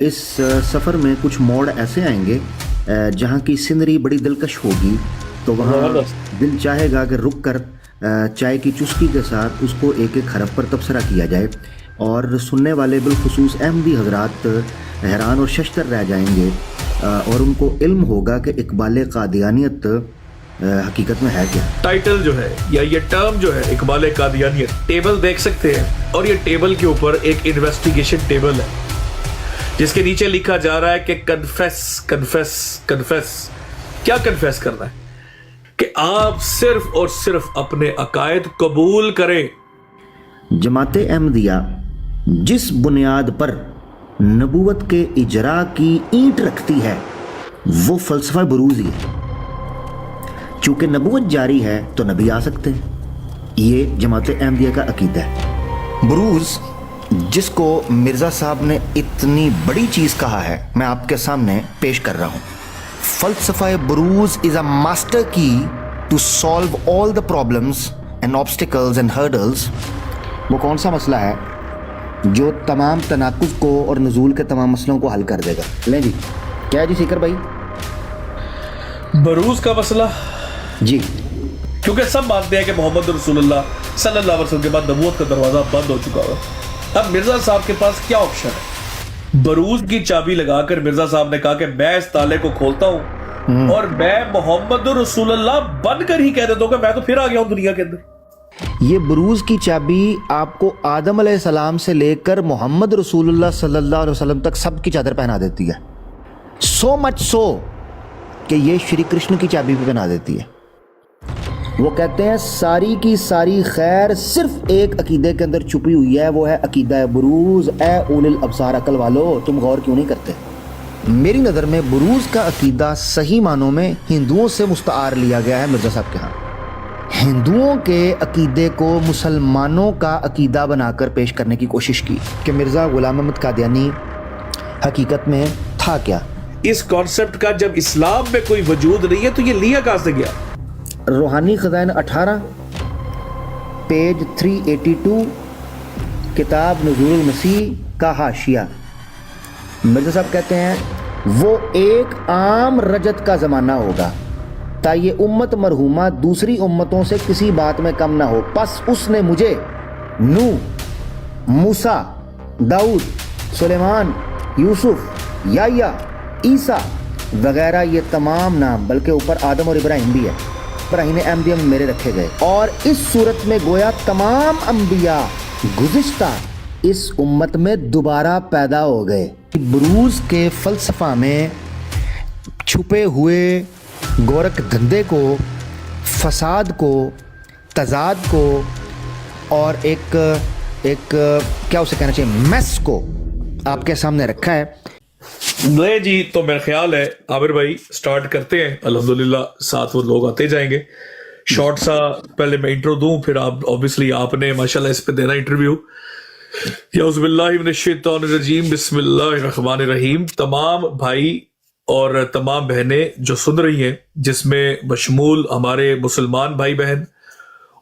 اس سفر میں کچھ موڑ ایسے آئیں گے جہاں کی سینری بڑی دلکش ہوگی، تو وہاں دل چاہے گا کہ رک کر چائے کی چسکی کے ساتھ اس کو ایک ایک حرف پر تبصرہ کیا جائے، اور سننے والے بالخصوص احمدی حضرات حیران اور ششدر رہ جائیں گے، اور ان کو علم ہوگا کہ اقبال قادیانیت حقیقت میں ہے کیا۔ ٹائٹل جو ہے یا یہ ٹرم جو ہے اقبال قادیانیت، ٹیبل دیکھ سکتے ہیں، اور یہ ٹیبل کے اوپر ایک انویسٹیگیشن ٹیبل ہے جس کے نیچے لکھا جا رہا ہے کہ کنفیس کنفیس کنفیس۔ کیا کنفیس کرنا ہے؟ کہ آپ صرف اور صرف اپنے عقائد قبول کریں۔ جماعت احمدیہ جس بنیاد پر نبوت کے اجراء کی اینٹ رکھتی ہے وہ فلسفہ بروز ہی ہے۔ چونکہ نبوت جاری ہے تو نبی آ سکتے ہیں، یہ جماعت احمدیہ کا عقیدہ ہے۔ بروز جس کو مرزا صاحب نے اتنی بڑی چیز کہا ہے، میں آپ کے سامنے پیش کر رہا ہوں۔ فلسفہ بروز is a master key to solve all the problems and obstacles and hurdles۔ وہ کون سا مسئلہ ہے جو تمام تناقض کو اور نزول کے تمام مسئلوں کو حل کر دے گا؟ لیں جی، کیا ہے جی سیکر بھائی؟ بروز کا مسئلہ جی، کیونکہ سب مانتے ہیں کہ محمد رسول اللہ صلی اللہ علیہ وسلم کے بعد نبوت کا دروازہ بند ہو چکا ہوا۔ اب مرزا صاحب کے پاس کیا آپشن ہے؟ بروز کی چابی لگا کر مرزا صاحب نے کہا کہ میں اس تالے کو کھولتا ہوں اور میں محمد رسول اللہ بن کر ہی کہہ دیتا ہوں کہ میں تو پھر آ گیا ہوں دنیا کے اندر۔ یہ بروز کی چابی آپ کو آدم علیہ السلام سے لے کر محمد رسول اللہ صلی اللہ علیہ وسلم تک سب کی چادر پہنا دیتی ہے، سو مچ سو کہ یہ شری کرشن کی چابی بھی بنا دیتی ہے۔ وہ کہتے ہیں ساری کی ساری خیر صرف ایک عقیدے کے اندر چھپی ہوئی ہے، وہ ہے عقیدہ بروز۔ اے اول الابصار عقل والو، تم غور کیوں نہیں کرتے؟ میری نظر میں بروز کا عقیدہ صحیح معنوں میں ہندوؤں سے مستعار لیا گیا ہے مرزا صاحب کے ہاں۔ ہندوؤں کے عقیدے کو مسلمانوں کا عقیدہ بنا کر پیش کرنے کی کوشش کی کہ مرزا غلام احمد قادیانی حقیقت میں تھا کیا۔ اس کانسیپٹ کا جب اسلام میں کوئی وجود نہیں ہے تو یہ لیا کہاں سے گیا؟ روحانی خزائن 18 پیج 382 کتاب نزول المسیح کا حاشیہ۔ مرزا صاحب کہتے ہیں وہ ایک عام رجت کا زمانہ ہوگا تا یہ امت مرحومہ دوسری امتوں سے کسی بات میں کم نہ ہو، پس اس نے مجھے نوح، موسیٰ، داؤد، سلیمان، یوسف، یحییٰ، عیسیٰ وغیرہ یہ تمام نام، بلکہ اوپر آدم اور ابراہیم بھی ہے، ابراہیم احمدیہ میں میرے رکھے گئے، اور اس صورت میں گویا تمام انبیاء گزشتہ اس امت میں دوبارہ پیدا ہو گئے۔ بروز کے فلسفہ میں چھپے ہوئے گورکھ دھندے کو، فساد کو، تضاد کو، اور ایک کیا اسے کہنا چاہیے، میس کو آپ کے سامنے رکھا ہے۔ نہیں جی، تو میرا خیال ہے عامر بھائی سٹارٹ کرتے ہیں۔ الحمدللہ ساتھ وہ لوگ آتے جائیں گے۔ شارٹ سا پہلے میں انٹرو دوں، پھر آپ نے ماشاءاللہ اس پہ دینا انٹرویو۔ اعوذ باللہ من الشیطان الرجیم، بسم اللہ الرحمن الرحیم۔ تمام بھائی اور تمام بہنیں جو سن رہی ہیں، جس میں بشمول ہمارے مسلمان بھائی بہن،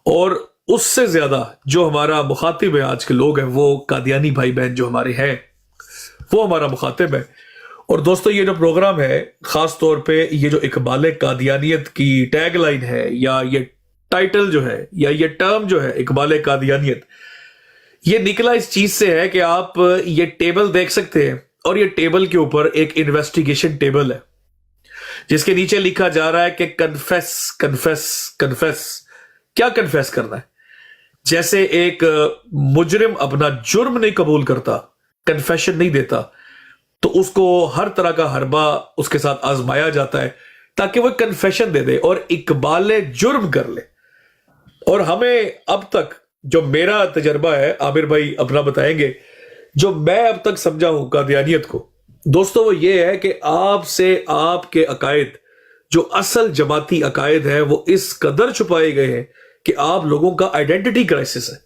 اور اس سے زیادہ جو ہمارا مخاطب ہے آج کے لوگ ہیں، وہ قادیانی بھائی بہن جو ہمارے ہیں، وہ ہمارا مخاطب ہے۔ اور دوستو، یہ جو پروگرام ہے، خاص طور پہ یہ جو اقبال قادیانیت کی ٹیگ لائن ہے، یا یہ ٹائٹل جو ہے، یا یہ ٹرم جو ہے اقبال قادیانیت، یہ نکلا اس چیز سے ہے کہ آپ یہ ٹیبل دیکھ سکتے ہیں، اور یہ ٹیبل کے اوپر ایک انویسٹیگیشن ٹیبل ہے جس کے نیچے لکھا جا رہا ہے کہ کنفیس کنفیس کنفیس۔ کیا کنفیس کرنا ہے؟ جیسے ایک مجرم اپنا جرم نہیں قبول کرتا، کنفیشن نہیں دیتا، تو اس کو ہر طرح کا حربہ اس کے ساتھ آزمایا جاتا ہے تاکہ وہ کنفیشن دے دے اور اقبال جرم کر لے۔ اور ہمیں اب تک جو میرا تجربہ ہے، عامر بھائی اپنا بتائیں گے، جو میں اب تک سمجھا ہوں قادیانیت کو، دوستو، وہ یہ ہے کہ آپ سے آپ کے عقائد، جو اصل جماعتی عقائد ہیں، وہ اس قدر چھپائے گئے ہیں کہ آپ لوگوں کا آئیڈینٹی کرائسس ہے۔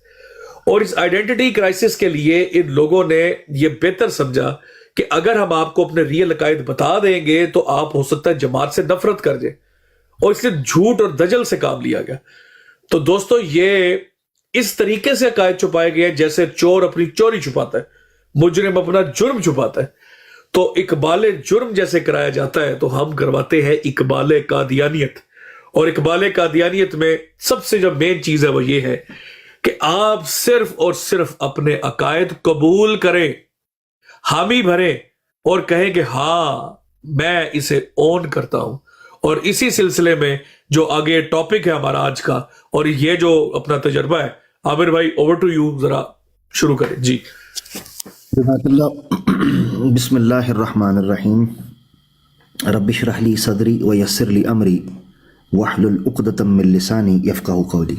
اور اس آئیڈینٹی کرائسس کے لیے ان لوگوں نے یہ بہتر سمجھا کہ اگر ہم آپ کو اپنے ریئل عقائد بتا دیں گے تو آپ ہو سکتا ہے جماعت سے نفرت کر جائیں، اور اس لیے جھوٹ اور دجل سے کام لیا گیا۔ تو دوستو، یہ اس طریقے سے عقائد چھپائے گئے ہیں جیسے چور اپنی چوری چھپاتا ہے، مجرم اپنا جرم چھپاتا ہے۔ تو اقبال جرم جیسے کرایا جاتا ہے تو ہم کرواتے ہیں اقبال قادیانیت. اور اقبال قادیانیت میں سب سے جو مین چیز ہے وہ یہ ہے کہ آپ صرف اور صرف اپنے عقائد قبول کریں, حامی بھریں اور کہیں کہ ہاں میں اسے اون کرتا ہوں. اور اسی سلسلے میں جو آگے ٹاپک ہے ہمارا آج کا, اور یہ جو اپنا تجربہ ہے, عامر بھائی اوور ٹو یو, ذرا شروع کریں جی. جزاک اللہ. بسم اللہ الرحمن الرحیم. رب اشرح لی صدری ویسر لی امری واحلل عقدۃ من لسانی یفقہوا قولی.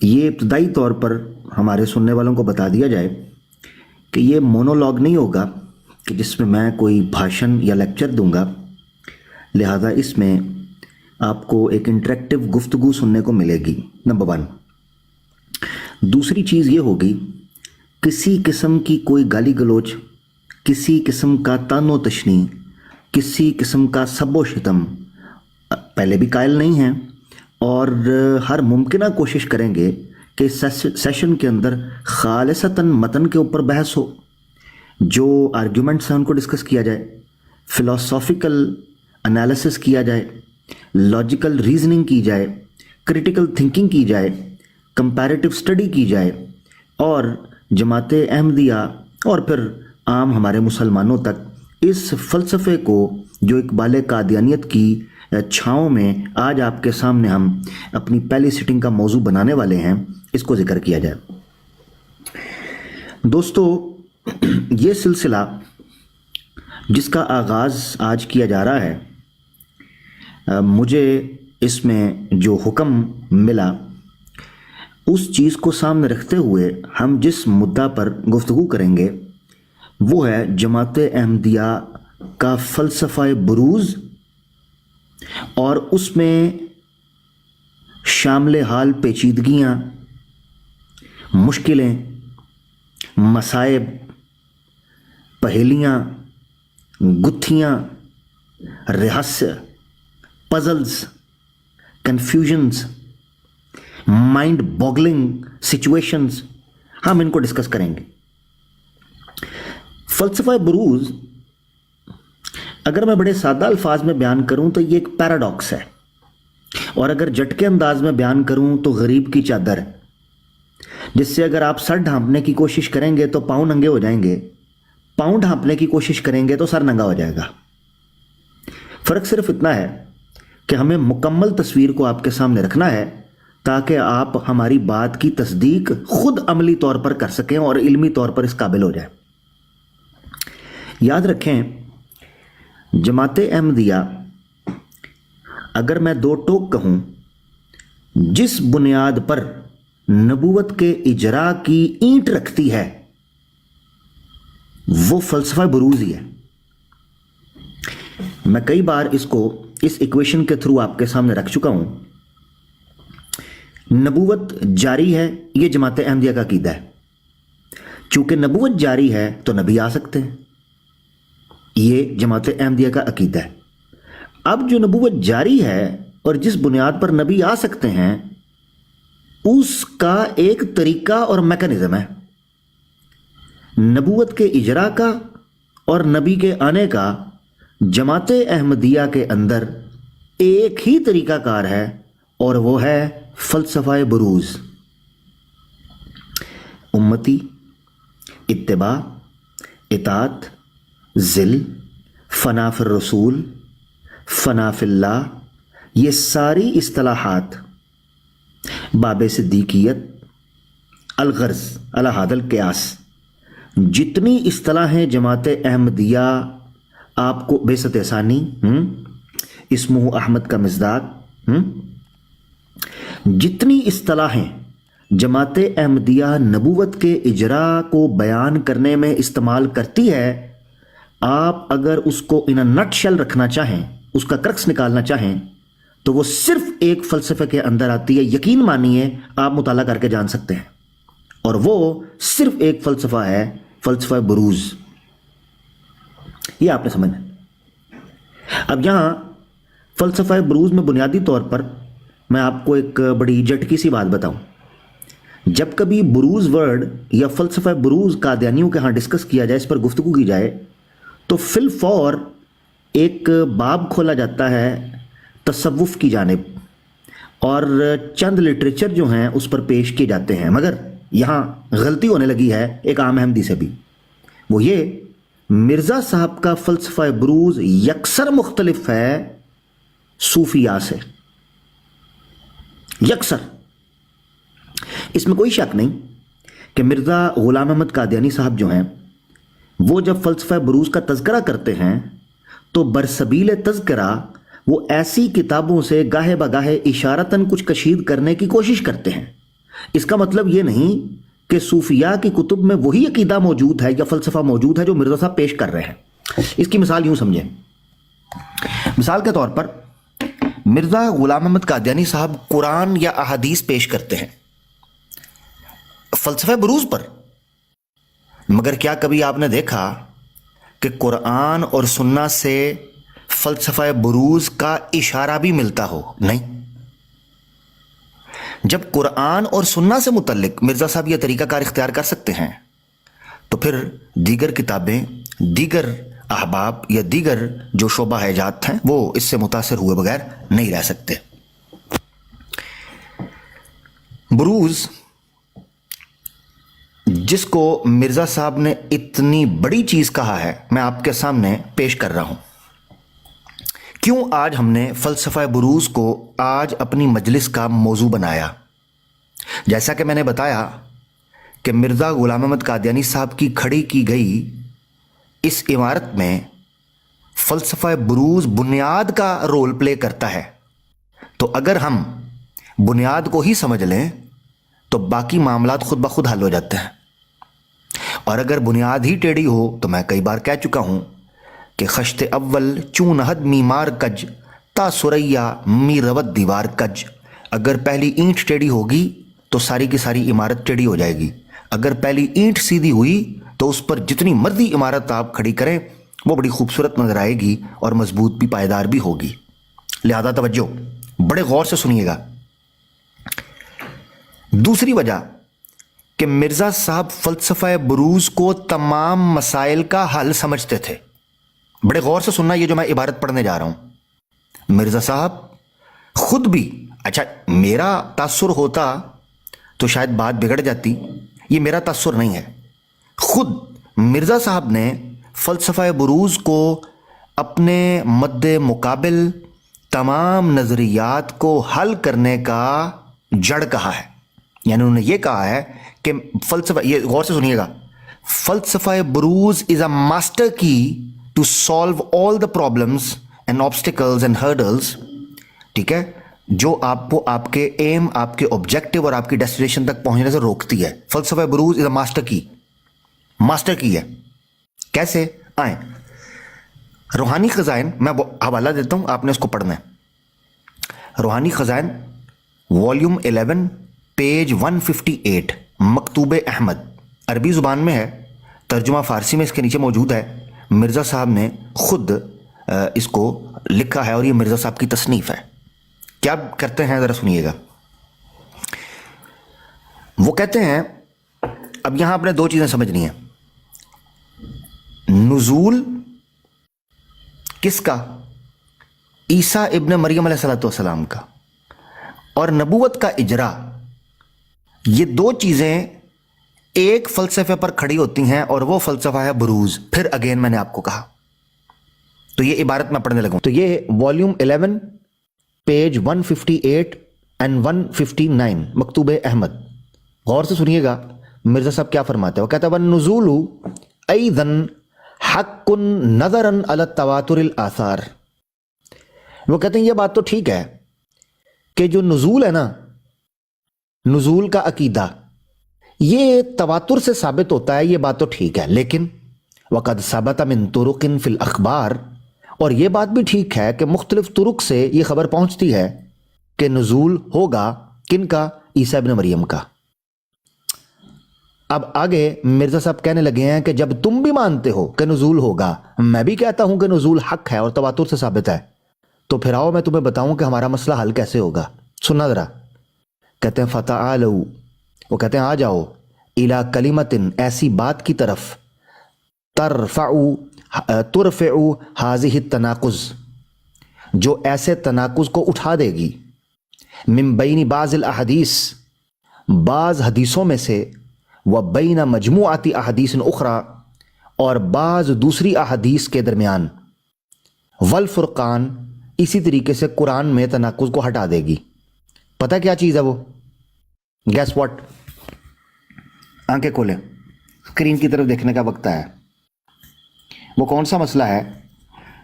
یہ ابتدائی طور پر ہمارے سننے والوں کو بتا دیا جائے کہ یہ مونولاگ نہیں ہوگا کہ جس میں کوئی بھاشن یا لیکچر دوں گا, لہذا اس میں آپ کو ایک انٹریکٹیو گفتگو سننے کو ملے گی, نمبر 1. دوسری چیز یہ ہوگی, کسی قسم کی کوئی گالی گلوچ, کسی قسم کا تان و تشنی, کسی قسم کا سب و شتم پہلے بھی قائل نہیں ہیں, اور ہر ممکنہ کوشش کریں گے کہ سیشن کے اندر خالصتاً متن کے اوپر بحث ہو, جو آرگیومنٹس ہیں ان کو ڈسکس کیا جائے, فلاسافیکل انالیسس کیا جائے, لاجیکل ریزننگ کی جائے, کریٹیکل تھنکنگ کی جائے, کمپیریٹیو اسٹڈی کی جائے, اور جماعت احمدیہ اور پھر عام ہمارے مسلمانوں تک اس فلسفے کو جو اقبال قادیانیت کی چھاؤں میں آج آپ کے سامنے ہم اپنی پہلی سٹنگ کا موضوع بنانے والے ہیں, اس کو ذکر کیا جائے. دوستو, یہ سلسلہ جس کا آغاز آج کیا جا رہا ہے, مجھے اس میں جو حکم ملا اس چیز کو سامنے رکھتے ہوئے ہم جس مدعا پر گفتگو کریں گے وہ ہے جماعت احمدیہ کا فلسفہ بروز, اور اس میں شامل حال پیچیدگیاں, مشکلیں, مصائب, پہیلیاں, گتھیاں, رہسیہ, puzzles, confusions, mind boggling situations, ہم ان کو ڈسکس کریں گے. فلسفہ بروز اگر میں بڑے سادہ الفاظ میں بیان کروں تو یہ ایک پیراڈاکس ہے, اور اگر جھٹکے انداز میں بیان کروں تو غریب کی چادر ہے, جس سے اگر آپ سر ڈھانپنے کی کوشش کریں گے تو پاؤں ننگے ہو جائیں گے, پاؤں ڈھانپنے کی کوشش کریں گے تو سر ننگا ہو جائے گا. فرق صرف اتنا ہے کہ ہمیں مکمل تصویر کو آپ کے سامنے رکھنا ہے تاکہ آپ ہماری بات کی تصدیق خود عملی طور پر کر سکیں اور علمی طور پر اس قابل ہو جائیں. یاد رکھیں, جماعت احمدیہ اگر میں 2 ٹوک کہوں, جس بنیاد پر نبوت کے اجرا کی اینٹ رکھتی ہے وہ فلسفہ بروز ہی ہے. میں کئی بار اس کو اس ایکویشن کے تھرو آپ کے سامنے رکھ چکا ہوں. نبوت جاری ہے, یہ جماعت احمدیہ کا عقیدہ ہے. چونکہ نبوت جاری ہے تو نبی آ سکتے ہیں, یہ جماعت احمدیہ کا عقیدہ ہے. اب جو نبوت جاری ہے اور جس بنیاد پر نبی آ سکتے ہیں اس کا ایک طریقہ اور میکانزم ہے. نبوت کے اجرا کا اور نبی کے آنے کا جماعت احمدیہ کے اندر ایک ہی طریقہ کار ہے, اور وہ ہے فلسفہ بروز. امتی, اتباع, اطاعت, ذل, فنا فی الرسول, فنا فی اللہ, یہ ساری اصطلاحات باب صدیقیت, الغرض علی ھذا القیاس, جتنی اصطلاحیں جماعت احمدیہ آپ کو بعثت ثانی, اسمہ احمد کا مصداق, جتنی اصطلاحیں جماعت احمدیہ نبوت کے اجرا کو بیان کرنے میں استعمال کرتی ہے, آپ اگر اس کو ان نٹ شل رکھنا چاہیں, اس کا کرکس نکالنا چاہیں, تو وہ صرف ایک فلسفے کے اندر آتی ہے. یقین مانیے آپ مطالعہ کر کے جان سکتے ہیں, اور وہ صرف ایک فلسفہ ہے, فلسفہ بروز. یہ آپ نے سمجھنا. اب یہاں فلسفہ بروز میں بنیادی طور پر میں آپ کو ایک بڑی جھٹکی سی بات بتاؤں. جب کبھی بروز ورڈ یا فلسفہ بروز قادیانیوں کے ہاں ڈسکس کیا جائے، اس پر گفتگو کی جائے، تو فی الفور ایک باب کھولا جاتا ہے تصوف کی جانب، اور چند لٹریچر جو ہیں اس پر پیش کیے جاتے ہیں، مگر یہاں غلطی ہونے لگی ہے ایک عام احمدی سے بھی، وہ یہ مرزا صاحب کا فلسفہ بروز یکسر مختلف ہے صوفیاء سے، یکسر۔ اس میں کوئی شک نہیں کہ مرزا غلام احمد قادیانی صاحب جو ہیں وہ جب فلسفہ بروز کا تذکرہ کرتے ہیں تو برسبیل تذکرہ وہ ایسی کتابوں سے گاہے بگاہے اشارتاً کچھ کشید کرنے کی کوشش کرتے ہیں۔ اس کا مطلب یہ نہیں کہ صوفیاء کی کتب میں وہی عقیدہ موجود ہے یا فلسفہ موجود ہے جو مرزا صاحب پیش کر رہے ہیں۔ اس کی مثال یوں سمجھیں، مثال کے طور پر مرزا غلام احمد قادیانی صاحب قرآن یا احادیث پیش کرتے ہیں فلسفہ بروز پر، مگر کیا کبھی آپ نے دیکھا کہ قرآن اور سنہ سے فلسفہ بروز کا اشارہ بھی ملتا ہو؟ نہیں۔ جب قرآن اور سنہ سے متعلق مرزا صاحب یہ طریقہ کار اختیار کر سکتے ہیں تو پھر دیگر کتابیں، دیگر احباب یا دیگر جو شعبہ حیجات ہیں وہ اس سے متاثر ہوئے بغیر نہیں رہ سکتے۔ بروز جس کو مرزا صاحب نے اتنی بڑی چیز کہا ہے، میں آپ کے سامنے پیش کر رہا ہوں۔ کیوں آج ہم نے فلسفہ بروز کو آج اپنی مجلس کا موضوع بنایا؟ جیسا کہ میں نے بتایا کہ مرزا غلام احمد قادیانی صاحب کی کھڑی کی گئی اس عمارت میں فلسفہ بروز بنیاد کا رول پلے کرتا ہے، تو اگر ہم بنیاد کو ہی سمجھ لیں تو باقی معاملات خود بخود حل ہو جاتے ہیں، اور اگر بنیاد ہی ٹیڑھی ہو تو میں کئی بار کہہ چکا ہوں کہ خشت اول چون حد میمار کج تا سریا می روت دیوار کج، اگر پہلی اینٹ ٹیڑھی ہوگی تو ساری کی ساری عمارت ٹیڑھی ہو جائے گی، اگر پہلی اینٹ سیدھی ہوئی تو اس پر جتنی مرضی عمارت آپ کھڑی کریں وہ بڑی خوبصورت نظر آئے گی اور مضبوط بھی، پائیدار بھی ہوگی۔ لہذا توجہ، بڑے غور سے سنیے گا۔ دوسری وجہ کہ مرزا صاحب فلسفہ بروز کو تمام مسائل کا حل سمجھتے تھے۔ بڑے غور سے سننا یہ جو میں عبارت پڑھنے جا رہا ہوں۔ مرزا صاحب خود بھی، اچھا میرا تاثر ہوتا تو شاید بات بگڑ جاتی، یہ میرا تاثر نہیں ہے، خود مرزا صاحب نے فلسفہ بروز کو اپنے مد مقابل تمام نظریات کو حل کرنے کا جڑ کہا ہے۔ یعنی انہوں نے یہ کہا ہے کہ فلسفہ، یہ غور سے سنیے گا، فلسفہ بروز is a master key to solve all the problems and obstacles and hurdles, ٹھیک ہے، جو آپ کو آپ کے ایم، آپ کے آبجیکٹو اور آپ کی ڈیسٹینیشن تک پہنچنے سے روکتی ہے۔ فلسفہ بروز از اے ماسٹر کی، ماسٹر کی ہے۔ کیسے؟ آئیں روحانی خزائن، میں حوالہ دیتا ہوں، آپ نے اس کو پڑھنا ہے۔ روحانی خزائن والیوم 11 پیج 158، مکتوب احمد، عربی زبان میں ہے، ترجمہ فارسی میں اس کے نیچے موجود ہے۔ مرزا صاحب نے خود اس کو لکھا ہے اور یہ مرزا صاحب کی تصنیف ہے۔ کیا کرتے ہیں ذرا سنیے گا۔ وہ کہتے ہیں، اب یہاں آپ نے دو چیزیں سمجھنی ہیں، نزول کس کا؟ عیسیٰ ابن مریم علیہ السلام کا، اور نبوت کا اجرا، یہ دو چیزیں ایک فلسفے پر کھڑی ہوتی ہیں اور وہ فلسفہ ہے بروز۔ پھر اگین میں نے آپ کو کہا، تو یہ عبارت میں پڑھنے لگوں، تو یہ والیوم 11 پیج 158 اینڈ 159 مکتوب احمد، غور سے سنیے گا مرزا صاحب کیا فرماتے ہیں۔ وہ کہتا ہے وَالنُّزُولُ أَيْضًا حَقٌّ نَظَرًا عَلَى التَّوَاتُرِ الْآثَارِ، وہ کہتے ہیں یہ بات تو ٹھیک ہے کہ جو نزول ہے نا، نزول کا عقیدہ یہ تواتر سے ثابت ہوتا ہے، یہ بات تو ٹھیک ہے، لیکن وَقَدْ ثَبَتَ مِن طُرُقٍ فِي الْأَخْبَارِ، اور یہ بات بھی ٹھیک ہے کہ مختلف طرق سے یہ خبر پہنچتی ہے کہ نزول ہوگا، کن کا؟ عیسیٰ ابن مریم کا۔ اب آگے مرزا صاحب کہنے لگے ہیں کہ جب تم بھی مانتے ہو کہ نزول ہوگا، میں بھی کہتا ہوں کہ نزول حق ہے اور تواتر سے ثابت ہے، تو پھر آؤ میں تمہیں بتاؤں کہ ہمارا مسئلہ حل کیسے ہوگا۔ سننا ذرا، کہتے ہیں فَتَعَالَوْا وہ کہتے ہیں آ جاؤ الا کلمتن ایسی بات کی طرف ترفع حاضح التناقض جو ایسے تناقض کو اٹھا دے گی، من بین بعض الاحادیث بعض حدیثوں میں سے، و بین مجموعات احادیث اخرى اور بعض دوسری احادیث کے درمیان، والفرقان اسی طریقے سے قرآن میں تناقض کو ہٹا دے گی۔ پتہ کیا چیز ہے وہ؟ Guess what? آنکھیں کھولیں، اسکرین کی طرف دیکھنے کا وقت ہے۔ وہ کون سا مسئلہ ہے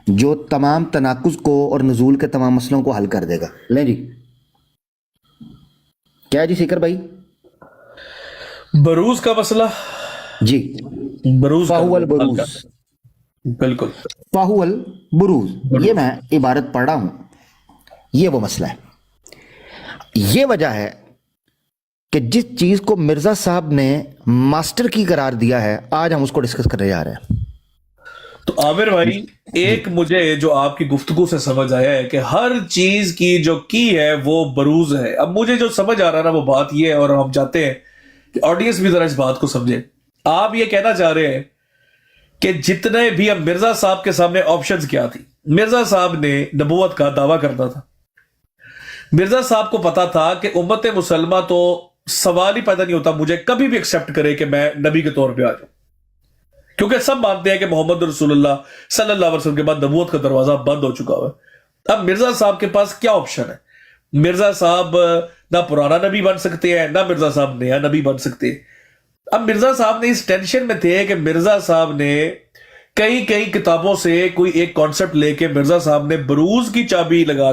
جو تمام تناقض کو اور نزول کے تمام مسئلوں کو حل کر دے گا؟ لیں جی، کیا ہے جی سیکر بھائی؟ بروز کا مسئلہ جی، بروز کا فاہو البروز، بالکل فاہو البروز، یہ میں عبارت پڑھ رہا ہوں، یہ وہ مسئلہ ہے۔ یہ وجہ ہے کہ جس چیز کو مرزا صاحب نے ماسٹر کی قرار دیا ہے، آج ہم اس کو ڈسکس کرنے جا رہے ہیں۔ تو عامر بھائی، ایک مجھے جو آپ کی گفتگو سے سمجھ آیا ہے کہ ہر چیز کی جو کی ہے وہ بروز ہے۔ اب مجھے جو سمجھ آ رہا نا وہ بات یہ ہے، اور ہم چاہتے ہیں کہ آڈینس بھی ذرا اس بات کو سمجھے۔ آپ یہ کہنا چاہ رہے ہیں کہ جتنے بھی اب مرزا صاحب کے سامنے آپشنز کیا تھی، مرزا صاحب نے نبوت کا دعویٰ کرنا تھا، مرزا صاحب کو پتا تھا کہ امت مسلمہ تو سوال ہی پیدا نہیں ہوتا مجھے کبھی بھی ایکسیپٹ کرے کہ میں نبی کے طور پہ آ جاؤں، کیونکہ سب مانتے ہیں کہ محمد رسول اللہ صلی اللہ علیہ وسلم کے بعد نبوت کا دروازہ بند ہو چکا ہوا ہے۔ اب مرزا صاحب کے پاس کیا آپشن ہے؟ مرزا صاحب نہ پرانا نبی بن سکتے ہیں، نہ مرزا صاحب نیا نبی بن سکتے۔ اب مرزا صاحب نے اس ٹینشن میں تھے کہ مرزا صاحب نے کئی کتابوں سے کوئی ایک کانسیپٹ لے کے مرزا صاحب نے بروز کی چابی لگا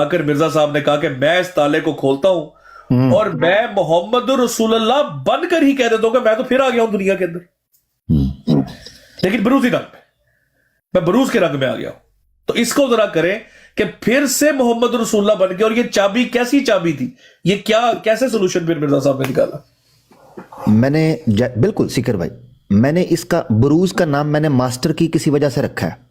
کر مرزا صاحب نے کہا کہ میں اس تالے کو کھولتا ہوں اور میں محمد رسول اللہ بن کر ہی کہہ دیتا ہوں کہ میں تو پھر آ گیا ہوں دنیا کے اندر، لیکن بروزی رنگ میں، میں بروز کے رنگ میں آ گیا ہوں۔ تو اس کو ذرا کریں کہ پھر سے محمد رسول اللہ بن کے، اور یہ چابی کیسی چابی تھی، یہ کیسے سولوشن پھر مرزا صاحب نے نکالا؟ میں نے بالکل سکر بھائی، میں نے اس کا بروز کا نام میں نے ماسٹر کی کسی وجہ سے رکھا ہے۔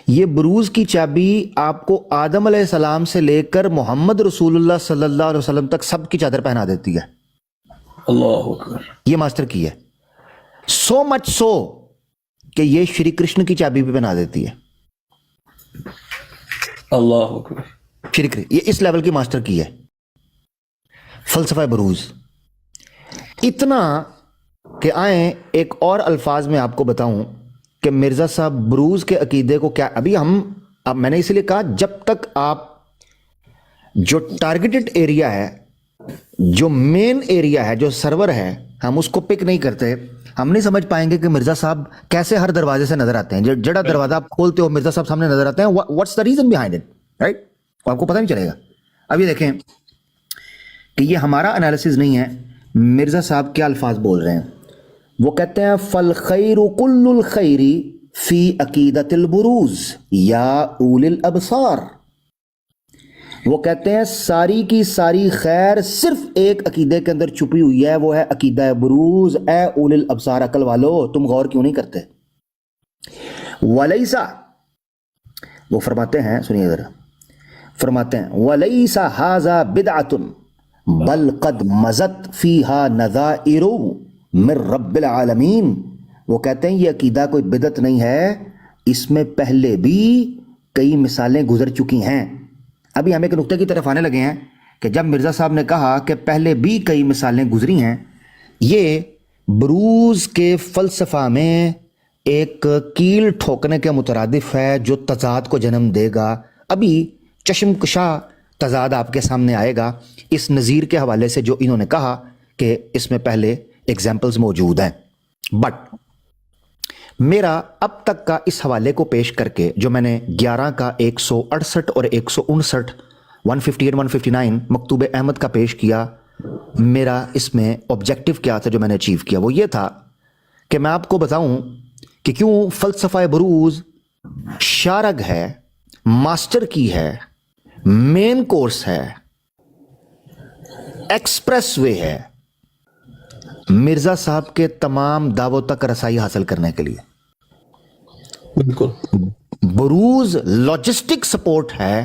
یہ بروز کی چابی آپ کو آدم علیہ السلام سے لے کر محمد رسول اللہ صلی اللہ علیہ وسلم تک سب کی چادر پہنا دیتی ہے۔ اللہ اکبر، یہ ماسٹر کی ہے، سو مچ سو کہ یہ شری کرشن کی چابی بھی پہنا دیتی ہے۔ اللہ اکبر، شری کرشن یہ اس لیول کی ماسٹر کی ہے، فلسفہ بروز۔ اتنا کہ آئیں ایک اور الفاظ میں آپ کو بتاؤں کہ مرزا صاحب بروز کے عقیدے کو کیا، اب میں نے اسی لیے کہا جب تک آپ جو ٹارگیٹڈ ایریا ہے، جو مین ایریا ہے، جو سرور ہے، ہم اس کو پک نہیں کرتے، ہم نہیں سمجھ پائیں گے کہ مرزا صاحب کیسے ہر دروازے سے نظر آتے ہیں۔ جڑا دروازہ آپ کھولتے ہو مرزا صاحب سامنے نظر آتے ہیں، what's the reason behind it, right? آپ کو پتہ نہیں چلے گا۔ اب یہ دیکھیں کہ یہ ہمارا انالیسز نہیں ہے، مرزا صاحب کیا الفاظ بول رہے ہیں۔ وہ کہتے ہیں فالخیر کل الخیر فی عقیدت البروز یا اول الابصار۔ وہ کہتے ہیں ساری کی ساری خیر صرف ایک عقیدے کے اندر چھپی ہوئی ہے، وہ ہے عقیدہ بروز۔ اے اول الابصار، عقل والو، تم غور کیوں نہیں کرتے؟ ولیسا، وہ فرماتے ہیں، سنیے ذرا، فرماتے ہیں ولیسا ھذا بدعۃ بل قد مزت فیہا نظائر من رب العالمین۔ وہ کہتے ہیں یہ عقیدہ کوئی بدعت نہیں ہے، اس میں پہلے بھی کئی مثالیں گزر چکی ہیں۔ ابھی ہم ایک نقطے کی طرف آنے لگے ہیں کہ جب مرزا صاحب نے کہا کہ پہلے بھی کئی مثالیں گزری ہیں، یہ بروز کے فلسفہ میں ایک کیل ٹھوکنے کے مترادف ہے جو تضاد کو جنم دے گا۔ ابھی چشم کشا تضاد آپ کے سامنے آئے گا اس نظیر کے حوالے سے جو انہوں نے کہا کہ اس میں پہلے ایگزامپلز موجود ہیں۔ بٹ میرا اب تک کا اس حوالے کو پیش کر کے جو میں نے 11 کا 168 اور 159 158 159 مکتوب احمد کا پیش کیا، میرا اس میں آبجیکٹو کیا تھا جو میں نے اچیو کیا؟ وہ یہ تھا کہ میں آپ کو بتاؤں کہ کیوں فلسفہ بروز شارگ ہے، ماسٹر کی ہے، مین کورس ہے، ایکسپریس وے ہے مرزا صاحب کے تمام دعووں تک رسائی حاصل کرنے کے لیے۔ بالکل، بروز لاجسٹک سپورٹ ہے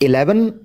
11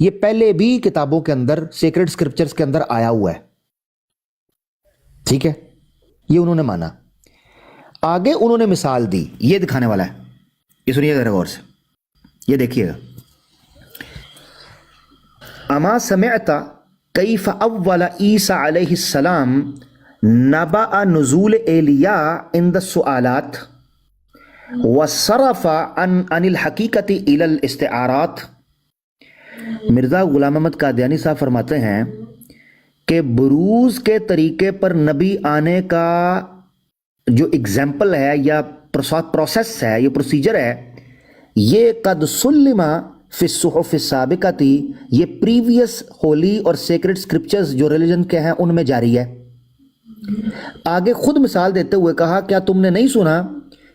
یہ پہلے بھی کتابوں کے اندر سیکرڈ اسکرپچرز کے اندر آیا ہوا ہے. ٹھیک ہے, یہ انہوں نے مانا. آگے انہوں نے مثال دی, یہ دکھانے والا ہے, یہ سنیے ذرا غور سے, یہ دیکھیے گا. اما سمعت کیف اول عیسیٰ علیہ السلام نبأ نزول ایلیاء عند السؤالات وصرف عن الحقیقت الی الاستعارات. مرزا غلام احمد قادیانی صاحب فرماتے ہیں کہ بروز کے طریقے پر نبی آنے کا جو اگزامپل ہے یا پروسیس ہے, یہ پروسیجر ہے, یہ قد سلم فی الصحف السابقتی, یہ پریویس ہولی اور سیکرڈ اسکرپچرز جو ریلیجن کے ہیں ان میں جاری ہے. آگے خود مثال دیتے ہوئے کہا, کیا تم نے نہیں سنا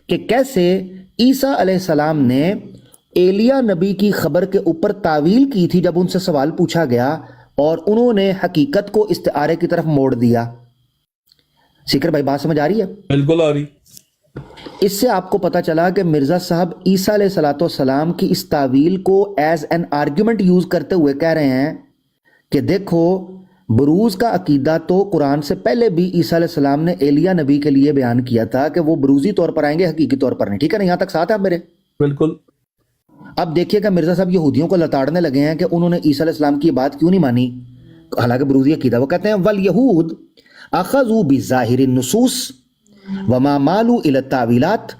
کہ کیسے عیسیٰ علیہ السلام نے ایلیا نبی کی خبر کے اوپر تعویل کی تھی جب ان سے سوال پوچھا گیا اور انہوں نے حقیقت کو استعارے کی طرف موڑ دیا. سیکر بھائی بات سمجھ آ رہی ہے؟ بالکل آ رہی. اس سے آپ کو پتا چلا کہ مرزا صاحب عیسیٰ علیہ الصلوۃ والسلام کی اس تعویل کو ایز این آرگیومنٹ یوز کرتے ہوئے کہہ رہے ہیں کہ دیکھو بروز کا عقیدہ تو قرآن سے پہلے بھی عیسیٰ علیہ السلام نے ایلیا نبی کے لیے بیان کیا تھا کہ وہ بروزی طور پر آئیں گے, حقیقی طور پر نہیں. ٹھیک ہے نا, یہاں تک ساتھ ہے آپ میرے؟ بالکل. اب دیکھیے کہ مرزا صاحب یہودیوں کو لتاڑنے لگے ہیں کہ انہوں نے عیسیٰ علیہ السلام کی یہ بات کیوں نہیں مانی, حالانکہ بروزی عقیدہ. وہ کہتے ہیں والیہود اخذوا بظاہر النصوص وما مالوا الی التاویلات.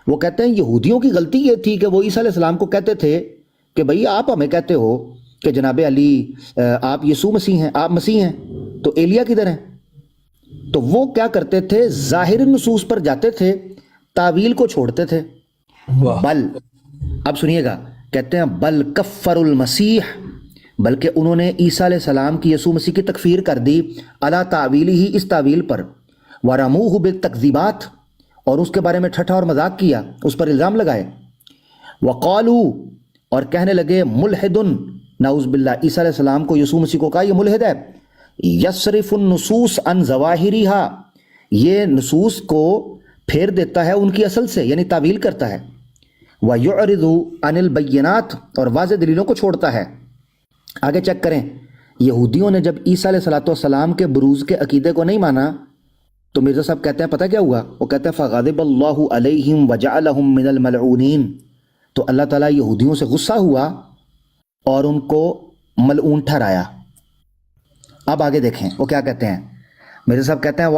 وہ کہتے ہیں یہودیوں کی غلطی یہ تھی کہ وہ عیسیٰ علیہ السلام کو کہتے تھے کہ بھئی آپ ہمیں کہتے ہو کہ جناب علی آپ یسوع مسیح ہیں, آپ مسیح ہیں, تو ایلیا کدھر ہیں؟ تو وہ کیا کرتے تھے, ظاہر نصوص پر جاتے تھے, تعویل کو چھوڑتے تھے. بل, اب سنیے گا, کہتے ہیں بل کفر المسیح, بلکہ انہوں نے عیسیٰ علیہ السلام کی یسوع مسیح کی تکفیر کر دی علی تعویلی ہی, اس تعویل پر, ورموہ بالتکذیبات, اور اس کے بارے میں ٹھٹھا اور مذاق کیا, اس پر الزام لگائے. وقالو, اور کہنے لگے, ملحدن, نعوذ باللہ, عیسیٰ علیہ السلام کو یسوع مسیح کو کہا یہ ملحد ہے. یصرف النصوص عن ظواہرہا, یہ نصوص کو پھیر دیتا ہے ان کی اصل سے, یعنی تعویل کرتا ہے. ویعرض عن البینات, اور واضح دلیلوں کو چھوڑتا ہے. آگے چیک کریں, یہودیوں نے جب عیسیٰ علیہ الصلوۃ والسلام کے بروز کے عقیدے کو نہیں مانا تو مرزا صاحب کہتے ہیں پتہ کیا ہوا, وہ کہتے ہیں فغضب اللہ علیہم وجعلہم من الملعونین, تو اللہ تعالیٰ یہودیوں سے غصہ ہوا اور ان کو ملعون ٹھہرایا. اب آگے دیکھیں وہ کیا کہتے ہیں. مرزا صاحب کہتے ہیں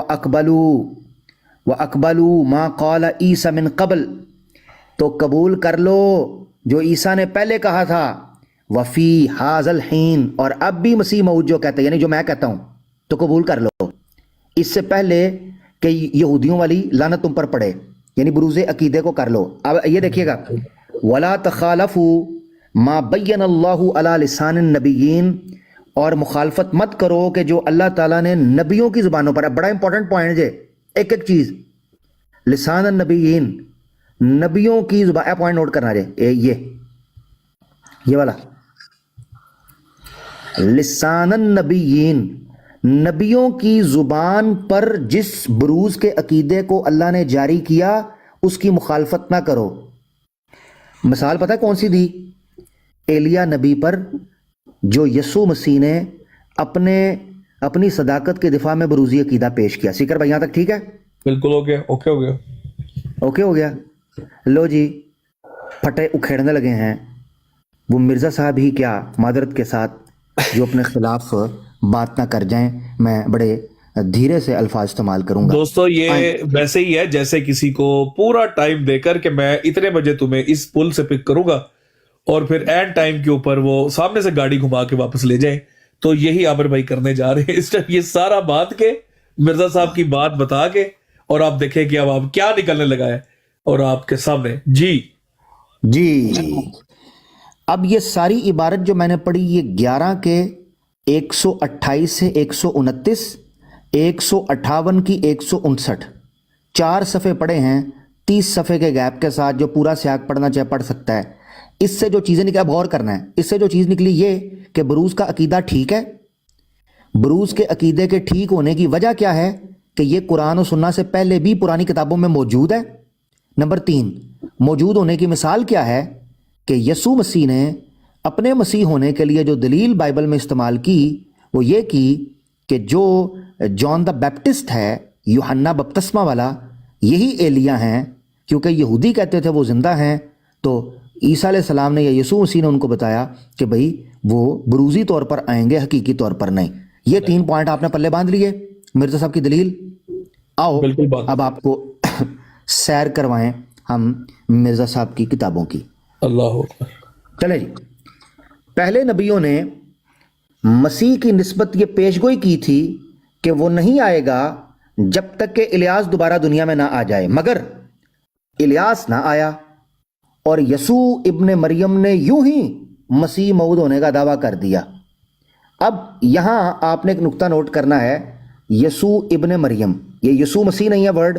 وَأَقْبَلُوا مَا قَالَ عِيسَى مِن قبل, تو قبول کر لو جو عیسیٰ نے پہلے کہا تھا, وفی حاض الحین, اور اب بھی مسیح موعود جو کہتے ہیں, یعنی جو میں کہتا ہوں تو قبول کر لو, اس سے پہلے کہ یہودیوں والی لعنت تم پر پڑے, یعنی بروز عقیدے کو کر لو. اب یہ دیکھیے گا, وَلَا تَخَالَفُوا مَا بَيَّنَ اللَّهُ عَلَى لِسَانِ النَّبِيِّينَ, اور مخالفت مت کرو کہ جو اللہ تعالیٰ نے نبیوں کی زبانوں پر, بڑا امپورٹنٹ پوائنٹ ہے, ایک ایک چیز, لسان النبیین, نبیوں کی زبان, پوائنٹ نوٹ کرنا جائے, یہ والا لسان النبیین, نبیوں کی زبان پر جس بروز کے عقیدے کو اللہ نے جاری کیا اس کی مخالفت نہ کرو. مثال پتہ کون سی دی؟ ایلیا نبی پر, جو یسوع مسیح نے اپنی صداقت کے دفاع میں بروزی عقیدہ پیش کیا. سیکر بھائی یہاں تک ٹھیک ہے؟ بالکل ہو گیا, اوکے ہو گیا, اوکے ہو گیا. لو جی, پھٹے اکھیڑنے لگے ہیں. وہ مرزا صاحب ہی کیا, معذرت کے ساتھ, جو اپنے خلاف بات نہ کر جائیں, میں بڑے دھیرے سے الفاظ استعمال کروں گا. دوستو یہ ویسے ہی ہے جیسے کسی کو پورا ٹائم دے کر کہ میں اتنے بجے تمہیں اس پل سے پک کروں گا اور پھر اینڈ ٹائم کے اوپر وہ سامنے سے گاڑی گھما کے واپس لے جائیں. تو یہی عامر بھائی کرنے جا رہے ہیں اس ٹائم, یہ سارا بات کے مرزا صاحب کی بات بتا کے, اور آپ دیکھیں کہ اب آپ کیا نکلنے لگا ہے اور آپ کے سامنے. جی اب یہ ساری عبارت جو میں نے پڑھی, یہ 11 کے 128 سے 129, 158 کی 159, 4 صفحے پڑھے ہیں 30 صفحے کے گیپ کے ساتھ. جو پورا سیاق پڑھنا چاہے پڑھ سکتا ہے. اس سے جو چیزیں نکلی, اب غور کرنا ہے, اس سے جو چیز نکلی یہ کہ بروز کا عقیدہ ٹھیک ہے. بروز کے عقیدے کے ٹھیک ہونے کی وجہ کیا ہے کہ یہ قرآن و سنت سے پہلے بھی پرانی کتابوں میں موجود ہے. نمبر 3, موجود ہونے کی مثال کیا ہے کہ یسوع مسیح نے اپنے مسیح ہونے کے لیے جو دلیل بائبل میں استعمال کی وہ یہ کی کہ جو جان دا بیپٹسٹ ہے، یوحنا بپتسمہ والا، یہی ایلیا ہیں، کیونکہ یہودی کہتے تھے وہ زندہ ہیں، تو عیسیٰ علیہ السلام نے یا یسوع مسیح نے ان کو بتایا کہ بھئی وہ بروزی طور پر آئیں گے، حقیقی طور پر نہیں۔ یہ 3 پوائنٹ آپ نے پلے باندھ لیے مرزا صاحب کی دلیل۔ آؤ اب آپ کو سیر کروائیں ہم مرزا صاحب کی کتابوں کی۔ اللہ اکبر۔ چلے جی، پہلے نبیوں نے مسیح کی نسبت یہ پیشگوئی کی تھی کہ وہ نہیں آئے گا جب تک کہ الیاس دوبارہ دنیا میں نہ آ جائے، مگر الیاس نہ آیا اور یسوع ابن مریم نے یوں ہی مسیح موعود ہونے کا دعویٰ کر دیا۔ اب یہاں آپ نے ایک نقطہ نوٹ کرنا ہے، یسوع ابن مریم، یہ یسوع مسیح نہیں ہے ورڈ،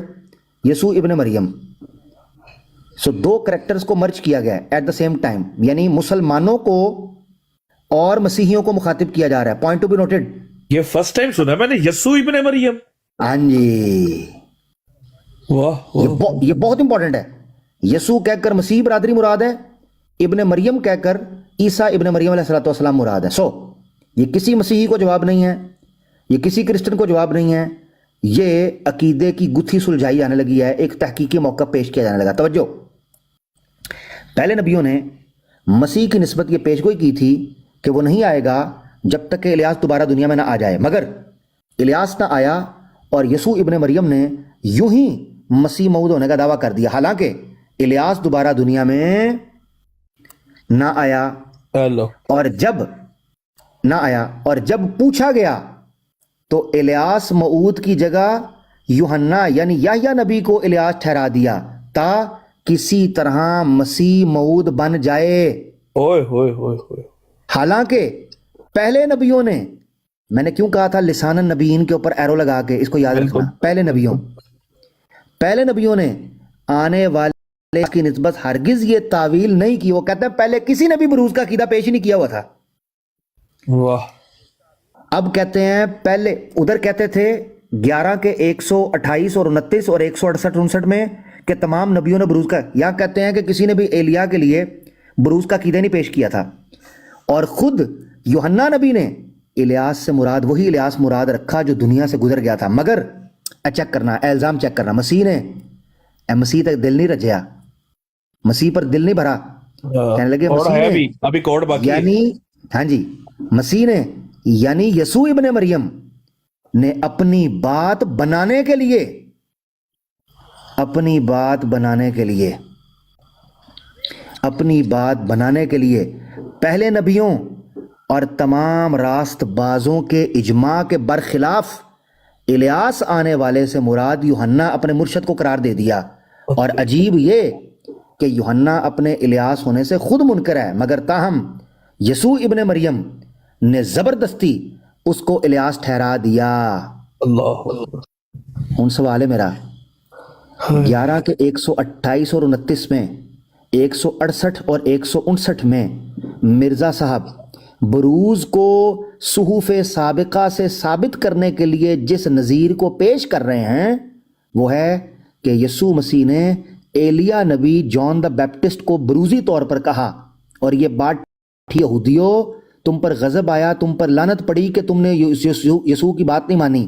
یسوع ابن مریم۔ سو 2 کریکٹرز کو مرج کیا گیا ہے ایٹ دا سیم ٹائم، یعنی مسلمانوں کو اور مسیحیوں کو مخاطب کیا جا رہا ہے۔ Point to be noted. یہ فرسٹ ٹائم سنا میں نے، یسوع ابن مریم۔ ہاں جی، واہ یہ بہت امپورٹنٹ ہے۔ یسوع کہہ کر مسیح برادری مراد ہے، ابن مریم کہہ کر عیسیٰ ابن مریم علیہ السلام مراد ہے۔ سو یہ کسی مسیحی کو جواب نہیں ہے، یہ کسی کرسچن کو جواب نہیں ہے، یہ عقیدے کی گتھی سلجھائی آنے لگی ہے، ایک تحقیقی موقع پیش کیا جانے لگا۔ توجہ، پہلے نبیوں نے مسیح کی نسبت یہ پیشگوئی کی تھی کہ وہ نہیں آئے گا جب تک کہ الیاس دوبارہ دنیا میں نہ آ جائے، مگر الیاس نہ آیا اور یسوع ابن مریم نے یوں ہی مسیح موعود ہونے کا دعویٰ کر دیا، حالانکہ الیاس دوبارہ دنیا میں نہ آیا۔ اور جب پوچھا گیا تو الیاس موعود کی جگہ یوحنا یعنی یحییٰ نبی کو الیاس ٹھہرا دیا تا کسی طرح مسیح موعود بن جائے۔ حالانکہ پہلے نبیوں نے، میں نے کیوں کہا تھا لسان النبیین کے اوپر ایرو لگا کے، اس کو یاد رکھنا، پہلے نبیوں نے آنے والے کی نسبت ہرگز یہ تعویل نہیں کی۔ وہ کہتے ہیں پہلے کسی نے بھی بروز کا عقیدہ پیش ہی نہیں کیا ہوا تھا۔ واہ۔ اب کہتے ہیں پہلے ادھر کہتے تھے 11 کے 128 اور 29 اور 168 69 میں کہ تمام نبیوں نے بروز کا، یا کہتے ہیں کہ کسی نے بھی ایلیا کے لیے بروز کا عقیدہ نہیں پیش کیا تھا، اور خود یوحنا نبی نے الیاس سے مراد وہی الیاس مراد رکھا جو دنیا سے گزر گیا تھا۔ مگر چیک کرنا، الزام چیک کرنا، مسیح تک دل نہیں رجیا، مسیح پر دل نہیں بھرا، کہنے لگے مسیح نے یعنی یسوع ابن مریم نے اپنی بات بنانے کے لیے پہلے نبیوں اور تمام راست بازوں کے اجماع کے برخلاف الیاس آنے والے سے مراد یوحنا اپنے مرشد کو قرار دے دیا۔ اور عجیب یہ کہ یوحنا اپنے الیاس ہونے سے خود منکر ہے، مگر تاہم یسوع ابن مریم نے زبردستی اس کو الیاس ٹھہرا دیا۔ ان سوال ہے میرا، 11 کے 128 اور 29 میں، 168 اور 159 میں مرزا صاحب بروز کو صحف سابقہ سے ثابت کرنے کے لیے جس نظیر کو پیش کر رہے ہیں وہ ہے کہ یسوع مسیح نے ایلیا نبی جان دا بیپٹسٹ کو بروزی طور پر کہا، اور یہ بات یہودیوں تم پر غضب آیا، تم پر لعنت پڑی کہ تم نے یسوع کی بات نہیں مانی،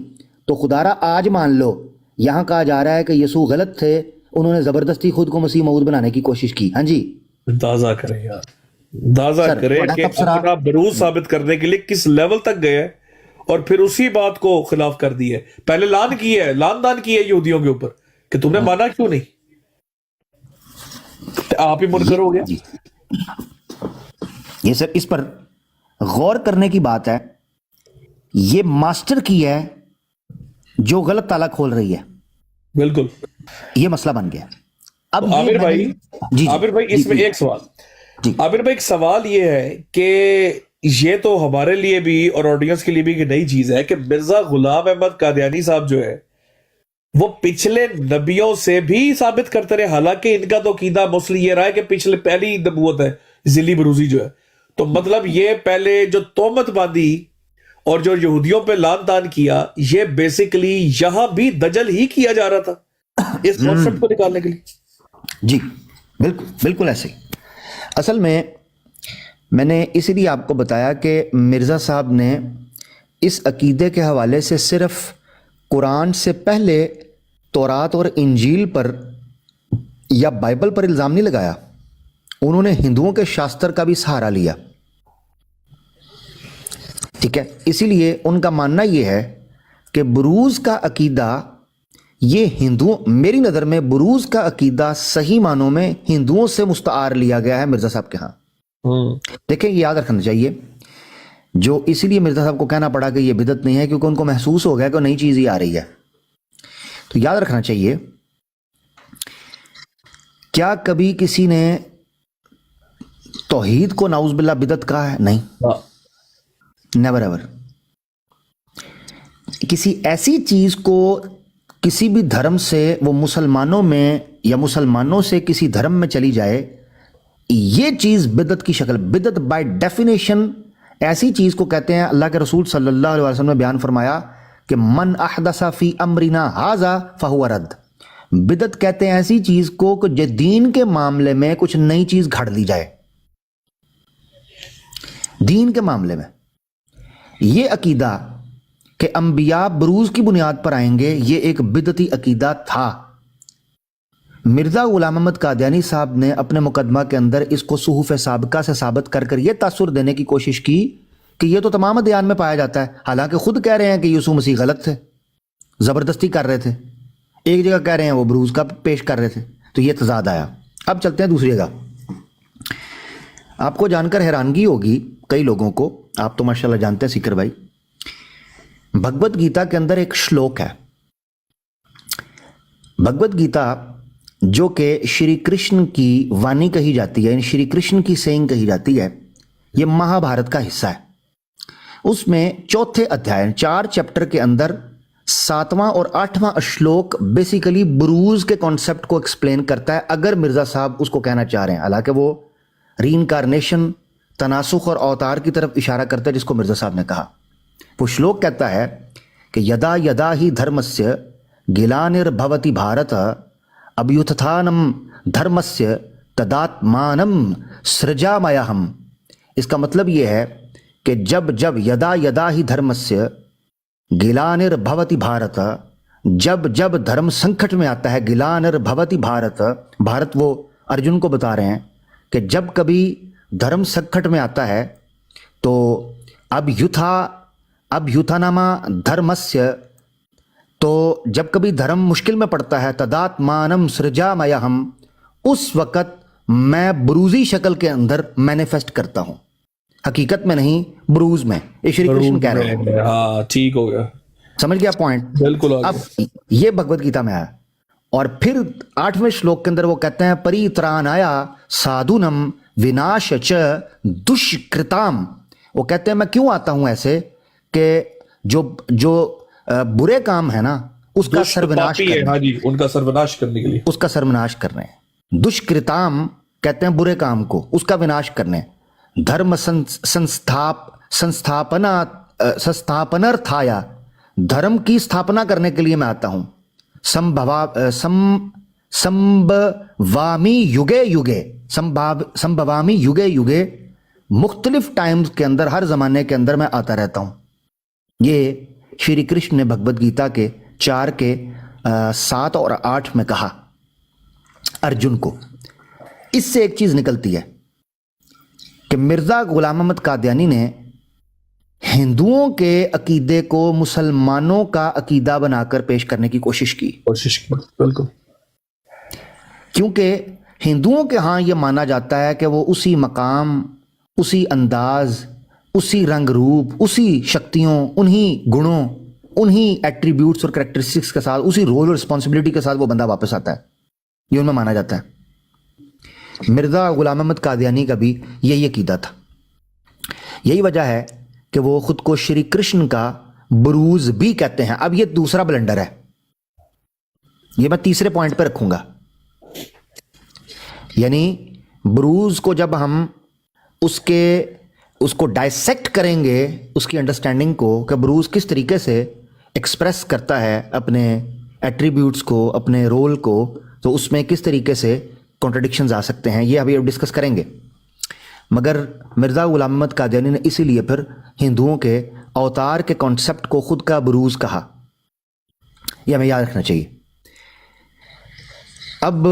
تو خدارا آج مان لو۔ یہاں کہا جا رہا ہے کہ یسوع غلط تھے، انہوں نے زبردستی خود کو مسیح موعود بنانے کی کوشش کی۔ ہاں جی، اندازہ کریں یار، اندازہ کریں کہ اپنا بروز ثابت کرنے کے لیے کس لیول تک گئے اور پھر اسی بات کو خلاف کر دی ہے۔ پہلے لان دان کی ہے یہودیوں کے اوپر کہ تم نے مانا کیوں نہیں، آپ ہی منکر ہو گیا۔ یہ سر اس پر غور کرنے کی بات ہے، یہ ماسٹر کی ہے جو غلط تالا کھول رہی ہے، بالکل یہ مسئلہ بن گیا۔ اب عامر بھائی اس میں ایک سوال، عامر بھائی ایک سوال یہ ہے کہ یہ تو ہمارے لیے بھی اور آڈینس کے لیے بھی ایک نئی چیز ہے کہ مرزا غلام احمد قادیانی صاحب جو ہے وہ پچھلے نبیوں سے بھی ثابت کرتے رہے، حالانکہ ان کا تو عقیدہ موسٹلی یہ رہا ہے کہ پچھلے پہلی نبوت ہے ذیلی بروزی جو ہے، تو مطلب یہ پہلے جو تہمت باندھی اور جو یہودیوں پہ لان تان کیا، یہ بیسیکلی یہاں بھی دجل ہی کیا جا رہا تھا اس کانسیپٹ کو نکالنے کے لیے۔ جی بالکل ایسے ہی۔ اصل میں میں نے اسی لیے آپ کو بتایا کہ مرزا صاحب نے اس عقیدے کے حوالے سے صرف قرآن سے پہلے تورات اور انجیل پر یا بائبل پر الزام نہیں لگایا، انہوں نے ہندوؤں کے شاستر کا بھی سہارا لیا، ٹھیک ہے۔ اسی لیے ان کا ماننا یہ ہے کہ بروز کا عقیدہ یہ ہندوؤں، میری نظر میں بروز کا عقیدہ صحیح معنوں میں ہندوؤں سے مستعار لیا گیا ہے مرزا صاحب کے ہاں۔ دیکھیں یہ یاد رکھنا چاہیے، جو اسی لیے مرزا صاحب کو کہنا پڑا کہ یہ بدعت نہیں ہے، کیونکہ ان کو محسوس ہو گیا کہ نئی چیز ہی آ رہی ہے۔ تو یاد رکھنا چاہیے، کیا کبھی کسی نے توحید کو نعوذ باللہ بدعت کہا ہے؟ نہیں، نیور ایور۔ کسی ایسی چیز کو کسی بھی دھرم سے وہ مسلمانوں میں یا مسلمانوں سے کسی دھرم میں چلی جائے، یہ چیز بدعت کی شکل، بدعت بائی ڈیفینیشن ایسی چیز کو کہتے ہیں۔ اللہ کے رسول صلی اللہ علیہ وسلم نے بیان فرمایا کہ من احدث فی امرنا ھذا فہو رد۔ بدعت کہتے ہیں ایسی چیز کو کہ جو دین کے معاملے میں کچھ نئی چیز گھڑ لی جائے، دین کے معاملے میں۔ یہ عقیدہ کہ انبیاء بروز کی بنیاد پر آئیں گے، یہ ایک بدعتی عقیدہ تھا۔ مرزا غلام احمد قادیانی صاحب نے اپنے مقدمہ کے اندر اس کو صحف سابقہ سے ثابت کر کر یہ تاثر دینے کی کوشش کی کہ یہ تو تمام ادیان میں پایا جاتا ہے، حالانکہ خود کہہ رہے ہیں کہ یسوع مسیح غلط تھے، زبردستی کر رہے تھے، ایک جگہ کہہ رہے ہیں وہ بروز کا پیش کر رہے تھے، تو یہ تضاد آیا۔ اب چلتے ہیں دوسری جگہ۔ آپ کو جان کر حیرانگی ہوگی کئی لوگوں کو، آپ تو ماشاءاللہ جانتے ہیں سیکر بھائی، بھگوت گیتا کے اندر ایک شلوک ہے، بھگوت گیتا جو کہ شری کرشن کی وانی کہی جاتی ہے، یعنی شری کرشن کی سینگ کہی جاتی ہے، یہ مہا بھارت کا حصہ ہے۔ اس میں چوتھے ادھیائے 4 چیپٹر کے اندر 7واں اور 8واں اشلوک بیسیکلی بروز کے کانسیپٹ کو ایکسپلین کرتا ہے، اگر مرزا صاحب اس کو کہنا چاہ رہے ہیں، حالانکہ وہ ری انکارنیشن، تناسخ اور اوتار کی طرف اشارہ کرتا ہے جس کو مرزا صاحب نے کہا۔ وہ شلوک کہتا ہے کہ یدا یدا ہی دھرمسیا گلانربھوتی بھارت ابیوتھانم دھرمسیا تداتمانم سرجامایہم۔ اس کا مطلب یہ ہے کہ جب جب یدا یدا ہی دھرمسیا گلانربھوتی بھارت، جب جب دھرم سنکٹ میں آتا ہے، گلانربھوتی بھارت، بھارت وہ ارجن کو بتا رہے ہیں کہ جب کبھی دھرم سنکٹ میں آتا ہے تو اب یوتھانما دھرمسیا، تو جب کبھی دھرم مشکل میں پڑتا ہے، تداتمانم سرجامایہم، اس وقت میں بروزی شکل کے اندر مینیفیسٹ کرتا ہوں، حقیقت میں نہیں، بروز میں۔ یہ شری کرشن کہہ رہے ہیں۔ ہاں ٹھیک ہو گیا، سمجھ گیا پوائنٹ؟ بالکل۔ اب یہ بھگوت گیتا میں آیا، اور پھر 8ویں شلوک کے اندر وہ کہتے ہیں پری ترانایا سادھونم وناش چ دشکرتام۔ وہ کہتے ہیں میں کیوں آتا ہوں ایسے کہ جو برے کام ہے نا اس کا سروناش کرنے، ہاں جی، ان کا سروناش کرنے کے لیے، اس کا سروناش کرنے۔ دشکرتام کہتے ہیں برے کام کو، اس کا وناش کرنے۔ دھرم سنستھاپنارتھایا، دھرم کی استھاپنا کرنے کے لیے میں آتا ہوں۔ سمبھوامی یوگے یوگے، سمبھوامی یوگے یوگے، مختلف ٹائمز کے اندر، ہر زمانے کے اندر میں آتا رہتا ہوں۔ یہ شری کرشن نے بھگوت گیتا کے 4 کے 7 اور 8 میں کہا ارجن کو۔ اس سے ایک چیز نکلتی ہے کہ مرزا غلام احمد قادیانی نے ہندوؤں کے عقیدے کو مسلمانوں کا عقیدہ بنا کر پیش کرنے کی کوشش کی، بالکل، کیونکہ ہندوؤں کے ہاں یہ مانا جاتا ہے کہ وہ اسی مقام، اسی انداز، اسی رنگ روپ، اسی شکتیوں، انہی گنوں، انہی ایٹریبیوٹس اور کریکٹرسٹکس کے ساتھ، اسی رول اور رسپانسبلٹی کے ساتھ وہ بندہ واپس آتا ہے، یہ ان میں مانا جاتا ہے۔ مرزا غلام احمد قادیانی کا بھی یہی عقیدہ تھا۔ یہی وجہ ہے کہ وہ خود کو شری کرشن کا بروز بھی کہتے ہیں۔ اب یہ دوسرا بلنڈر ہے، یہ میں تیسرے پوائنٹ پہ رکھوں گا، یعنی بروز کو جب ہم اس کو ڈائسیکٹ کریں گے، اس کی انڈرسٹینڈنگ کو کہ بروز کس طریقے سے ایکسپریس کرتا ہے اپنے ایٹریبیوٹس کو، اپنے رول کو، تو اس میں کس طریقے سے کنٹرڈکشنز آ سکتے ہیں، یہ ابھی ڈسکس کریں گے۔ مگر مرزا غلام محمد قادیانی نے اسی لیے پھر ہندوؤں کے اوتار کے کانسیپٹ کو خود کا بروز کہا. یہ ہمیں یاد رکھنا چاہیے. اب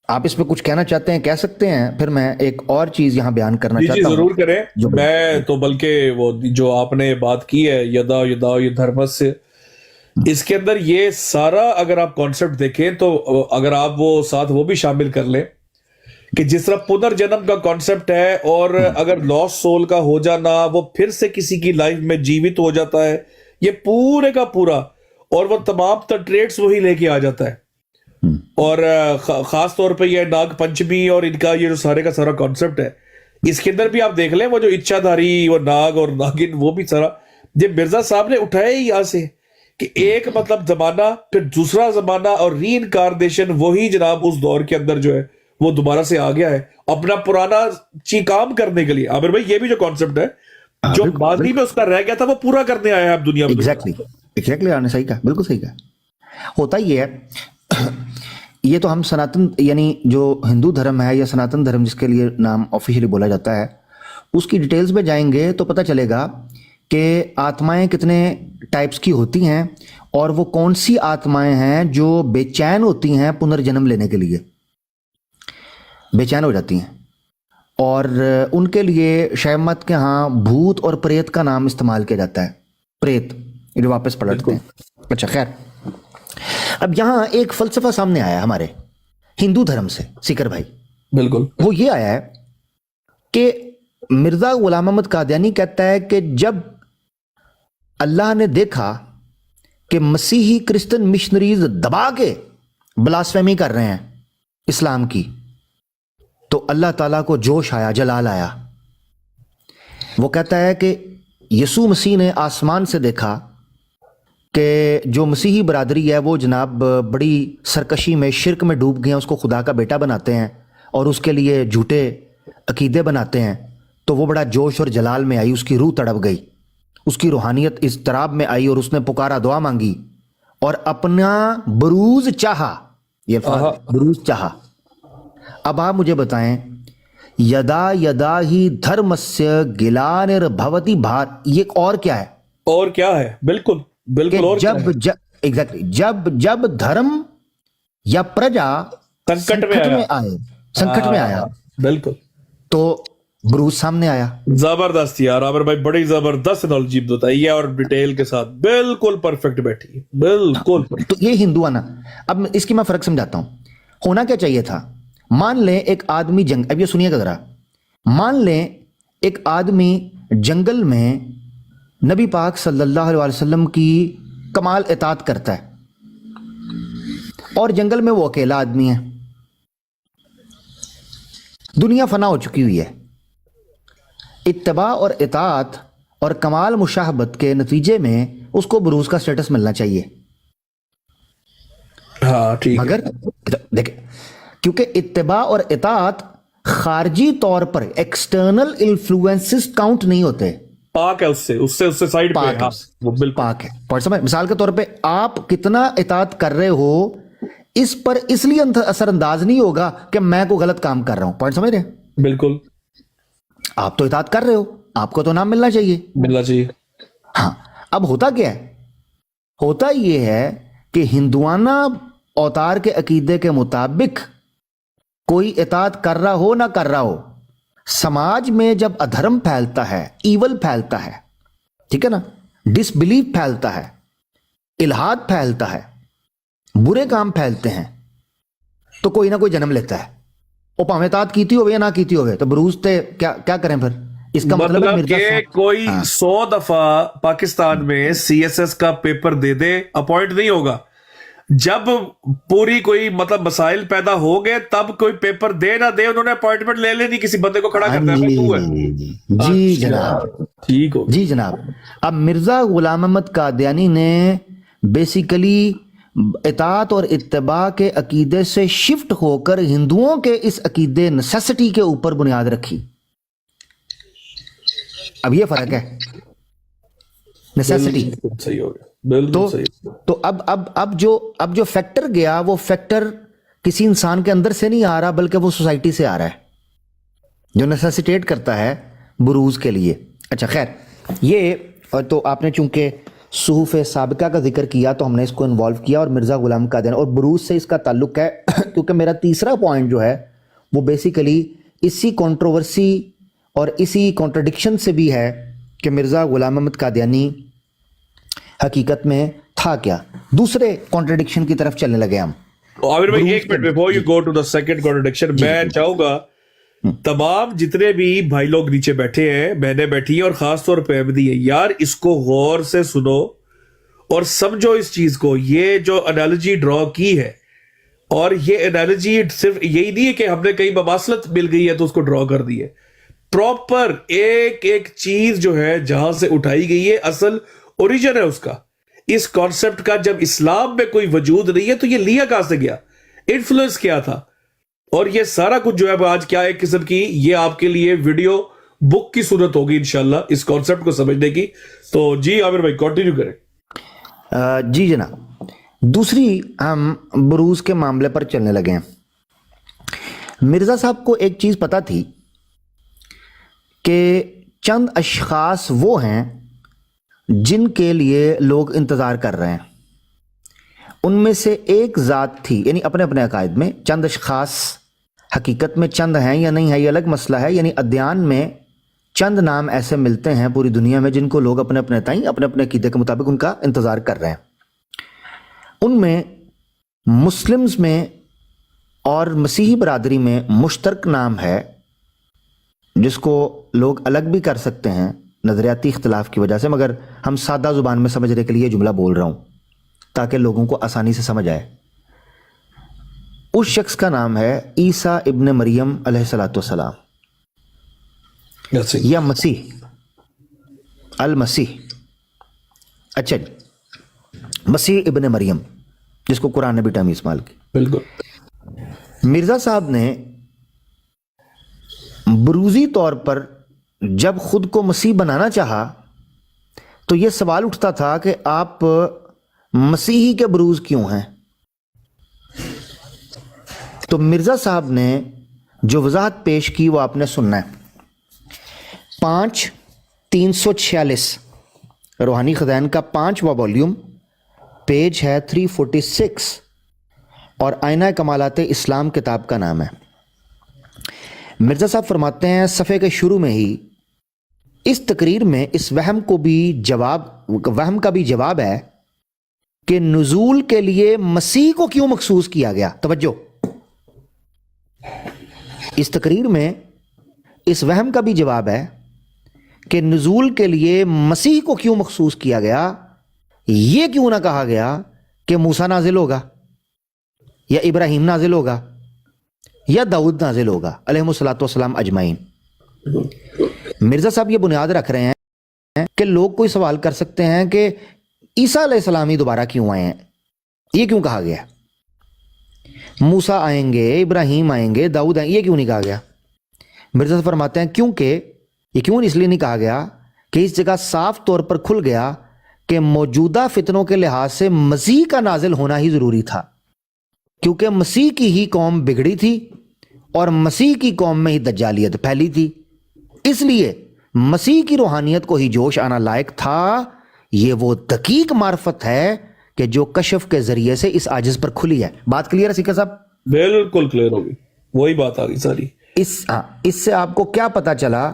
آپ اس پہ کچھ کہنا چاہتے ہیں کہہ سکتے ہیں, پھر میں ایک اور چیز یہاں بیان کرنا جی چاہتا ہوں. ضرور کریں. میں تو بلکہ وہ جو آپ نے بات کی ہے یدا یدا دھرمس سے, اس کے اندر یہ سارا اگر آپ کانسیپٹ دیکھیں تو اگر آپ وہ ساتھ وہ بھی شامل کر لیں کہ جس طرح پنر جنم کا کانسیپٹ ہے, اور اگر لاس سول کا ہو جانا, وہ پھر سے کسی کی لائف میں جیوت ہو جاتا ہے, یہ پورے کا پورا, اور وہ تمام تر ٹریٹس وہی لے کے آ جاتا ہے. اور خاص طور پہ یہ ناگ پنچمی اور ان کا یہ جو سارے کا سارا کانسیپٹ ہے, اس کے اندر بھی آپ دیکھ لیں وہ جو اچھا دھاری وہ ناگ اور ناگن, وہ بھی سارا یہ مرزا صاحب نے اٹھایا ہی یہاں سے کہ ایک مطلب زمانہ پھر دوسرا زمانہ, اور ری انکارنیشن وہی جناب اس دور کے اندر جو ہے وہ دوبارہ سے آ گیا ہے اپنا پرانا کام کرنے کے لیے. عامر بھائی یہ بھی جو کانسیپٹ ہے جو ماضی میں اس کا رہ گیا تھا وہ پورا کرنے آیا ہے اب دنیا میں. ایگزیکٹلی آپ نے صحیح کہا, بالکل صحیح کہا. ہوتا یہ ہے, یہ تو ہم سناتن یعنی جو ہندو دھرم ہے یا سناتن دھرم جس کے لیے نام آفیشلی بولا جاتا ہے, اس کی ڈیٹیلز میں جائیں گے تو پتہ چلے گا کہ آتمائیں کتنے ٹائپس کی ہوتی ہیں, اور وہ کون سی آتمائیں ہیں جو بے چین ہوتی ہیں پنرجنم لینے کے لیے, بے چین ہو جاتی ہیں, اور ان کے لیے شیو مت کے ہاں بھوت اور پریت کا نام استعمال کیا جاتا ہے. پریت جو واپس پلٹتے ہیں. اچھا خیر, اب یہاں ایک فلسفہ سامنے آیا ہمارے ہندو دھرم سے سکر بھائی. بالکل. وہ یہ آیا ہے کہ مرزا غلام محمد قادیانی کہتا ہے کہ جب اللہ نے دیکھا کہ مسیحی کرسچن مشنریز دبا کے بلاسفیمی کر رہے ہیں اسلام کی, تو اللہ تعالیٰ کو جوش آیا, جلال آیا. وہ کہتا ہے کہ یسوع مسیح نے آسمان سے دیکھا کہ جو مسیحی برادری ہے وہ جناب بڑی سرکشی میں شرک میں ڈوب گئے ہیں, اس کو خدا کا بیٹا بناتے ہیں اور اس کے لیے جھوٹے عقیدے بناتے ہیں. تو وہ بڑا جوش اور جلال میں آئی, اس کی روح تڑپ گئی, اس کی روحانیت اضطراب میں آئی, اور اس نے پکارا, دعا مانگی اور اپنا بروز چاہا. یہ بروز چاہا. اب آپ مجھے بتائیں, یدا یدا ہی دھرمسیا گلانر بھوتی بھار, یہ اور کیا ہے؟ اور کیا ہے؟ بالکل بالکل. اور جب دھرم یا پرجا سنکٹ میں آئے, سنکٹ میں آیا, بالکل, تو بروز سامنے آیا. زبردست یار عامر بھائی, بڑی زبردست انالوجی بتائی ہے اور ڈیٹیل کے ساتھ بالکل پرفیکٹ بیٹھی, بالکل. تو یہ ہندوانہ. اب اس کی میں فرق سمجھاتا ہوں. ہونا کیا چاہیے تھا, مان لیں ایک آدمی اب یہ سنیے گا ذرا, مان لیں ایک آدمی جنگل میں نبی پاک صلی اللہ علیہ وسلم کی کمال اطاعت کرتا ہے, اور جنگل میں وہ اکیلا آدمی ہے, دنیا فنا ہو چکی ہوئی ہے. اتباع اور اطاعت اور کمال مشاہبت کے نتیجے میں اس کو بروز کا سٹیٹس ملنا چاہیے. ہاں ٹھیک. مگر دیکھیں, کیونکہ اتباع اور اطاعت خارجی طور پر ایکسٹرنل انفلوئنسز کاؤنٹ نہیں ہوتے, پاک ہے, اس سے سائیڈ پہ ہے, وہ بالکل پاک ہے. پوائنٹ سمجھ, مثال کے طور پہ آپ کتنا اطاعت کر رہے ہو اس پر اس لیے اثر انداز نہیں ہوگا کہ میں کوئی غلط کام کر رہا ہوں. پوائنٹ سمجھ رہے ہیں؟ بالکل. آپ تو اطاعت کر رہے ہو, آپ کو تو نام ملنا چاہیے. ملنا چاہیے. ہاں. اب ہوتا کیا ہے, ہوتا یہ ہے کہ ہندوانہ اوتار کے عقیدے کے مطابق کوئی اطاعت کر رہا ہو نہ کر رہا ہو, سماج میں جب ادھرم پھیلتا ہے, ایول پھیلتا ہے, ٹھیک ہے نا, ڈس بلیف پھیلتا ہے, الہاد پھیلتا ہے, برے کام پھیلتے ہیں, تو کوئی نہ کوئی جنم لیتا ہے. وہ پاویں اطاعت کیتی ہوئے یا نہ کیتی ہوئے, تو بروز تے کیا کریں پھر. اس کا مطلب کہ کوئی 100 دفعہ پاکستان میں سی ایس ایس کا پیپر دے دے, اپوائنٹ نہیں ہوگا. جب پوری کوئی مطلب مسائل پیدا ہو گئے تب کوئی پیپر دے نہ دے, انہوں نے اپوائنٹمنٹ لے لینی, کسی بندے کو کھڑا کرتا ہے. جی جناب, ٹھیک ہو. جی جناب. اب مرزا غلام محمد قادیانی نے بیسیکلی اطاعت اور اتباع کے عقیدے سے شفٹ ہو کر ہندوؤں کے اس عقیدے نیسیسٹی کے اوپر بنیاد رکھی. اب یہ فرق ہے, نیسیسٹی. صحیح ہو گیا, بالکل صحیح. تو اب جو فیکٹر گیا, وہ فیکٹر کسی انسان کے اندر سے نہیں آ رہا بلکہ وہ سوسائٹی سے آ رہا ہے. جو نیسیسیٹیٹ کرتا ہے بروز کے لیے. اچھا خیر، یہ تو آپ نے چونکہ صحف سابقہ کا ذکر کیا تو ہم نے اس کو انوالو کیا اور مرزا غلام قادیانی اور بروز سے اس کا تعلق ہے کیونکہ میرا تیسرا پوائنٹ جو ہے وہ بیسیکلی اسی کنٹروورسی اور اسی کانٹرڈکشن سے بھی ہے کہ مرزا غلام احمد قادیانی حقیقت میں تھا کیا. دوسرے کانٹرڈکشن کی طرف چلنے لگے ہم. عامر بھائی ایک minute before you go to the second contradiction, میں چاہوں گا تمام جتنے بھی بھائی لوگ نیچے بیٹھے ہیں، بہنیں بیٹھی ہیں، اور خاص طور پہ احمدی ہیں، یار اس کو غور سے سنو اور سمجھو اس چیز کو. یہ جو انالوجی ڈرا کی ہے، اور یہ انالوجی صرف یہی نہیں ہے کہ ہم نے کہیں مماثلت مل گئی ہے تو اس کو ڈرا کر دی ہے. پراپر ایک ایک چیز جو ہے جہاں سے اٹھائی گئی ہے، اصل اوریجن ہے اس کا. اس کانسیپٹ کا جب اسلام میں کوئی وجود نہیں ہے تو یہ لیا کہاں سے گیا، انفلوئنس کیا تھا، اور یہ سارا کچھ جو ہے آج کیا ایک قسم کی یہ آپ کے لیے ویڈیو بک کی صورت ہوگی انشاءاللہ اس کانسیپٹ کو سمجھنے کی. تو جی عامر بھائی کنٹینیو کریں. جی جناب، دوسری ہم بروز کے معاملے پر چلنے لگے ہیں. مرزا صاحب کو ایک چیز پتہ تھی کہ چند اشخاص وہ ہیں جن کے لیے لوگ انتظار کر رہے ہیں. ان میں سے ایک ذات تھی، یعنی اپنے اپنے عقائد میں چند اشخاص، حقیقت میں چند ہیں یا نہیں ہے یہ الگ مسئلہ ہے، یعنی ادیان میں چند نام ایسے ملتے ہیں پوری دنیا میں جن کو لوگ اپنے اپنے تئیں اپنے اپنے عقیدے کے مطابق ان کا انتظار کر رہے ہیں. ان میں مسلمز میں اور مسیحی برادری میں مشترک نام ہے جس کو لوگ الگ بھی کر سکتے ہیں نظریاتی اختلاف کی وجہ سے، مگر ہم سادہ زبان میں سمجھنے کے لیے جملہ بول رہا ہوں تاکہ لوگوں کو آسانی سے سمجھ آئے. اس شخص کا نام ہے عیسیٰ ابن مریم علیہ الصلوۃ والسلام یا مسیح، المسیح. اچھا جی، مسیح ابن مریم جس کو قرآن نے بھی ٹرم استعمال کی. بالکل. مرزا صاحب نے بروزی طور پر جب خود کو مسیح بنانا چاہا تو یہ سوال اٹھتا تھا کہ آپ مسیحی کے بروز کیوں ہیں. تو مرزا صاحب نے جو وضاحت پیش کی وہ آپ نے سننا ہے. 5/346 روحانی خزائن کا 5واں والیوم، پیج ہے 346 اور آئینہ کمالات اسلام کتاب کا نام ہے. مرزا صاحب فرماتے ہیں صفحے کے شروع میں ہی، اس تقریر میں اس وہم کا بھی جواب ہے کہ نزول کے لیے مسیح کو کیوں مخصوص کیا گیا. توجہ، اس تقریر میں اس وہم کا بھی جواب ہے کہ نزول کے لیے مسیح کو کیوں مخصوص کیا گیا. یہ کیوں نہ کہا گیا کہ موسیٰ نازل ہوگا یا ابراہیم نازل ہوگا یا داؤد نازل ہوگا علیہ الصلوۃ والسلام اجمعین. مرزا صاحب یہ بنیاد رکھ رہے ہیں کہ لوگ کوئی سوال کر سکتے ہیں کہ عیسیٰ علیہ السلام ہی دوبارہ کیوں آئے ہیں، یہ کیوں کہا گیا. موسیٰ آئیں گے، ابراہیم آئیں گے، داؤد آئیں گے، یہ کیوں نہیں کہا گیا. مرزا صاحب فرماتے ہیں کیونکہ یہ کیوں اس لیے نہیں کہا گیا کہ اس جگہ صاف طور پر کھل گیا کہ موجودہ فتنوں کے لحاظ سے مسیح کا نازل ہونا ہی ضروری تھا، کیونکہ مسیح کی ہی قوم بگڑی تھی اور مسیح کی قوم میں ہی دجالیت پھیلی تھی. اس لیے مسیح کی روحانیت کو ہی جوش آنا لائق تھا. یہ وہ دقیق معرفت ہے کہ جو کشف کے ذریعے سے اس عاجز پر کھلی ہے. بات کلیئر ہے سیکھا صاحب؟ بالکل کلیئر ہوگی، وہی بات آ گئی ساری. اس سے آپ کو کیا پتا چلا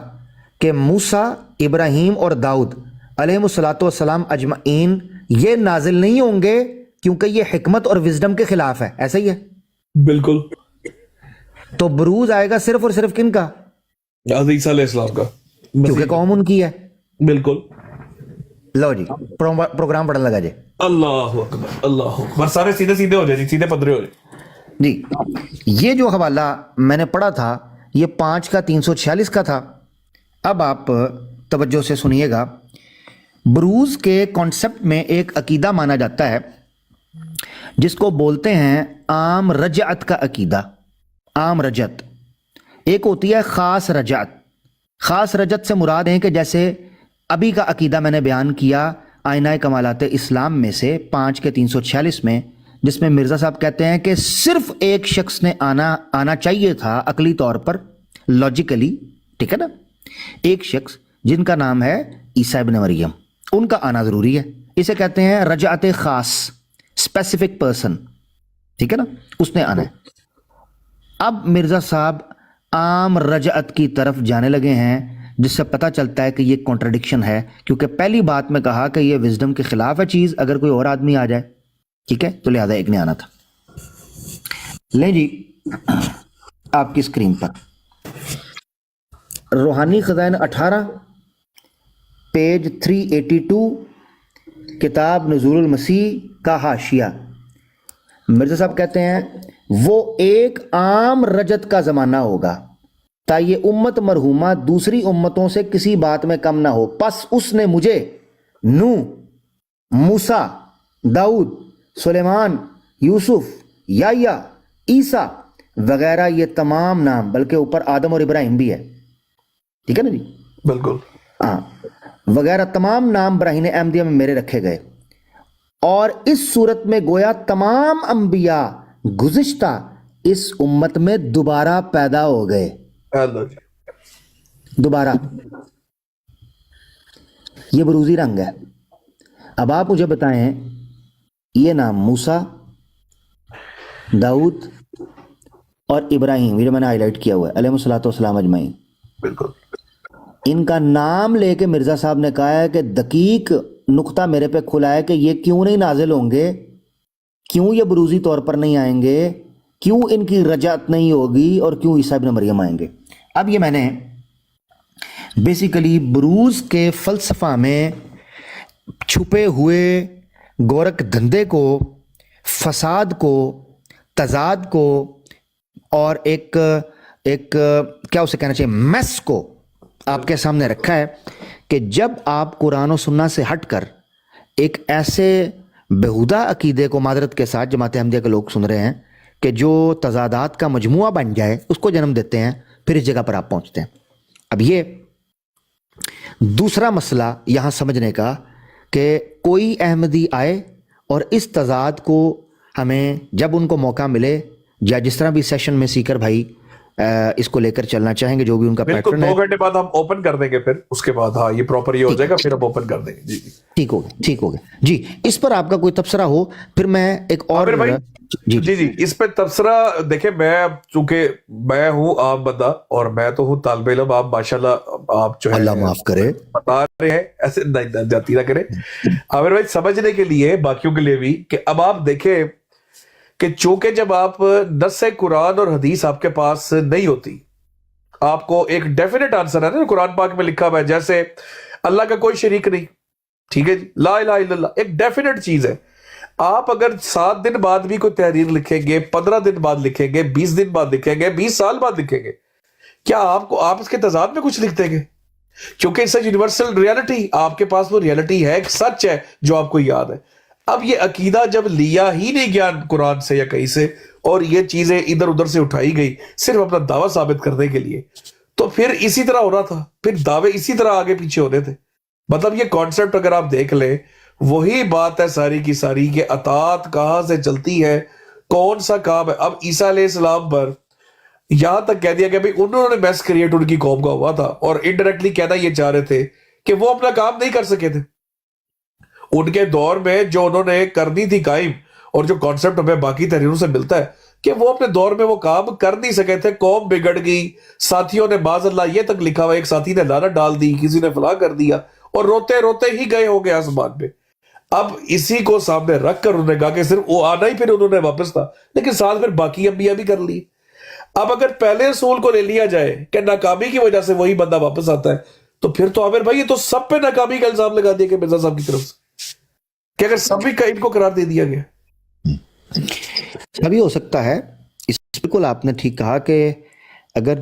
کہ موسیٰ، ابراہیم اور داؤد علیہ الصلوۃ والسلام اجمعین یہ نازل نہیں ہوں گے کیونکہ یہ حکمت اور وزڈم کے خلاف ہے. ایسا ہی ہے؟ بالکل. تو بروز آئے گا صرف اور صرف کن کا؟ عیسیٰ علیہ السلام کا، کیونکہ قوم ان کی ہے. بالکل. لو جی پروگرام پڑھنے لگا جی. اللہ اکبر، اللہ اکبر. سارے سیدھے سیدھے ہو جائے جی، سیدھے پدرے ہو جائے جی. یہ جو حوالہ میں نے پڑھا تھا یہ 5/346 کا تھا. اب آپ توجہ سے سنیے گا. بروز کے کانسیپٹ میں ایک عقیدہ مانا جاتا ہے جس کو بولتے ہیں عام رجعت کا عقیدہ. عام رجعت ایک ہوتی ہے خاص رجعت. خاص رجعت سے مراد ہے کہ جیسے ابھی کا عقیدہ میں نے بیان کیا آئینہ کمالات اسلام میں سے 5/346 میں، جس میں مرزا صاحب کہتے ہیں کہ صرف ایک شخص نے آنا چاہیے تھا عقلی طور پر، لاجیکلی، ٹھیک ہے نا, ایک شخص جن کا نام ہے عیسیٰ ابن مریم, ان کا آنا ضروری ہے. اسے کہتے ہیں رجعت خاص, اسپیسیفک پرسن, ٹھیک ہے نا, اس نے آنا ہے. اب مرزا صاحب عام رجعت کی طرف جانے لگے ہیں, جس سے پتہ چلتا ہے کہ یہ کانٹرڈکشن ہے, کیونکہ پہلی بات میں کہا کہ یہ وزڈم کے خلاف ہے چیز اگر کوئی اور آدمی آ جائے, ٹھیک ہے, تو لہذا ایک نے آنا تھا. لیں جی آپ کی اسکرین پر روحانی خزائن 18 پیج 382 کتاب نزول المسیح کا حاشیہ. مرزا صاحب کہتے ہیں وہ ایک عام رجت کا زمانہ ہوگا تا یہ امت مرحومہ دوسری امتوں سے کسی بات میں کم نہ ہو. پس اس نے مجھے نوح, موسیٰ, داؤد, سلیمان, یوسف, یحییٰ, عیسیٰ وغیرہ, یہ تمام نام, بلکہ اوپر آدم اور ابراہیم بھی ہے, ٹھیک ہے نا جی, بالکل ہاں, وغیرہ تمام نام براہین احمدیہ میں میرے رکھے گئے. اور اس صورت میں گویا تمام انبیاء گزشتہ اس امت میں دوبارہ پیدا ہو گئے. دوبارہ یہ بروزی رنگ ہے. اب آپ مجھے بتائیں یہ نام موسیٰ, داؤد اور ابراہیم, یہ جو میں نے ہائی لائٹ کیا ہوا ہے علیہ الصلوۃ والسلام اجمعین, بالکل ان کا نام لے کے مرزا صاحب نے کہا ہے کہ دقیق نقطہ میرے پہ کھلا ہے کہ یہ کیوں نہیں نازل ہوں گے, کیوں یہ بروزی طور پر نہیں آئیں گے, کیوں ان کی رجعت نہیں ہوگی, اور کیوں عیسیٰ ابن مریم آئیں گے. اب یہ میں نے بیسیکلی بروز کے فلسفہ میں چھپے ہوئے گورک دھندے کو, فساد کو, تضاد کو, اور ایک کیا اسے کہنا چاہیے میس کو آپ کے سامنے رکھا ہے کہ جب آپ قرآن و سنت سے ہٹ کر ایک ایسے بہودہ عقیدے کو, معذرت کے ساتھ جماعت احمدیہ کے لوگ سن رہے ہیں, کہ جو تضادات کا مجموعہ بن جائے اس کو جنم دیتے ہیں, پھر اس جگہ پر آپ پہنچتے ہیں. اب یہ دوسرا مسئلہ یہاں سمجھنے کا کہ کوئی احمدی آئے اور اس تضاد کو ہمیں جب ان کو موقع ملے, یا جس طرح بھی سیشن میں سیکر بھائی اس کو لے کر چلنا چاہیں گے, جو بھی ان کا بالکل, پیٹرن ہے, 2 گھنٹے بعد ہم اوپن کر دیں گے, پھر اس کے بعد ہاں یہ پراپر یہ ہو جائے گا, پھر ہم اوپن کر دیں گے. جی ٹھیک ہو گیا جی. اس پر آپ کا کوئی تبصرہ ہو پھر میں ایک اور جی اس پہ تبصرہ دیکھیں. میں چونکہ میں ہوں عام بندہ اور میں تو ہوں طالب علم, آپ ماشاءاللہ آپ جو ہے اللہ معاف کرے بتا رہے ہیں, ایسے جاتی نہ کرے عامر بھائی, سمجھنے کے لیے باقیوں کے لیے بھی, کہ اب آپ دیکھیں کہ چونکہ جب آپ نص قرآن اور حدیث آپ کے پاس نہیں ہوتی, آپ کو ایک ڈیفینیٹ آنسر ہے نا قرآن پاک میں لکھا ہوا ہے, جیسے اللہ کا کوئی شریک نہیں, ٹھیک ہے جی, لا الہ الا اللہ ایک ڈیفینیٹ چیز ہے. آپ اگر 7 دن بعد بھی کوئی تحریر لکھیں گے, 15 دن بعد لکھیں گے, 20 دن بعد لکھیں گے, 20 سال بعد لکھیں گے, کیا آپ اس کے تضاد میں کچھ لکھ دیں گے؟ کیونکہ اس یونیورسل ریالٹی آپ کے پاس وہ ریالٹی ہے, ایک سچ ہے جو آپ کو یاد ہے. اب یہ عقیدہ جب لیا ہی نہیں گیا قرآن سے یا کہیں سے, اور یہ چیزیں ادھر ادھر سے اٹھائی گئی صرف اپنا دعویٰ ثابت کرنے کے لیے, تو پھر اسی طرح ہو رہا تھا, پھر دعوے اسی طرح آگے پیچھے ہونے تھے. مطلب یہ کانسیپٹ اگر آپ دیکھ لیں وہی بات ہے ساری کی ساری, کہ اطاعت کہاں سے چلتی ہے, کون سا کام ہے. اب عیسیٰ علیہ السلام پر یہاں تک کہہ دیا کہ بھئی انہوں نے میس کریٹ ان کی قوم کا ہوا تھا, اور انڈائریکٹلی کہنا یہ چاہ رہے تھے کہ وہ اپنا کام نہیں کر سکے تھے. ان کے دور میں جو انہوں نے کرنی تھی قائم, اور جو کانسیپٹ ہمیں باقی تحریروں سے ملتا ہے کہ وہ اپنے دور میں وہ کام کر نہیں سکے تھے, قوم بگڑ گئی, ساتھیوں نے باز اللہ یہ تک لکھا ہوا, ایک ساتھی نے لعنت ڈال دی, کسی نے فلاں کر دیا, اور روتے روتے ہی گئے ہو گئے آسمان پہ. اب اسی کو سامنے رکھ کر انہوں نے کہا کہ صرف وہ آنا ہی پھر انہوں نے واپس تھا, لیکن ساتھ پھر باقی انبیاء بھی کر لی. اب اگر پہلے رسول کو لے لیا جائے کہ ناکامی کی وجہ سے وہی بندہ واپس آتا ہے, تو پھر تو عامر بھائی یہ تو سب پہ ناکامی کا الزام لگا دیا کہ مرزا صاحب کی طرف سے, کہ اگر سب بھی ان کو قرار دے دیا گیا. ابھی ہو سکتا ہے, اس بالکل آپ نے ٹھیک کہا کہ اگر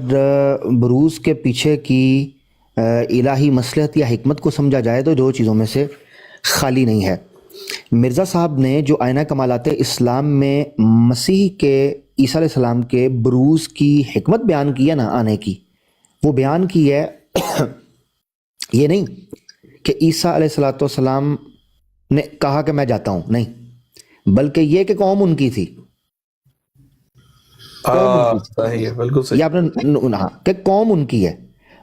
بروز کے پیچھے کی الہی مصلحت یا حکمت کو سمجھا جائے تو 2 چیزوں میں سے خالی نہیں ہے. مرزا صاحب نے جو آئینہ کمالات اسلام میں مسیح کے, عیسیٰ علیہ السلام کے بروز کی حکمت بیان کی ہے نا آنے کی, وہ بیان کی ہے یہ نہیں کہ عیسیٰ علیہ السلام نے کہا کہ میں جاتا ہوں, نہیں, بلکہ یہ کہ قوم ان کی تھی. صحیح ہے, بالکل صحیح. یہ آپ نے کہ قوم ان کی ہے,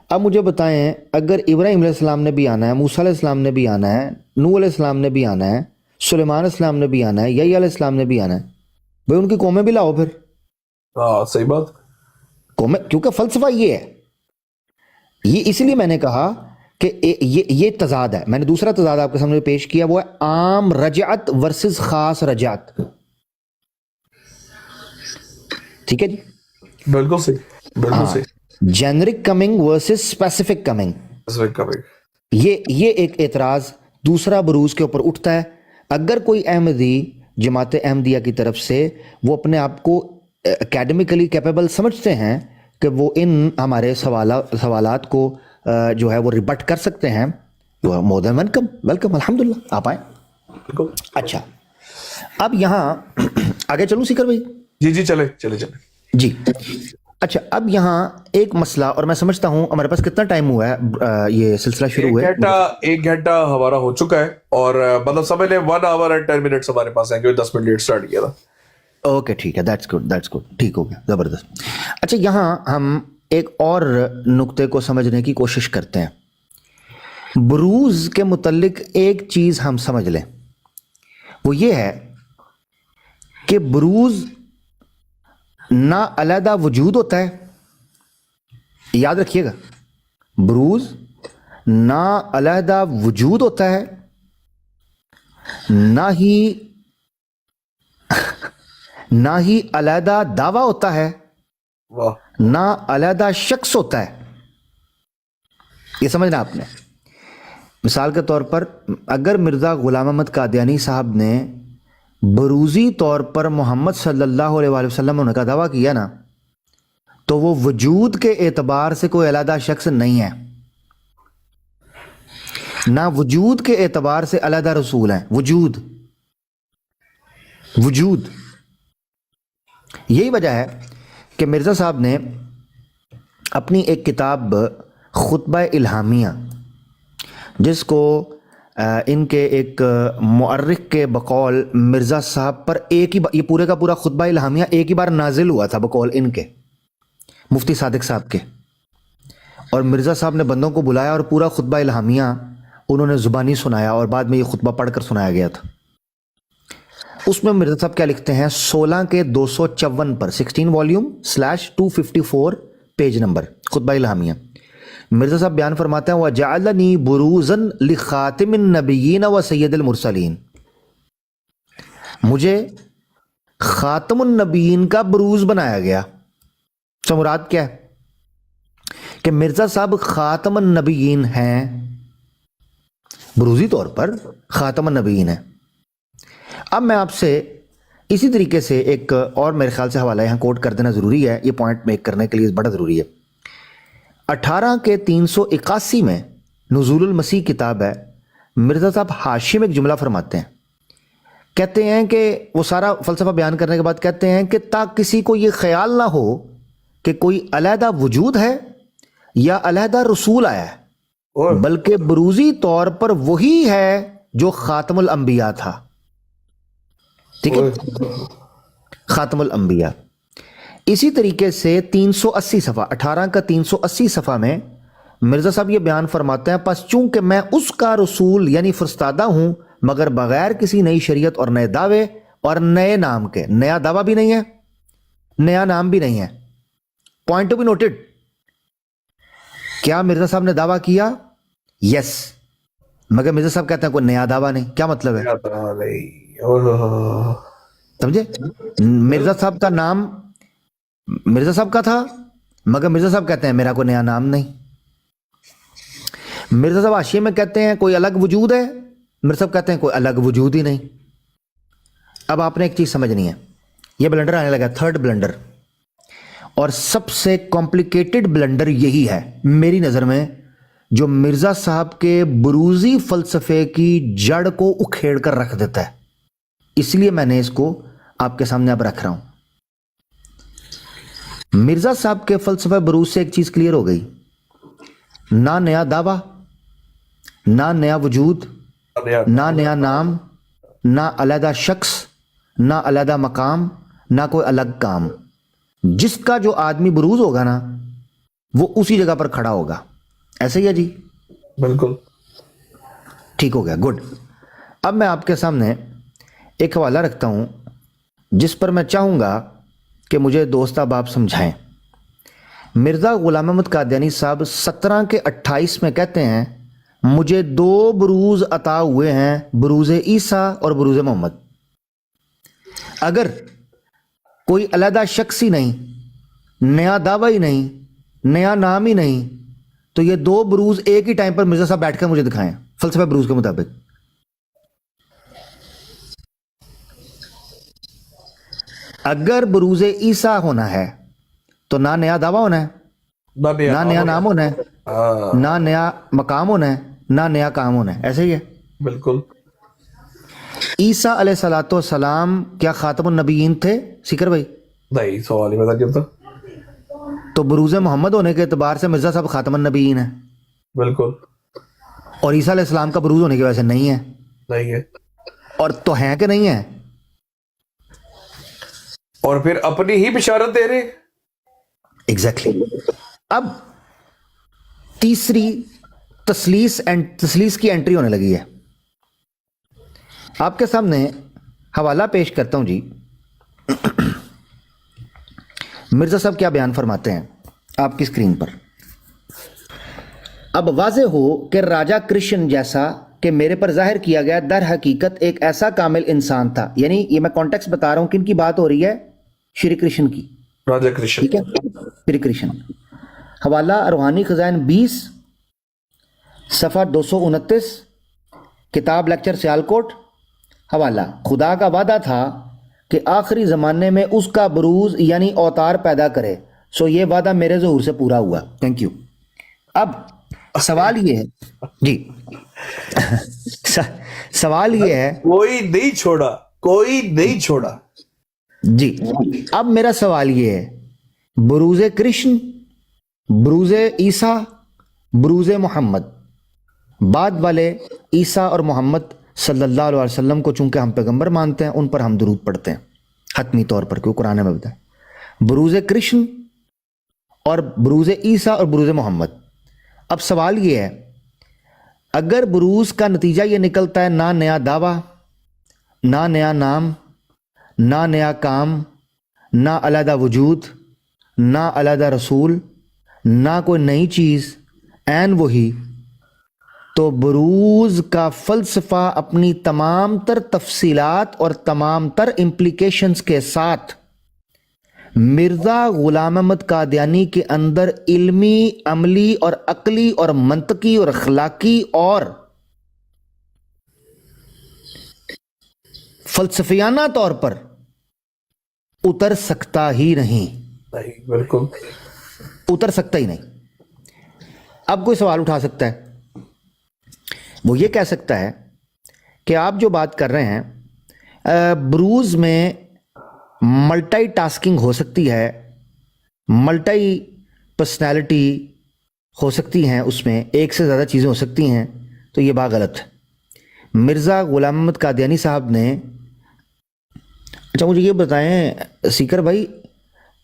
اب مجھے بتائیں اگر ابراہیم علیہ السلام نے بھی آنا ہے, موسیٰ علیہ السلام نے بھی آنا ہے, نوح علیہ السلام نے بھی آنا ہے, سلیمان علیہ السلام نے بھی آنا ہے, یحییٰ علیہ السلام نے بھی آنا ہے, بھئی ان کی قومیں بھی لاؤ پھر. ہاں صحیح بات. قومیں, کیونکہ فلسفہ یہ ہے, یہ اس لیے میں نے کہا کہ یہ تضاد ہے. میں نے دوسرا تضاد آپ کے سامنے پیش کیا, وہ ہے عام رجعت ورسز خاص رجعت. ٹھیک ہے جی, بالکل صحیح, بالکل صحیح. Generic coming versus specific coming. یہ ایک اعتراض دوسرا بروز کے اوپر اٹھتا ہے. اگر کوئی احمدی جماعت احمدیہ کی طرف سے وہ اپنے آپ کو اکیڈمیکلی کیپیبل سمجھتے ہیں کہ وہ ان ہمارے سوالات کو جو ہے وہ ریبٹ کر سکتے ہیں, تو مور دین ویلکم, الحمدللہ آپ آئیں. اچھا, اب یہاں آگے چلوں سیکر بھائی؟ جی چلے جی. اچھا, اب یہاں ایک مسئلہ, اور میں سمجھتا ہوں ہمارے پاس کتنا ٹائم ہوا ہے یہ سلسلہ شروع ہوئے؟ 1 گھنٹہ ہمارا ہو چکا ہے, اور مطلب سمجھ لیں 1 hour and 10 minutes ہمارے پاس ہیں, کیونکہ 10 منٹ لیٹ سٹارٹ کیا تھا. اوکے ٹھیک ہے, دیٹس گڈ, ٹھیک ہو گیا, زبردست. اچھا, یہاں ہم ایک اور نقطے کو سمجھنے کی کوشش کرتے ہیں. بروز کے متعلق ایک چیز ہم سمجھ لیں, وہ یہ ہے کہ بروز نہ علیحدہ وجود ہوتا ہے, یاد رکھیے گا, بروز نہ علیحدہ وجود ہوتا ہے, نہ ہی علیحدہ دعویٰ ہوتا ہے, نہ علیحدہ شخص ہوتا ہے. یہ سمجھنا آپ نے. مثال کے طور پر اگر مرزا غلام احمد قادیانی صاحب نے بروزی طور پر محمد صلی اللہ علیہ وآلہ وسلم ہونے کا دعویٰ کیا نا, تو وہ وجود کے اعتبار سے کوئی علیحدہ شخص نہیں ہے, نہ وجود کے اعتبار سے علیحدہ رسول ہیں. وجود یہی وجہ ہے کہ مرزا صاحب نے اپنی ایک کتاب خطبہ الہامیہ, جس کو ان کے ایک مؤرخ کے بقول مرزا صاحب پر ایک ہی یہ پورے کا پورا خطبہ الہامیہ ایک ہی بار نازل ہوا تھا بقول ان کے مفتی صادق صاحب کے, اور مرزا صاحب نے بندوں کو بلایا اور پورا خطبہ الہامیہ انہوں نے زبانی سنایا, اور بعد میں یہ خطبہ پڑھ کر سنایا گیا تھا. اس میں مرزا صاحب کیا لکھتے ہیں, 16 کے 254 پر, 16 والیوم/254 پیج نمبر, خطبہ الہامیہ. مرزا صاحب بیان فرماتے ہیں, وَجَعَلَنِي بُرُوزًا لِخَاتِمِ النَّبِيِّينَ وَسَيِّدِ الْمُرْسَلِينَ, مجھے خاتم النبیین کا بروز بنایا گیا. تو مراد کیا ہے کہ مرزا صاحب خاتم النبیین ہیں, بروزی طور پر خاتم النبیین ہیں. اب میں آپ سے اسی طریقے سے ایک اور میرے خیال سے حوالہ یہاں کوٹ کر دینا ضروری ہے, یہ پوائنٹ میک کرنے کے لیے بڑا ضروری ہے. 18 کے 381 میں نزول المسیح کتاب ہے, مرزا صاحب حاشی میں ایک جملہ فرماتے ہیں, کہتے ہیں کہ وہ سارا فلسفہ بیان کرنے کے بعد کہتے ہیں کہ تا کسی کو یہ خیال نہ ہو کہ کوئی علیحدہ وجود ہے یا علیحدہ رسول آیا ہے, بلکہ بروزی طور پر وہی ہے جو خاتم الانبیاء تھا. ٹھیک ہے, خاتم الانبیاء. اسی طریقے سے 380 صفحہ 18 کا 380 صفحہ میں مرزا صاحب یہ بیان فرماتے ہیں, پس چونکہ میں اس کا رسول یعنی فرستادہ ہوں مگر بغیر کسی نئی شریعت اور نئے دعوے اور نئے نام کے. نیا دعویٰ بھی نہیں ہے, نیا نام بھی نہیں ہے. پوائنٹ ٹو بی نوٹڈ, کیا مرزا صاحب نے دعویٰ کیا؟ یس, مگر مرزا صاحب کہتے ہیں کوئی نیا دعویٰ نہیں. کیا مطلب ہے سمجھے؟ مرزا صاحب کا نام مرزا صاحب کا تھا, مگر مرزا صاحب کہتے ہیں میرا کوئی نیا نام نہیں. مرزا صاحب حاشیے میں کہتے ہیں کوئی الگ وجود ہے, مرزا صاحب کہتے ہیں کوئی الگ وجود ہی نہیں. اب آپ نے ایک چیز سمجھنی ہے, یہ بلنڈر آنے لگا, تھرڈ بلنڈر, اور سب سے کمپلیکیٹڈ بلنڈر یہی ہے میری نظر میں, جو مرزا صاحب کے بروزی فلسفے کی جڑ کو اکھیڑ کر رکھ دیتا ہے. اس لیے میں نے اس کو آپ کے سامنے اب رکھ رہا ہوں. مرزا صاحب کے فلسفہ بروز سے ایک چیز کلیئر ہو گئی, نہ نیا دعویٰ, نہ نیا وجود, نہ نیا نام, نہ علیحدہ شخص, نہ علیحدہ مقام, نہ کوئی الگ کام. جس کا جو آدمی بروز ہوگا نا وہ اسی جگہ پر کھڑا ہوگا. ایسے ہی ہے جی؟ بالکل ٹھیک ہو گیا، گڈ. اب میں آپ کے سامنے ایک حوالہ رکھتا ہوں جس پر میں چاہوں گا کہ مجھے دوست احباب سمجھائیں. مرزا غلام احمد قادیانی صاحب 17/28 میں کہتے ہیں مجھے 2 بروز عطا ہوئے ہیں، بروز عیسیٰ اور بروز محمد. اگر کوئی علیحدہ شخص ہی نہیں، نیا دعویٰ ہی نہیں، نیا نام ہی نہیں، تو یہ 2 بروز ایک ہی ٹائم پر مرزا صاحب بیٹھ کر مجھے دکھائیں فلسفہ بروز کے مطابق. اگر بروز عیسیٰ ہونا ہے تو نہ نیا دعویٰ ہونا ہے، نہ نیا نام ہونا ہے، نہ نیا مقام ہونا ہے، نہ نیا کام ہونا ہے. ایسے ہی ہے. بالکل. عیسیٰ علیہ الصلوۃ والسلام کیا خاتم النبیین تھے سیکر بھائی؟ نہیں، سوال ہی پتا کیا تھا. تو بروز محمد ہونے کے اعتبار سے مرزا صاحب خاتم النبیین ہیں. بالکل اور عیسیٰ علیہ السلام کا بروز ہونے کی وجہ سے نہیں ہے. نہیں ہے. اور تو ہیں کہ نہیں ہیں؟ اور پھر اپنی ہی بشارت دے رہے. ایگزیکٹلی. اب تیسری تسلیس کی انٹری ہونے لگی ہے. آپ کے سامنے حوالہ پیش کرتا ہوں جی. مرزا صاحب کیا بیان فرماتے ہیں آپ کی اسکرین پر. اب واضح ہو کہ راجہ کرشن جیسا کہ میرے پر ظاہر کیا گیا در حقیقت ایک ایسا کامل انسان تھا. یعنی یہ میں کانٹیکس بتا رہا ہوں، کن کی بات ہو رہی ہے؟ شری کرشن کی. راجہ کرشن. ٹھیک ہے، شری کرشن. حوالہ روحانی خزائن 20 صفحہ 229، کتاب لیکچر سیالکوٹ. حوالہ خدا کا وعدہ تھا کہ آخری زمانے میں اس کا بروز یعنی اوتار پیدا کرے، سو یہ وعدہ میرے ظہور سے پورا ہوا. Thank you. اب سوال یہ ہے جی سوال یہ ہے، کوئی نہیں چھوڑا، کوئی نہیں چھوڑا جی. اب میرا سوال یہ ہے، بروز کرشن، بروز عیسیٰ، بروز محمد، بعد والے عیسیٰ اور محمد صلی اللہ علیہ وسلم کو چونکہ ہم پیغمبر مانتے ہیں، ان پر ہم درود پڑھتے ہیں حتمی طور پر، کیوں قرآن میں بتائیں. بروز کرشن اور بروز عیسیٰ اور بروز محمد. اب سوال یہ ہے، اگر بروز کا نتیجہ یہ نکلتا ہے نہ نیا دعویٰ، نہ نیا نام، نہ نیا کام، نہ علیحدہ وجود، نہ علیحدہ رسول، نہ کوئی نئی چیز، عین وہی، تو بروز کا فلسفہ اپنی تمام تر تفصیلات اور تمام تر امپلیکیشنز کے ساتھ مرزا غلام احمد قادیانی کے اندر علمی، عملی اور عقلی اور منطقی اور اخلاقی اور فلسفیانہ طور پر اتر سکتا ہی نہیں. بالکل اتر سکتا ہی نہیں. اب کوئی سوال اٹھا سکتا ہے، وہ یہ کہہ سکتا ہے کہ آپ جو بات کر رہے ہیں بروز میں ملٹی ٹاسکنگ ہو سکتی ہے، ملٹی پرسنالٹی ہو سکتی ہیں، اس میں ایک سے زیادہ چیزیں ہو سکتی ہیں، تو یہ بات غلط ہے. مرزا غلام احمد قادیانی صاحب نے، اچھا مجھے یہ بتائیں سیکر بھائی،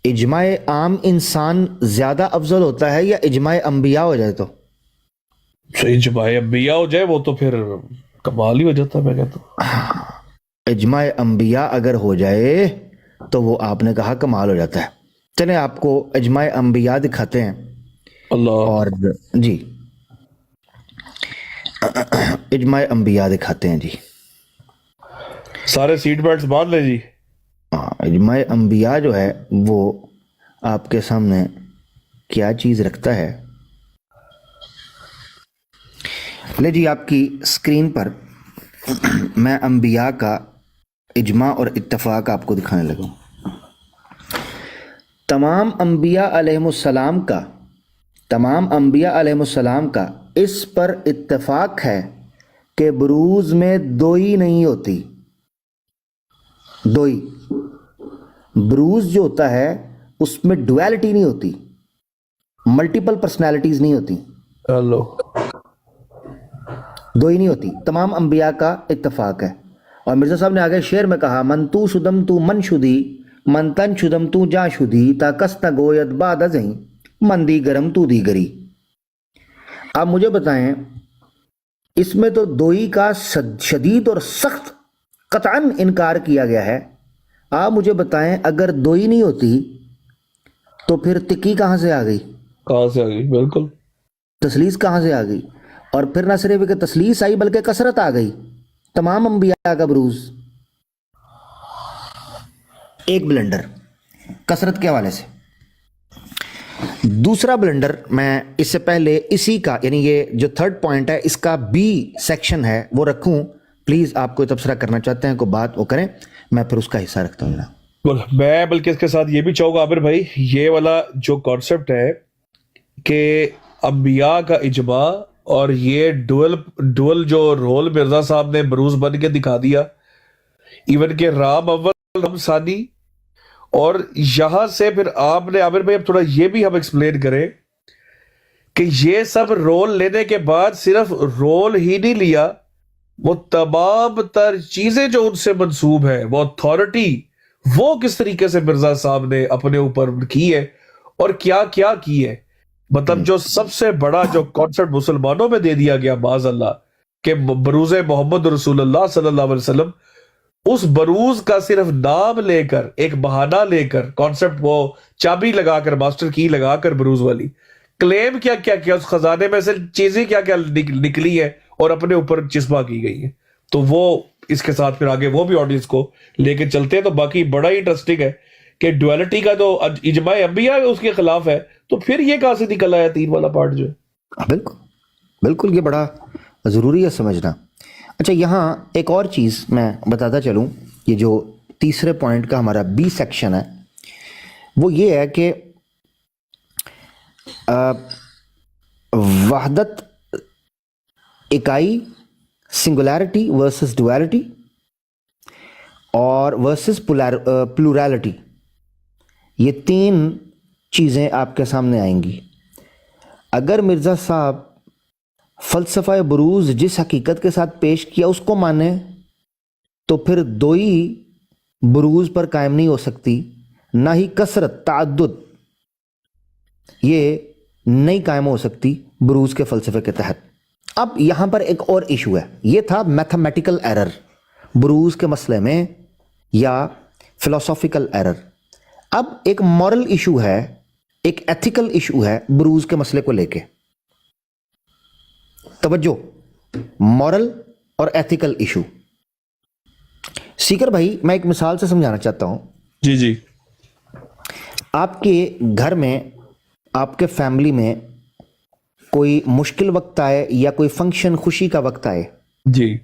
اجماع عام انسان زیادہ افضل ہوتا ہے یا اجماع انبیاء ہو جائے تو؟ اجماع انبیاء ہو جائے وہ تو پھر کمال ہی ہو جاتا ہے. میں کہتا ہوں اجماع انبیاء اگر ہو جائے تو وہ آپ نے کہا کمال ہو جاتا ہے. چلیں آپ کو اجماع انبیاء دکھاتے ہیں. اللہ. اور جی اجماع انبیاء دکھاتے ہیں جی. سارے سیٹ بیلٹس باندھ لیں جی. اجماع انبیاء جو ہے وہ آپ کے سامنے کیا چیز رکھتا ہے. لے جی آپ کی اسکرین پر میں انبیاء کا اجماع اور اتفاق آپ کو دکھانے لگا ہوں. تمام انبیاء علیہ السلام کا اس پر اتفاق ہے کہ بروز میں دوئی نہیں ہوتی. دوئی بروز جو ہوتا ہے اس میں ڈویلٹی نہیں ہوتی، ملٹیپل پرسنالٹیز نہیں ہوتی، دوئی نہیں ہوتی. تمام انبیاء کا اتفاق ہے. اور مرزا صاحب نے آگے شعر میں کہا، من تو شدم تو من شدی، من تن شدم تو جا شدی، تا کس نہ گوید بعد ازیں من دی گرم تو دی گری. آپ مجھے بتائیں اس میں تو دوئی کا شدید اور سخت قطعاً انکار کیا گیا ہے. آپ مجھے بتائیں اگر دوئی نہیں ہوتی تو پھر تکی کہاں سے آ گئی؟ کہاں سے آ گئی؟ بالکل. تسلیس کہاں سے آ گئی؟ اور پھر نہ صرف کہ تسلیس آئی بلکہ کثرت آ گئی. تمام انبیاء کا بروز. ایک بلنڈر کثرت کے حوالے سے. دوسرا بلنڈر میں اس سے پہلے اسی کا یعنی یہ جو تھرڈ پوائنٹ ہے اس کا بی سیکشن ہے وہ رکھوں. پلیز آپ کوئی تبصرہ کرنا چاہتے ہیں کوئی بات وہ کریں, میں پھر اس کا حصہ رکھتا ہوں. میں بلکہ اس کے ساتھ یہ بھی چاہوں گا عامر بھائی, یہ والا جو کانسیپٹ ہے کہ انبیاء کا اجماع اور یہ ڈول جو رول مرزا صاحب نے بروز بن کے دکھا دیا, ایون کہ رام اول رام ثانی, اور یہاں سے پھر آپ نے عامر بھائی اب تھوڑا یہ بھی ہم ایکسپلین کریں کہ یہ سب رول لینے کے بعد صرف رول ہی نہیں لیا, وہ تمام تر چیزیں جو ان سے منسوب ہے, وہ اتھارٹی, وہ کس طریقے سے مرزا صاحب نے اپنے اوپر کی ہے اور کیا کیا کی ہے. مطلب جو سب سے بڑا جو کانسیپٹ مسلمانوں میں دے دیا گیا معاذ اللہ کہ بروز محمد رسول اللہ صلی اللہ علیہ وسلم, اس بروز کا صرف نام لے کر ایک بہانہ لے کر کانسیپٹ وہ چابی لگا کر ماسٹر کی لگا کر بروز والی کلیم کیا کیا کیا, اس خزانے میں سے چیزیں کیا کیا نکلی ہے اور اپنے اوپر چسپاں کی گئی ہے. تو وہ اس کے ساتھ پھر آگے وہ بھی آڈینس کو لے کے چلتے ہیں. تو باقی بڑا ہی انٹرسٹنگ ہے کہ ڈویلٹی کا تو اجماع انبیاء اس کے خلاف ہے, تو پھر یہ کہاں سے نکل آیا 3 والا پارٹ جو ہے؟ بالکل بالکل, یہ بڑا ضروری ہے سمجھنا. اچھا یہاں ایک اور چیز میں بتاتا چلوں, یہ جو تیسرے پوائنٹ کا ہمارا بی سیکشن ہے وہ یہ ہے کہ وحدت اکائی سنگولیرٹی ورسز ڈویلٹی اور ورسز پلورالٹی, یہ 3 چیزیں آپ کے سامنے آئیں گی. اگر مرزا صاحب فلسفہ بروز جس حقیقت کے ساتھ پیش کیا اس کو مانے تو پھر دوئی بروز پر قائم نہیں ہو سکتی, نہ ہی کثرت تعدد یہ نہیں قائم ہو سکتی بروز کے فلسفے کے تحت. اب یہاں پر ایک اور ایشو ہے, یہ تھا میتھمیٹیکل ایرر بروز کے مسئلے میں یا فلسافیکل ایرر. اب ایک مورل ایشو ہے, ایک ایتھیکل ایشو ہے بروز کے مسئلے کو لے کے. توجہ, مورل اور ایتھیکل ایشو. سیکر بھائی میں ایک مثال سے سمجھانا چاہتا ہوں. جی جی. آپ کے گھر میں آپ کے فیملی میں کوئی مشکل وقت آئے یا کوئی فنکشن خوشی کا وقت آئے جی,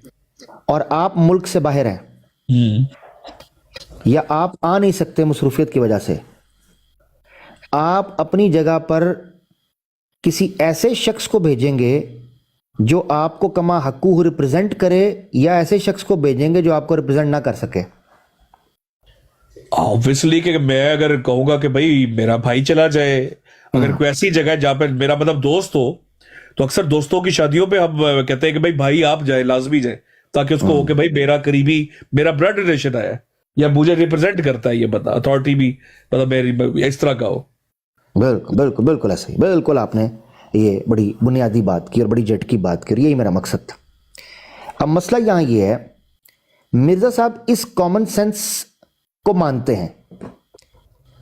اور آپ ملک سے باہر ہیں یا آپ آ نہیں سکتے مصروفیت کی وجہ سے, آپ اپنی جگہ پر کسی ایسے شخص کو بھیجیں گے جو آپ کو کما حقوق ریپرزینٹ کرے یا ایسے شخص کو بھیجیں گے جو آپ کو ریپرزینٹ نہ کر سکے؟ obviously کہ میں اگر کہوں گا کہ بھائی میرا بھائی چلا جائے, اگر کوئی ایسی جگہ جہاں پہ میرا مطلب دوست ہو, تو اکثر دوستوں کی شادیوں پہ ہم کہتے ہیں کہ بھائی آپ جائیں, لازمی جائیں, تاکہ اس کو ہو کہ بھائی میرا قریبی میرا بلڈ ریلیشن آیا یا مجھے ریپرزینٹ کرتا ہے, یہ بتا اتھارٹی بھی مطلب میری اس طرح کا ہو. بالکل بالکل بالکل ایسے ہی, بالکل آپ نے یہ بڑی بنیادی بات کی اور بڑی جٹ کی بات کی, یہی میرا مقصد تھا. اب مسئلہ یہاں یہ ہے, مرزا صاحب اس کامن سینس کو مانتے ہیں.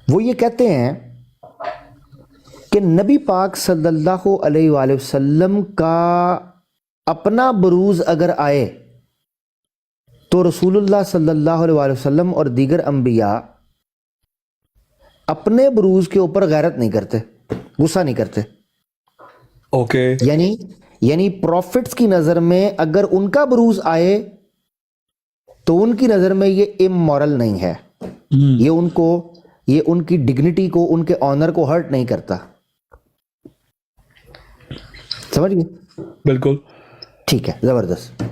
وہ یہ کہتے ہیں کہ نبی پاک صلی اللہ علیہ وآلہ وسلم کا اپنا بروز اگر آئے تو رسول اللہ صلی اللہ علیہ وآلہ وسلم اور دیگر انبیاء اپنے بروز کے اوپر غیرت نہیں کرتے, غصہ نہیں کرتے. اوکے, یعنی پروفٹس کی نظر میں اگر ان کا بروز آئے تو ان کی نظر میں یہ امورل نہیں ہے, یہ ان کی ڈگنیٹی کو, ان کے آنر کو ہرٹ نہیں کرتا. سمجھ گئے؟ بالکل ٹھیک ہے, زبردست.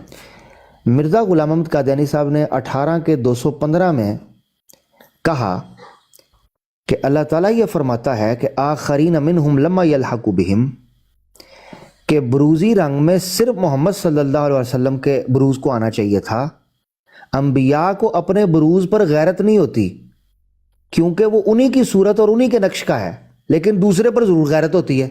مرزا غلام احمد قادیانی صاحب نے 18 کے 215 میں کہا کہ اللہ تعالیٰ یہ فرماتا ہے کہ آخرین منہم لما یلحقوا بہم, کہ بروزی رنگ میں صرف محمد صلی اللہ علیہ وسلم کے بروز کو آنا چاہیے تھا. انبیاء کو اپنے بروز پر غیرت نہیں ہوتی کیونکہ وہ انہی کی صورت اور انہی کے نقش کا ہے, لیکن دوسرے پر ضرور غیرت ہوتی ہے.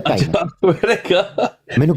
ਟਾਈਮ ਮੈਨੂੰ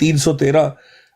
313,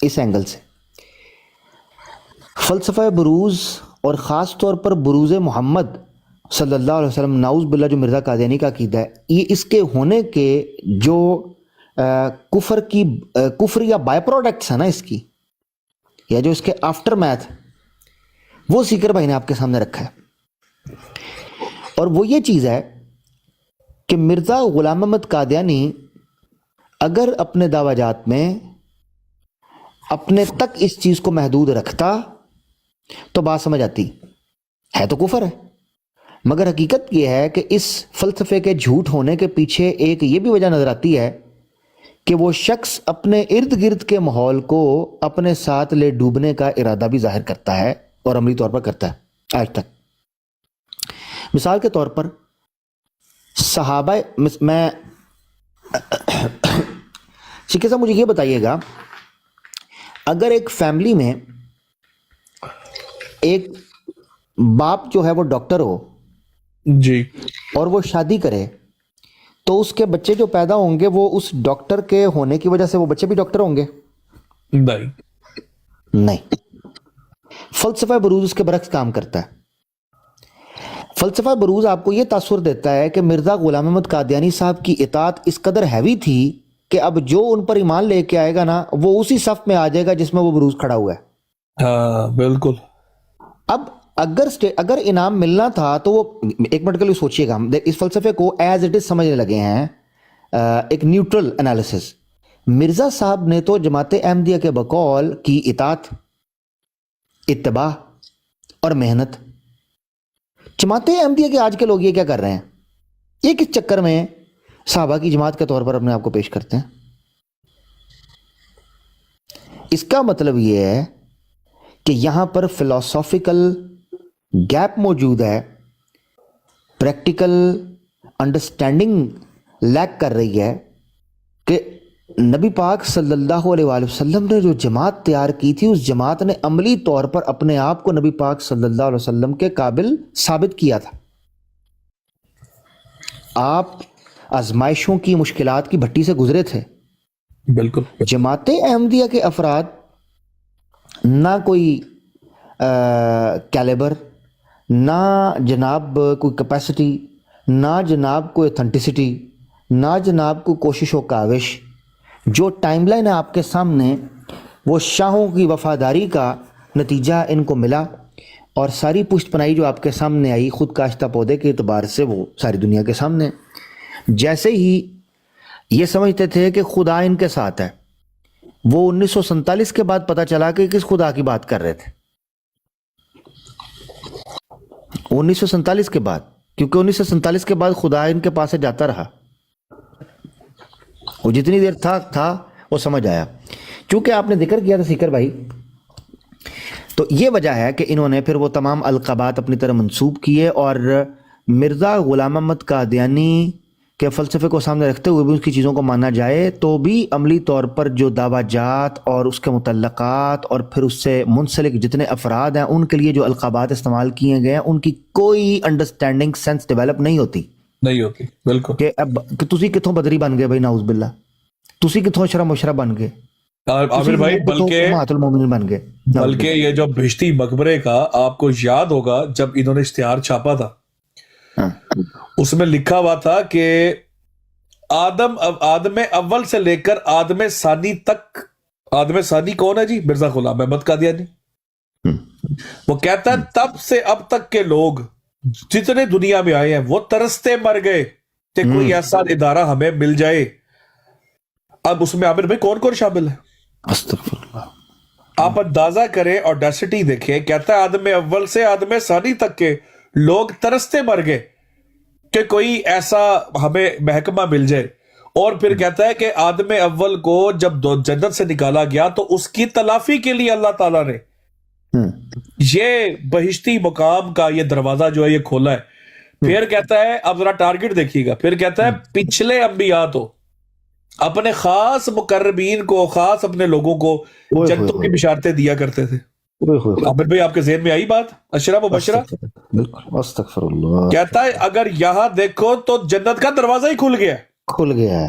اس اینگل سے. فلسفہ بروز اور خاص طور پر بروز محمد صلی اللہ علیہ وسلم نعوذ باللہ جو مرزا قادیانی کا عقیدہ ہے، یہ اس کے ہونے کے جو کفر یا بائی پروڈکٹس ہیں نا اس کی، یا جو اس کے آفٹر میتھ، وہ سیکر بھائی نے آپ کے سامنے رکھا ہے. اور وہ یہ چیز ہے کہ مرزا غلام محمد قادیانی اگر اپنے دعویٰ جات میں اپنے تک اس چیز کو محدود رکھتا تو بات سمجھ آتی. ہے تو کفر ہے، مگر حقیقت یہ ہے کہ اس فلسفے کے جھوٹ ہونے کے پیچھے ایک یہ بھی وجہ نظر آتی ہے کہ وہ شخص اپنے ارد گرد کے ماحول کو اپنے ساتھ لے ڈوبنے کا ارادہ بھی ظاہر کرتا ہے اور عملی طور پر کرتا ہے آج تک. مثال کے طور پر صحابہ میں شکیہ صاحب مجھے یہ بتائیے گا، اگر ایک فیملی میں ایک باپ جو ہے وہ ڈاکٹر ہو جی، اور وہ شادی کرے تو اس کے بچے جو پیدا ہوں گے وہ اس ڈاکٹر کے ہونے کی وجہ سے وہ بچے بھی ڈاکٹر ہوں گے؟ نہیں. فلسفہ بروز اس کے برعکس کام کرتا ہے. فلسفہ بروز آپ کو یہ تاثر دیتا ہے کہ مرزا غلام محمد قادیانی صاحب کی اطاعت اس قدر ہیوی تھی کہ اب جو ان پر ایمان لے کے آئے گا نا وہ اسی صف میں آ جائے گا جس میں وہ بروز کھڑا ہوا ہے. ہاں بالکل. اب اگر انعام ملنا تھا تو وہ ایک منٹ کے لیے سوچئے گا، ہم اس فلسفے کو ایز اٹ از سمجھنے لگے ہیں، ایک نیوٹرل انالیسس. مرزا صاحب نے تو جماعت احمدیہ کے بقول کی اطاعت، اتباع اور محنت. جماعت احمدیہ کے آج کے لوگ یہ کیا کر رہے ہیں؟ یہ کس چکر میں صحابہ کی جماعت کے طور پر اپنے آپ کو پیش کرتے ہیں؟ اس کا مطلب یہ ہے کہ یہاں پر فلسافیکل گیپ موجود ہے، پریکٹیکل انڈرسٹینڈنگ لیک کر رہی ہے کہ نبی پاک صلی اللہ علیہ وآلہ وسلم نے جو جماعت تیار کی تھی اس جماعت نے عملی طور پر اپنے آپ کو نبی پاک صلی اللہ علیہ وسلم کے قابل ثابت کیا تھا. آپ آزمائشوں کی، مشکلات کی بھٹی سے گزرے تھے. بالکل. جماعت احمدیہ کے افراد نہ کوئی کیلیبر، نہ جناب کوئی کیپیسٹی، نہ جناب کوئی اتھینٹسٹی، نہ جناب کوئی کوشش و کاوش. جو ٹائم لائن ہے آپ کے سامنے وہ شاہوں کی وفاداری کا نتیجہ ان کو ملا، اور ساری پشت پناہی جو آپ کے سامنے آئی خود کاشتہ پودے کے اعتبار سے وہ ساری دنیا کے سامنے. جیسے ہی یہ سمجھتے تھے کہ خدا ان کے ساتھ ہے، وہ 1947 کے بعد پتہ چلا کہ کس خدا کی بات کر رہے تھے. 1947 کے بعد، کیونکہ 1947 کے بعد خدا ان کے پاس سے جاتا رہا، وہ جتنی دیر تھا وہ سمجھ آیا. چونکہ آپ نے ذکر کیا تھا سیکر بھائی، تو یہ وجہ ہے کہ انہوں نے پھر وہ تمام القابات اپنی طرح منسوب کیے، اور مرزا غلام محمد قادیانی کے فلسفے کو سامنے رکھتے ہوئے بھی اس کی چیزوں کو مانا جائے تو بھی عملی طور پر جو دعویٰ جات اور اس کے متعلقات اور پھر اس سے منسلک جتنے افراد ہیں ان کے لیے جو القابات استعمال کیے گئے ہیں ان کی کوئی انڈرسٹینڈنگ سینس ڈیولپ نہیں ہوتی. بالکل. کہ اب کہ تسی کتوں بدری بن گئے بھائی، نعوذ باللہ، تسی کتوں اشرا مشرا بن گئے عامر بھائی. بلکہ یہ جو بہشتی مقبرے کا آپ کو یاد ہوگا جب انہوں نے اشتہار چھاپا تھا، اس میں لکھا ہوا تھا کہ آدم اول سے لے کر آدم ثانی تک. آدم ثانی کون ہے جی؟ مرزا غلام محمد قادیانی. وہ کہتا ہے تب سے اب تک کے لوگ جتنے دنیا میں آئے ہیں وہ ترستے مر گئے کہ کوئی ایسا ادارہ ہمیں مل جائے. اب اس میں عامر بھائی کون کون شامل ہے؟ استغفراللہ. آپ اندازہ کریں اور ڈیسٹی دیکھیں. کہتا ہے آدم اول سے آدم ثانی تک کے لوگ ترستے مر گئے کہ کوئی ایسا ہمیں محکمہ مل جائے. اور پھر کہتا ہے کہ آدم اول کو جب جنت سے نکالا گیا تو اس کی تلافی کے لیے اللہ تعالیٰ نے یہ بہشتی مقام کا یہ دروازہ جو ہے یہ کھولا ہے. پھر کہتا ہے اب ذرا ٹارگٹ دیکھیے گا. پھر کہتا ہے پچھلے انبیاء تو اپنے خاص مقربین کو، خاص اپنے لوگوں کو جنتوں کی بشارتیں دیا کرتے تھے. عامر بھائی آپ کے ذہن میں آئی بات اشرا مبشرہ؟ بالکل. استغفر اللہ. کہتا ہے اگر یہاں دیکھو تو جنت کا دروازہ ہی کھل گیا ہے.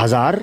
1000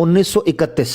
1931,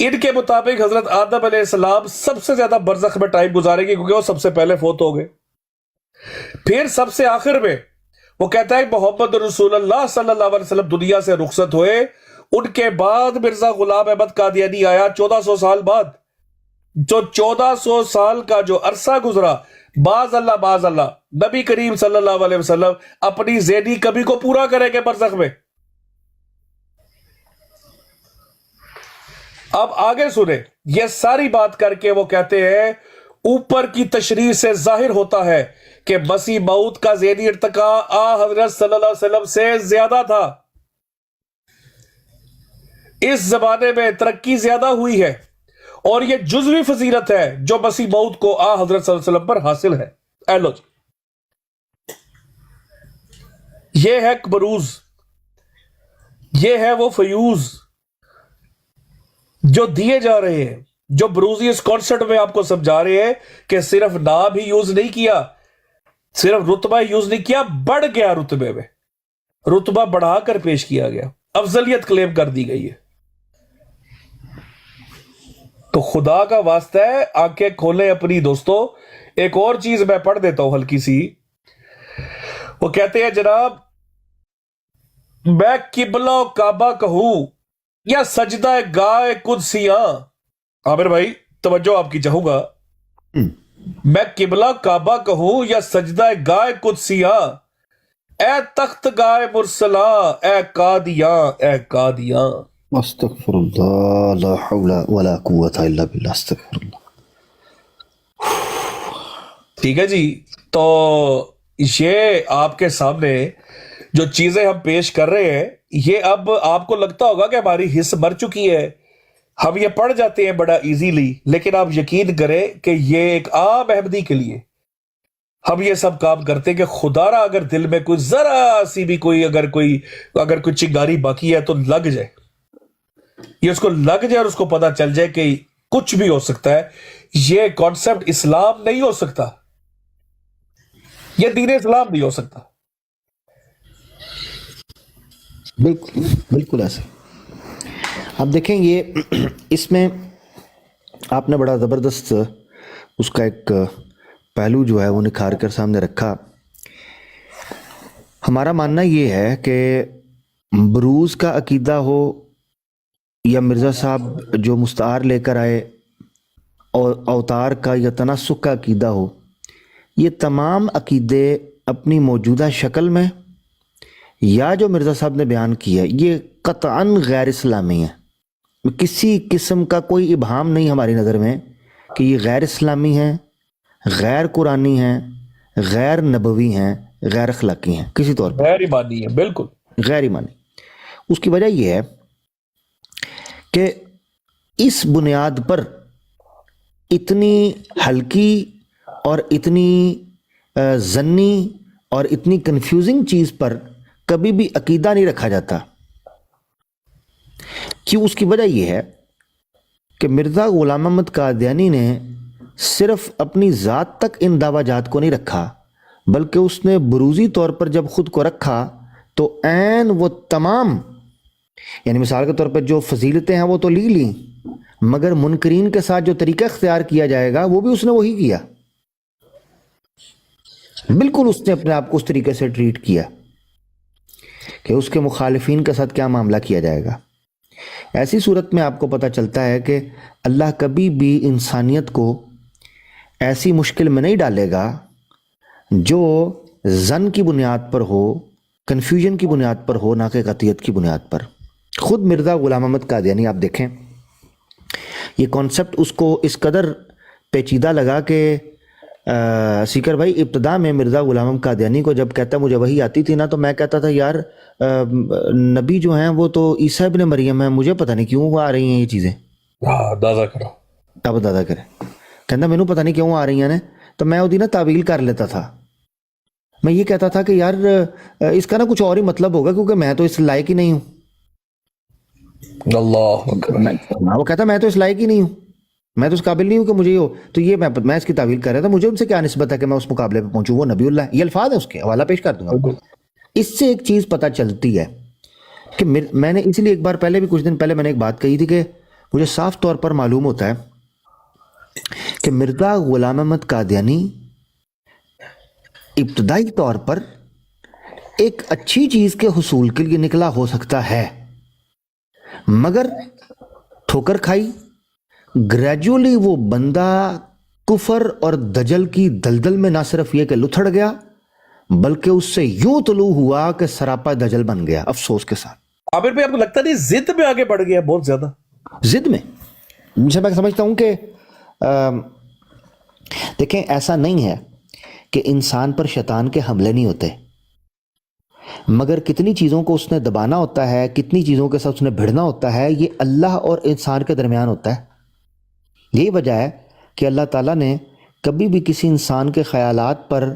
ان کے مطابق حضرت آدم علیہ السلام سب سے زیادہ برزخ میں ٹائم گزاریں گے کیونکہ وہ سب سے پہلے فوت ہو گئے. پھر سب سے آخر میں وہ کہتا ہے محمد رسول اللہ صلی اللہ علیہ وسلم دنیا سے رخصت ہوئے. ان کے بعد مرزا غلام احمد قادیانی آیا 1400 سال بعد. جو 1400 سال کا جو عرصہ گزرا، باز اللہ نبی کریم صلی اللہ علیہ وسلم اپنی ذہنی کمی کو پورا کریں گے برزخ میں. اب آگے سنیں، یہ ساری بات کر کے وہ کہتے ہیں اوپر کی تشریح سے ظاہر ہوتا ہے کہ مسیح موعود کا ذہنی ارتقاء حضرت صلی اللہ علیہ وسلم سے زیادہ تھا. اس زمانے میں ترقی زیادہ ہوئی ہے اور یہ جزوی فضیلت ہے جو مسیح موعود کو حضرت صلی اللہ علیہ وسلم پر حاصل ہے. لو جی، یہ ہے بروز، یہ ہے وہ فیوز جو دیے جا رہے ہیں، جو بروزی اس کانسرٹ میں آپ کو سمجھا رہے ہیں کہ صرف نام ہی یوز نہیں کیا، صرف رتبہ یوز نہیں کیا، بڑھ گیا رتبے میں، رتبہ بڑھا کر پیش کیا گیا، افضلیت کلیم کر دی گئی ہے. تو خدا کا واسطہ ہے آنکھیں کھولیں اپنی دوستو. ایک اور چیز میں پڑھ دیتا ہوں ہلکی سی. وہ کہتے ہیں جناب میں قبلہ و کعبہ کہوں یا سجدہ گاہ قدسیاں. عامر بھائی توجہ آپ کی چاہوں گا. میں قبلہ کعبہ کہوں یا سجدہ گاہ قدسیاں، اے تخت گاہ مرسلاں، اے قادیاں، اے قادیاں. استغفر اللہ، لا حول ولا قوت الا باللہ، استغفر اللہ. ٹھیک ہے جی. تو یہ آپ کے سامنے جو چیزیں ہم پیش کر رہے ہیں، یہ اب آپ کو لگتا ہوگا کہ ہماری حس مر چکی ہے، ہم یہ پڑھ جاتے ہیں بڑا ایزیلی، لیکن آپ یقین کریں کہ یہ ایک عام احمدی کے لیے ہم یہ سب کام کرتے ہیں کہ خدا را اگر دل میں کوئی ذرا سی بھی اگر کوئی چنگاری باقی ہے تو لگ جائے، یہ اس کو لگ جائے اور اس کو پتا چل جائے کہ کچھ بھی ہو سکتا ہے. یہ کانسیپٹ اسلام نہیں ہو سکتا، یہ دین اسلام نہیں ہو سکتا. بالکل ایسے. اب دیکھیں یہ اس میں آپ نے بڑا زبردست اس کا ایک پہلو جو ہے وہ نکھار کر سامنے رکھا. ہمارا ماننا یہ ہے کہ بروز کا عقیدہ ہو یا مرزا صاحب جو مستعار لے کر آئے اور اوتار کا یا تناسخ کا عقیدہ ہو، یہ تمام عقیدے اپنی موجودہ شکل میں یا جو مرزا صاحب نے بیان کیا یہ قطعاً غیر اسلامی ہے. کسی قسم کا کوئی ابہام نہیں ہماری نظر میں کہ یہ غیر اسلامی ہیں، غیر قرآنی ہیں، غیر نبوی ہیں، غیر اخلاقی ہیں، کسی طور پر غیر ایمانی ہے، بالکل غیر ایمانی. اس کی وجہ یہ ہے کہ اس بنیاد پر اتنی ہلکی اور اتنی ضنی اور اتنی کنفیوزنگ چیز پر کبھی بھی عقیدہ نہیں رکھا جاتا. کیوں؟ اس کی وجہ یہ ہے کہ مرزا غلام احمد قادیانی نے صرف اپنی ذات تک ان دعویٰ جات کو نہیں رکھا، بلکہ اس نے بروزی طور پر جب خود کو رکھا تو عین وہ تمام، یعنی مثال کے طور پر جو فضیلتیں ہیں وہ تو لیں مگر منکرین کے ساتھ جو طریقہ اختیار کیا جائے گا وہ بھی اس نے وہی کیا. بالکل اس نے اپنے آپ کو اس طریقے سے ٹریٹ کیا کہ اس کے مخالفین کے ساتھ کیا معاملہ کیا جائے گا. ایسی صورت میں آپ کو پتہ چلتا ہے کہ اللہ کبھی بھی انسانیت کو ایسی مشکل میں نہیں ڈالے گا جو ظن کی بنیاد پر ہو، کنفیوژن کی بنیاد پر ہو، نہ کہ قطعیت کی بنیاد پر. خود مرزا غلام احمد قادیانی آپ دیکھیں، یہ کانسیپٹ اس کو اس قدر پیچیدہ لگا کہ سیکر بھائی ابتدا میں مرزا غلام احمد قادیانی کو جب کہتا مجھے وہی آتی تھی نا، تو میں کہتا تھا یار نبی جو ہیں وہ تو عیسیٰ ابن مریم ہیں، مجھے پتہ نہیں کیوں آ رہی ہیں یہ چیزیں. دادا کرو، اب دادا کرے کہتا مینوں پتہ نہیں کیوں آ رہی ہیں نے، تو میں وہ نا تعویل کر لیتا تھا. میں یہ کہتا تھا کہ یار اس کا نا کچھ اور ہی مطلب ہوگا کیونکہ میں تو اس لائق ہی نہیں ہوں. اللہ اکبر. وہ کہتا میں تو اس لائق ہی نہیں ہوں، میں تو اس قابل نہیں ہوں کہ مجھے یہ ہو. تو یہ میں اس کی تعویل کر رہا تھا، مجھے ان سے کیا نسبت ہے کہ میں اس مقابلے پہ پہنچوں، وہ نبی اللہ ہے. یہ الفاظ ہے، اس کے حوالہ پیش کر دوں گا. اس سے ایک چیز پتہ چلتی ہے کہ میں نے اسی لیے ایک بار پہلے بھی کچھ دن پہلے میں نے ایک بات کہی تھی کہ مجھے صاف طور پر معلوم ہوتا ہے کہ مرزا غلام احمد قادیانی ابتدائی طور پر ایک اچھی چیز کے حصول کے لیے نکلا ہو سکتا ہے، مگر ٹھوکر کھائی، گریجولی وہ بندہ کفر اور دجل کی دلدل میں نہ صرف یہ کہ لتھڑ گیا بلکہ اس سے یوں طلوع ہوا کہ سراپا دجل بن گیا، افسوس کے ساتھ۔ عامر بھائی آپ کو لگتا نہیں ضد میں آگے بڑھ گیا بہت زیادہ؟ ضد میں میں سمجھتا ہوں کہ دیکھیں ایسا نہیں ہے کہ انسان پر شیطان کے حملے نہیں ہوتے، مگر کتنی چیزوں کو اس نے دبانا ہوتا ہے، کتنی چیزوں کے ساتھ اس نے بھڑنا ہوتا ہے، یہ اللہ اور انسان کے درمیان ہوتا ہے۔ یہی وجہ ہے کہ اللہ تعالیٰ نے کبھی بھی کسی انسان کے خیالات پر،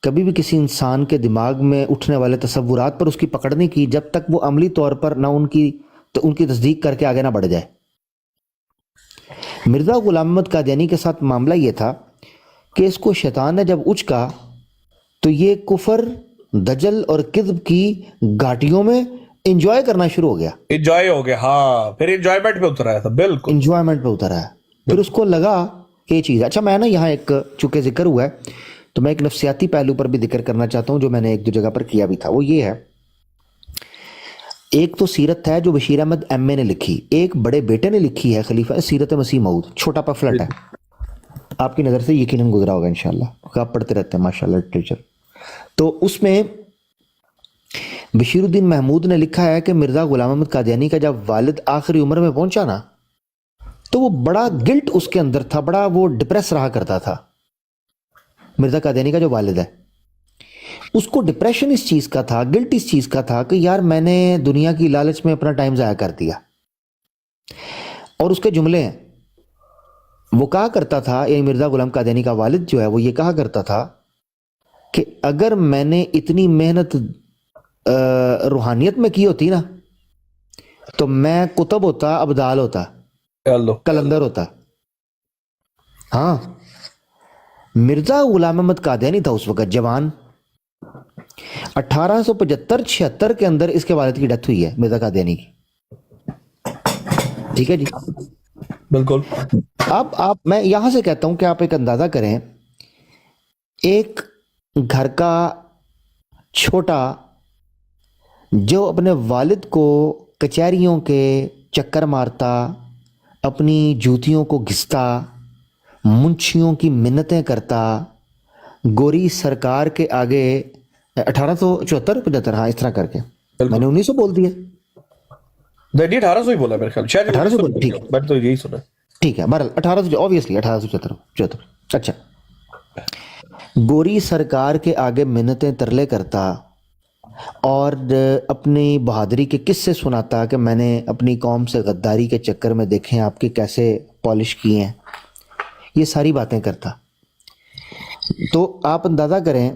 کبھی بھی کسی انسان کے دماغ میں اٹھنے والے تصورات پر اس کی پکڑ نہیں کی جب تک وہ عملی طور پر نہ ان کی تصدیق کر کے آگے نہ بڑھ جائے۔ مرزا غلام احمد قادیانی کے ساتھ معاملہ یہ تھا کہ اس کو شیطان نے جب اچکا تو یہ کفر، دجل اور کذب کی گھاٹیوں میں انجوائے کرنا شروع ہو گیا، انجوائے ہو گیا، ہاں پھر انجوائمنٹ پہ اتر آیا تھا، بالکل انجوائمنٹ پہ اترا ہے۔ پھر اس کو لگا کہ یہ چیز اچھا، میں نا یہاں ایک چونکہ ذکر ہوا ہے تو میں ایک نفسیاتی پہلو پر بھی ذکر کرنا چاہتا ہوں جو میں نے ایک دو جگہ پر کیا بھی تھا۔ وہ یہ ہے، ایک تو سیرت ہے جو بشیر احمد ایم اے نے لکھی، ایک بڑے بیٹے نے لکھی ہے خلیفہ سیرت مسیح موعود، چھوٹا پفلٹ ہے، آپ کی نظر سے یقیناً گزرا ہوگا انشاءاللہ، آپ پڑھتے رہتے ہیں ماشاءاللہ لٹریچر۔ تو اس میں بشیر الدین محمود نے لکھا ہے کہ مرزا غلام احمد قادیانی کا جب والد آخری عمر میں پہنچا نا تو وہ بڑا گلٹ اس کے اندر تھا، بڑا وہ ڈپریس رہا کرتا تھا۔ مرزا قادیانی کا جو والد ہے اس کو ڈپریشن اس چیز کا تھا، گلٹ اس چیز کا تھا کہ یار میں نے دنیا کی لالچ میں اپنا ٹائم ضائع کر دیا۔ اور اس کے جملے ہیں، وہ کہا کرتا تھا، یعنی مرزا غلام قادیانی کا والد جو ہے وہ یہ کہا کرتا تھا کہ اگر میں نے اتنی محنت روحانیت میں کی ہوتی نا تو میں کتب ہوتا، ابدال ہوتا، کلندر ہوتا۔ ہاں، مرزا غلام احمد قادیانی تھا اس وقت جوان، 1875-76 کے اندر اس کے والد کی ڈیتھ ہوئی ہے مرزا قادیانی کی، ٹھیک ہے جی، بالکل۔ اب میں یہاں سے کہتا ہوں کہ آپ ایک اندازہ کریں، ایک گھر کا چھوٹا جو اپنے والد کو کچہریوں کے چکر مارتا، اپنی جوتیوں کو گھستا، منشیوں کی منتیں کرتا، گوری سرکار کے آگے 1874-75 ہاں اس طرح کر کے، میں نے 1900 بول دیا، نہیں 1800 ہی بولا میرے خیال، شاید 1800 بول، ٹھیک ہے، میں تو یہی سنا۔ ٹھیک ہے، بہرحال 1800 آبویسلی 1874۔ اچھا، گوری سرکار کے آگے منتیں ترلے کرتا اور اپنی بہادری کے قصے سناتا کہ میں نے اپنی قوم سے غداری کے چکر میں دیکھیں آپ کے کیسے پالش کیے ہیں، یہ ساری باتیں کرتا۔ تو آپ اندازہ کریں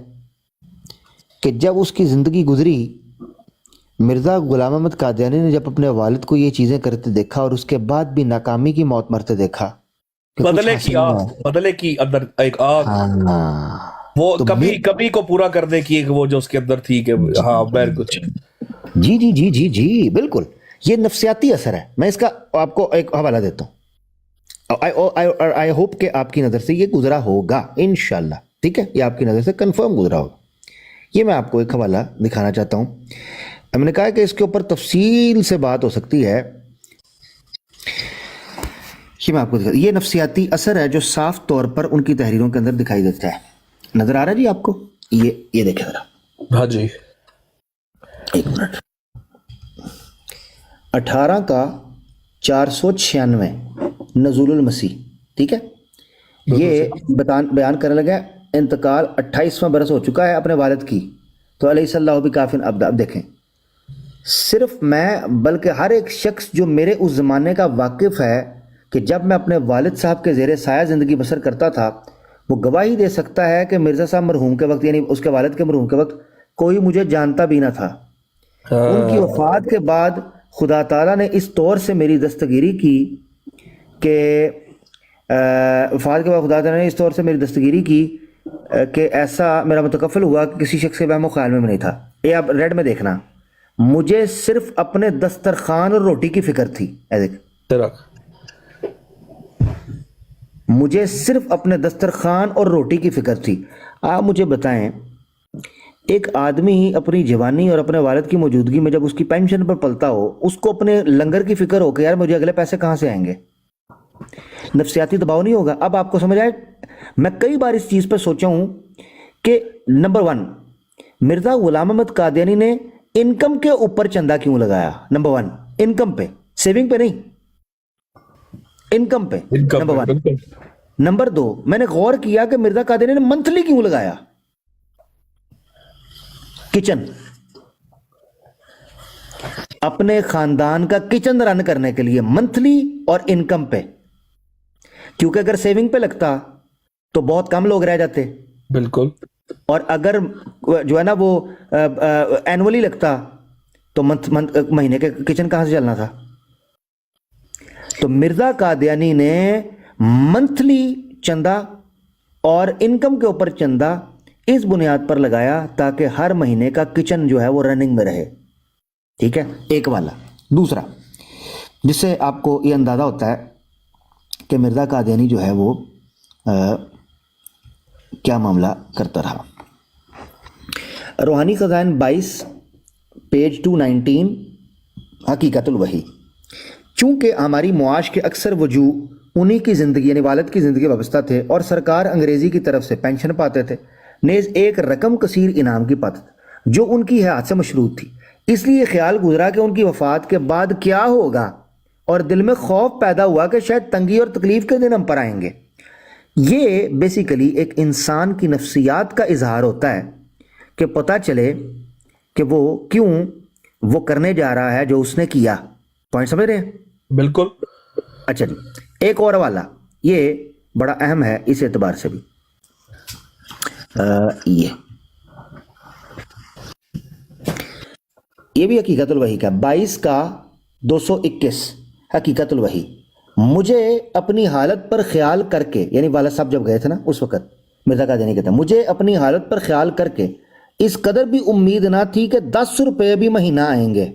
کہ جب اس کی زندگی گزری، مرزا غلام احمد قادیانی نے جب اپنے والد کو یہ چیزیں کرتے دیکھا اور اس کے بعد بھی ناکامی کی موت مرتے دیکھا، بدلے کی اندر ایک آگ، وہ کبھی کو پورا کرنے کی ایک وہ جو اس کے اندر تھی کہ ہاں بیر کچھ، جی جی جی جی جی بالکل، یہ نفسیاتی اثر ہے۔ میں اس کا آپ کو ایک حوالہ دیتا ہوں، آئی ہوپ کہ آپ کی نظر سے یہ گزرا ہوگا انشاءاللہ، ٹھیک ہے، یہ آپ کی نظر سے کنفرم گزرا ہوگا۔ یہ میں آپ کو ایک حوالہ دکھانا چاہتا ہوں، میں نے کہا کہ اس کے اوپر تفصیل سے بات ہو سکتی ہے، یہ میں آپ کو دکھا، یہ نفسیاتی اثر ہے جو صاف طور پر ان کی تحریروں کے اندر دکھائی دیتا ہے۔ نظر آ رہا ہے جی آپ کو؟ یہ دیکھیں ذرا، ہاں جی، ایک منٹ، 18 کا 496 نزول المسیح، ٹھیک ہے، یہ بیان کرنے لگا انتقال 28واں برس ہو چکا ہے اپنے والد کی، تو علیہ صلی اللہ بکافٍ اب دیکھیں، صرف میں بلکہ ہر ایک شخص جو میرے اس زمانے کا واقف ہے کہ جب میں اپنے والد صاحب کے زیر سایہ زندگی بسر کرتا تھا، وہ گواہی دے سکتا ہے کہ مرزا صاحب مرحوم کے وقت، یعنی اس کے والد کے مرحوم کے وقت، کوئی مجھے جانتا بھی نہ تھا۔ ان کی وفات کے بعد خدا تعالیٰ نے اس طور سے میری دستگیری کی کہ ایسا میرا متکفل ہوا کہ کسی شخص کے وہم و خیال میں نہیں تھا۔ یہ آپ ریڈ میں دیکھنا، مجھے صرف اپنے دسترخوان اور روٹی کی فکر تھی، مجھے صرف اپنے دسترخوان اور روٹی کی فکر تھی. آپ مجھے بتائیں ایک آدمی اپنی جوانی اور اپنے والد کی موجودگی میں جب اس کی پینشن پر پلتا ہو, اس کو اپنے لنگر کی فکر ہو کہ یار مجھے اگلے پیسے کہاں سے آئیں گے, نفسیاتی دباؤ نہیں ہوگا؟ اب آپ کو سمجھ آئے, میں کئی بار اس چیز پہ سوچا ہوں کہ نمبر 1, مرزا غلام احمد قادیانی نے انکم کے اوپر چندہ کیوں لگایا؟ نمبر 1 انکم پہ, سیونگ پہ نہیں, انکم پہ. نمبر 1. نمبر 2, میں نے غور کیا کہ مرزا قادیانی نے منتھلی کیوں لگایا؟ کچن, اپنے خاندان کا کچن رن کرنے کے لیے منتھلی اور انکم پہ, کیونکہ اگر سیونگ پہ لگتا تو بہت کم لوگ رہ جاتے. بالکل. اور اگر جو ہے نا وہ اینولی لگتا تو مہینے کے کچن کہاں سے چلنا تھا؟ تو مرزا قادیانی نے منتھلی چندہ اور انکم کے اوپر چندہ اس بنیاد پر لگایا تاکہ ہر مہینے کا کچن جو ہے وہ رننگ میں رہے. ٹھیک ہے, ایک والا. دوسرا, جس سے آپ کو یہ اندازہ ہوتا ہے کہ مرزا قادیانی جو ہے وہ کیا معاملہ کرتا رہا. روحانی خزائن 22 پیج 219 حقیقت الوحی. چونکہ ہماری معاش کے اکثر وجوہ انہی کی زندگی یعنی والد کی زندگی وابستہ تھے اور سرکار انگریزی کی طرف سے پینشن پاتے تھے, نیز ایک رقم کثیر انعام کی پاتے تھے جو ان کی حیات سے مشروط تھی, اس لیے یہ خیال گزرا کہ ان کی وفات کے بعد کیا ہوگا, اور دل میں خوف پیدا ہوا کہ شاید تنگی اور تکلیف کے دن ہم پر آئیں گے. یہ بیسیکلی ایک انسان کی نفسیات کا اظہار ہوتا ہے کہ پتہ چلے کہ وہ کیوں وہ کرنے جا رہا ہے جو اس نے کیا. پوائنٹ سمجھ رہے ہیں؟ بالکل. اچھا جی, ایک اور والا, یہ بڑا اہم ہے اس اعتبار سے بھی. یہ بھی حقیقت الوحی کا 22 کا 221 حقیقت الوحی. مجھے اپنی حالت پر خیال کر کے, یعنی والد صاحب جب گئے تھے نا اس وقت مرزا قادیانی کہتا ہے, مجھے اپنی حالت پر خیال کر کے اس قدر بھی امید نہ تھی کہ 10 روپے بھی مہینہ آئیں گے.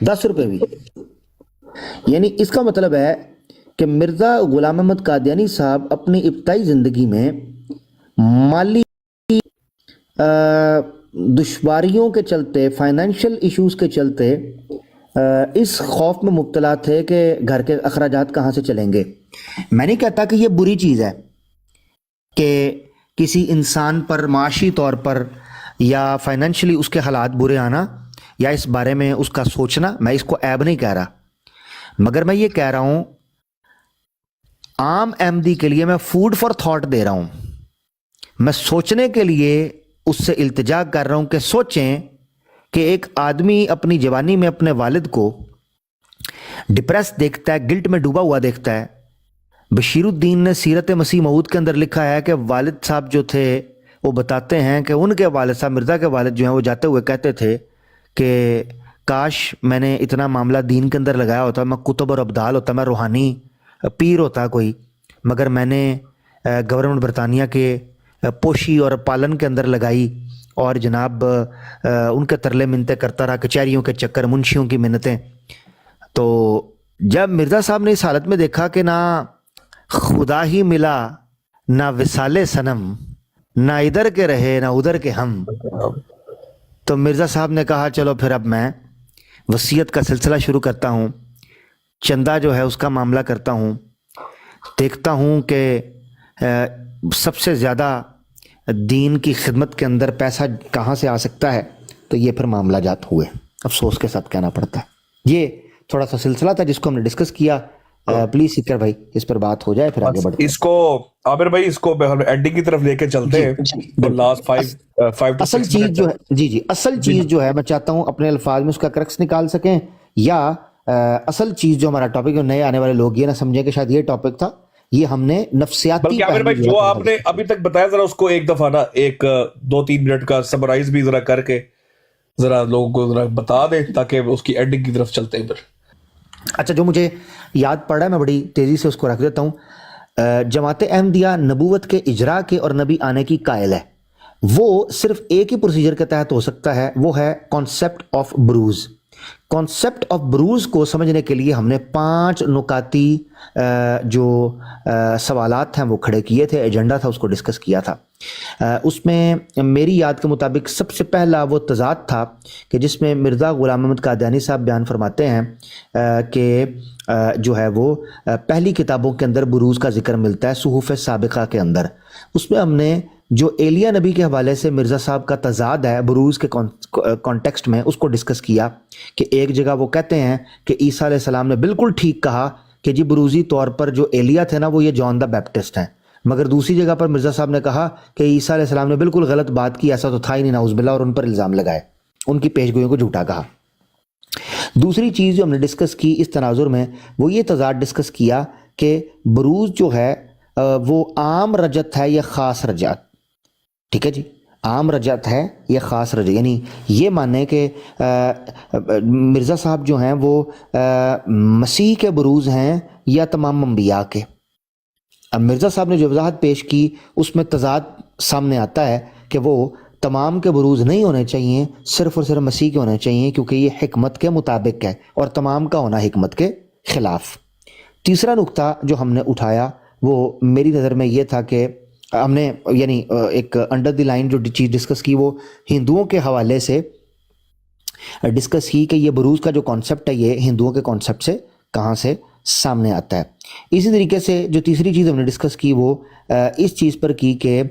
10 روپے بھی, یعنی اس کا مطلب ہے کہ مرزا غلام احمد قادیانی صاحب اپنی ابتدائی زندگی میں مالی دشواریوں کے چلتے, فائنینشیل ایشوز کے چلتے اس خوف میں مبتلا تھے کہ گھر کے اخراجات کہاں سے چلیں گے. میں نہیں کہتا کہ یہ بری چیز ہے کہ کسی انسان پر معاشی طور پر یا فائنینشلی اس کے حالات برے آنا یا اس بارے میں اس کا سوچنا, میں اس کو عیب نہیں کہہ رہا, مگر میں یہ کہہ رہا ہوں عام احمدی کے لیے میں فوڈ فار تھاٹ دے رہا ہوں, میں سوچنے کے لیے اس سے التجا کر رہا ہوں کہ سوچیں کہ ایک آدمی اپنی جوانی میں اپنے والد کو ڈپریس دیکھتا ہے, گلٹ میں ڈوبا ہوا دیکھتا ہے. بشیر الدین نے سیرت مسیح موعود کے اندر لکھا ہے کہ والد صاحب جو تھے وہ بتاتے ہیں کہ ان کے والد صاحب مرزا کے والد جو ہیں وہ جاتے ہوئے کہتے تھے کہ کاش میں نے اتنا معاملہ دین کے اندر لگایا ہوتا, میں کتب اور ابدال ہوتا, میں روحانی پیر ہوتا کوئی, مگر میں نے گورنمنٹ برطانیہ کے پوشی اور پالن کے اندر لگائی اور جناب ان کے ترلے منتیں کرتا رہا, کچہریوں کے چکر, منشیوں کی منتیں. تو جب مرزا صاحب نے اس حالت میں دیکھا کہ نہ خدا ہی ملا نہ وصال صنم, نہ ادھر کے رہے نہ ادھر کے ہم, تو مرزا صاحب نے کہا چلو پھر اب میں وصیت کا سلسلہ شروع کرتا ہوں, چندہ جو ہے اس کا معاملہ کرتا ہوں, دیکھتا ہوں کہ سب سے زیادہ دین کی خدمت کے اندر پیسہ کہاں سے آ سکتا ہے. تو یہ پھر معاملہ جات ہوئے, افسوس کے ساتھ کہنا پڑتا ہے. یہ تھوڑا سا سلسلہ تھا جس کو ہم نے ڈسکس کیا. پلیز سکر بھائی اس پر بات ہو جائے پھر آگے بڑھتے ہیں. اس کو عامر بھائی اس کو اینڈنگ کی طرف لے کے چلتے ہیں. لاسٹ 5 اصل چیز جو ہے جی اصل چیز جو ہے میں چاہتا ہوں اپنے الفاظ میں اس کا کرکس نکال سکیں, یا اصل چیز جو ہمارا ٹاپک ہے نئے آنے والے لوگ یہ نہ سمجھیں کہ شاید یہ ٹاپک تھا, یہ ہم نے نفسیاتی عامر بھائی جو آپ نے ابھی تک بتایا ذرا اس کو ایک دفعہ نا ایک 2-3 منٹ کا سمرائز بھی ذرا کر کے ذرا لوگوں کو ذرا بتا دیں تاکہ اس کی اینڈنگ کی طرف چلتے ہیں پھر. اچھا, جو مجھے یاد پڑ رہا ہے میں بڑی تیزی سے اس کو رکھ دیتا ہوں. جماعت احمدیہ نبوت کے اجرا کے اور نبی آنے کی قائل ہے. وہ صرف ایک ہی پروسیجر کے تحت ہو سکتا ہے, وہ ہے کانسیپٹ آف بروز. کانسیپٹ آف بروز کو سمجھنے کے لیے ہم نے 5 نکاتی جو سوالات ہیں وہ کھڑے کیے تھے، ایجنڈا تھا، اس کو ڈسکس کیا تھا۔ اس میں میری یاد کے مطابق سب سے پہلا وہ تضاد تھا کہ جس میں مرزا غلام احمد قادیانی صاحب بیان فرماتے ہیں کہ جو ہے وہ پہلی کتابوں کے اندر بروز کا ذکر ملتا ہے صحف سابقہ کے اندر۔ اس میں ہم نے جو ایلیا نبی کے حوالے سے مرزا صاحب کا تضاد ہے بروز کے کانٹیکسٹ میں، اس کو ڈسکس کیا کہ ایک جگہ وہ کہتے ہیں کہ عیسیٰ علیہ السلام نے بالکل ٹھیک کہا کہ جی بروزی طور پر جو ایلیا تھے نا وہ یہ جان دا بیپٹسٹ ہیں، مگر دوسری جگہ پر مرزا صاحب نے کہا کہ عیسیٰ علیہ السلام نے بالکل غلط بات کی، ایسا تو تھا ہی نہیں، نعوذ باللہ، اور ان پر الزام لگائے، ان کی پیشگوئیوں کو جھوٹا کہا۔ دوسری چیز جو ہم نے ڈسکس کی اس تناظر میں وہ یہ تضاد ڈسکس کیا کہ بروز جو ہے وہ عام رجت ہے یا خاص رجت، ٹھیک ہے جی، عام رجت ہے یا خاص رجت، یعنی یہ مانیں کہ مرزا صاحب جو ہیں وہ مسیح کے بروز ہیں یا تمام انبیاء کے۔ اب مرزا صاحب نے جو وضاحت پیش کی اس میں تضاد سامنے آتا ہے کہ وہ تمام کے بروز نہیں ہونے چاہیے، صرف اور صرف مسیح کے ہونے چاہیے، کیونکہ یہ حکمت کے مطابق ہے اور تمام کا ہونا حکمت کے خلاف۔ تیسرا نقطہ جو ہم نے اٹھایا وہ میری نظر میں یہ تھا کہ ہم نے یعنی ایک انڈر دی لائن جو چیز ڈسکس کی وہ ہندوؤں کے حوالے سے ڈسکس کی کہ یہ بروز کا جو کانسیپٹ ہے یہ ہندوؤں کے کانسیپٹ سے کہاں سے سامنے آتا ہے۔ اسی طریقے سے جو تیسری چیز ہم نے ڈسکس کی وہ اس چیز پر کی کہ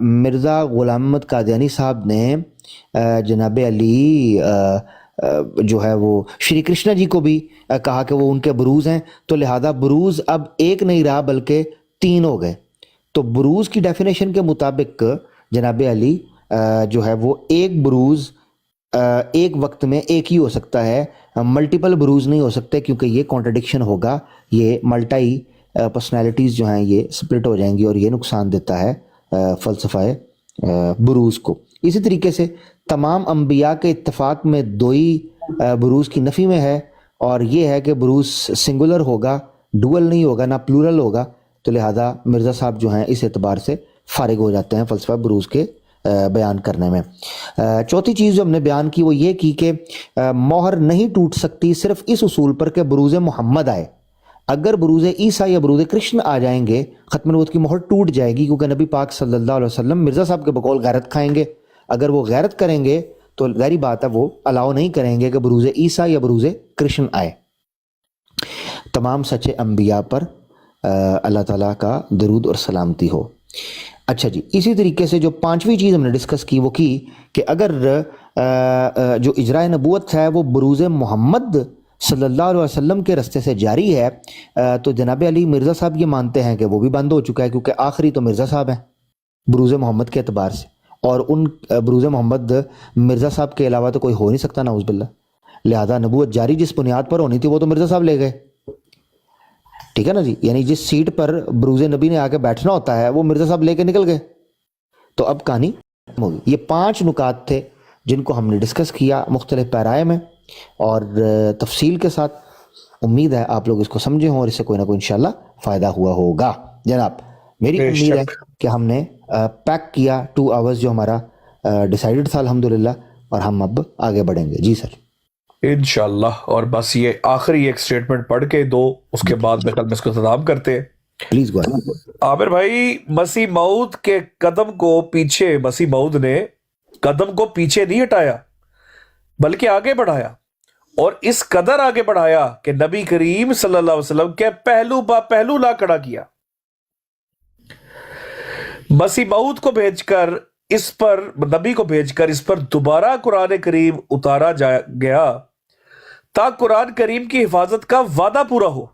مرزا غلام احمد قادیانی صاحب نے جناب علی جو ہے وہ شری کرشنا جی کو بھی کہا کہ وہ ان کے بروز ہیں، تو لہذا بروز اب ایک نہیں رہا بلکہ 3 ہو گئے۔ تو بروز کی ڈیفینیشن کے مطابق جناب علی جو ہے وہ ایک بروز ایک وقت میں ایک ہی ہو سکتا ہے، ملٹیپل بروز نہیں ہو سکتے، کیونکہ یہ کانٹرڈکشن ہوگا، یہ ملٹائی پرسنالٹیز جو ہیں یہ سپلٹ ہو جائیں گی اور یہ نقصان دیتا ہے فلسفہ بروز کو۔ اسی طریقے سے تمام انبیاء کے اتفاق میں 2 ہی بروز کی نفی میں ہے، اور یہ ہے کہ بروز سنگولر ہوگا، ڈوئل نہیں ہوگا، نہ پلورل ہوگا، تو لہذا مرزا صاحب جو ہیں اس اعتبار سے فارغ ہو جاتے ہیں فلسفہ بروز کے بیان کرنے میں۔ چوتھی چیز جو ہم نے بیان کی وہ یہ کی کہ مہر نہیں ٹوٹ سکتی صرف اس اصول پر کہ بروز محمد آئے۔ اگر بروز عیسیٰ یا بروز کرشن آ جائیں گے ختم نبوت کی مہر ٹوٹ جائے گی، کیونکہ نبی پاک صلی اللہ علیہ وسلم مرزا صاحب کے بقول غیرت کھائیں گے۔ اگر وہ غیرت کریں گے تو ظاہری بات ہے وہ الاؤ نہیں کریں گے کہ بروز عیسیٰ یا بروز کرشن آئے۔ تمام سچے انبیاء پر اللہ تعالیٰ کا درود اور سلامتی ہو۔ اچھا جی، اسی طریقے سے جو 5ویں چیز ہم نے ڈسکس کی وہ کی کہ اگر جو اجرائے نبوت ہے وہ بروز محمد صلی اللہ علیہ وسلم کے رستے سے جاری ہے تو جناب علی مرزا صاحب یہ مانتے ہیں کہ وہ بھی بند ہو چکا ہے، کیونکہ آخری تو مرزا صاحب ہیں بروز محمد کے اعتبار سے، اور ان بروز محمد مرزا صاحب کے علاوہ تو کوئی ہو نہیں سکتا نعوذ باللہ، لہذا نبوت جاری جس بنیاد پر ہونی تھی وہ تو مرزا صاحب لے گئے، ٹھیک ہے نا جی، یعنی جس سیٹ پر بروز نبی نے آ کے بیٹھنا ہوتا ہے وہ مرزا صاحب لے کے نکل گئے، تو اب کہانی ہوگی۔ یہ 5 نکات تھے جن کو ہم نے ڈسکس کیا مختلف پیرائے میں اور تفصیل کے ساتھ۔ امید ہے آپ لوگ اس کو سمجھے ہوں اور اس سے کوئی نہ کوئی انشاءاللہ فائدہ ہوا ہوگا۔ جناب میری امید ہے کہ ہم نے پیک کیا 2 آورز جو ہمارا ڈیسائیڈڈ تھا الحمدللہ، اور ہم اب آگے بڑھیں گے۔ جی سر انشاءاللہ، اور بس یہ آخری ایک سٹیٹمنٹ پڑھ کے دو، اس کے بعد میں کل میں اس کو اختتام کرتے ہیں۔ Please go. عامر بھائی، مسیح موعود کے قدم کو پیچھے، مسیح موعود نے قدم کو پیچھے نہیں ہٹایا بلکہ آگے بڑھایا، اور اس قدر آگے بڑھایا کہ نبی کریم صلی اللہ علیہ وسلم کے پہلو با پہلو لا کھڑا کیا۔ مسیح موعود کو بھیج کر اس پر، نبی کو بھیج کر اس پر دوبارہ قرآن کریم اتارا گیا تاکہ قرآن کریم کی حفاظت کا وعدہ پورا ہو،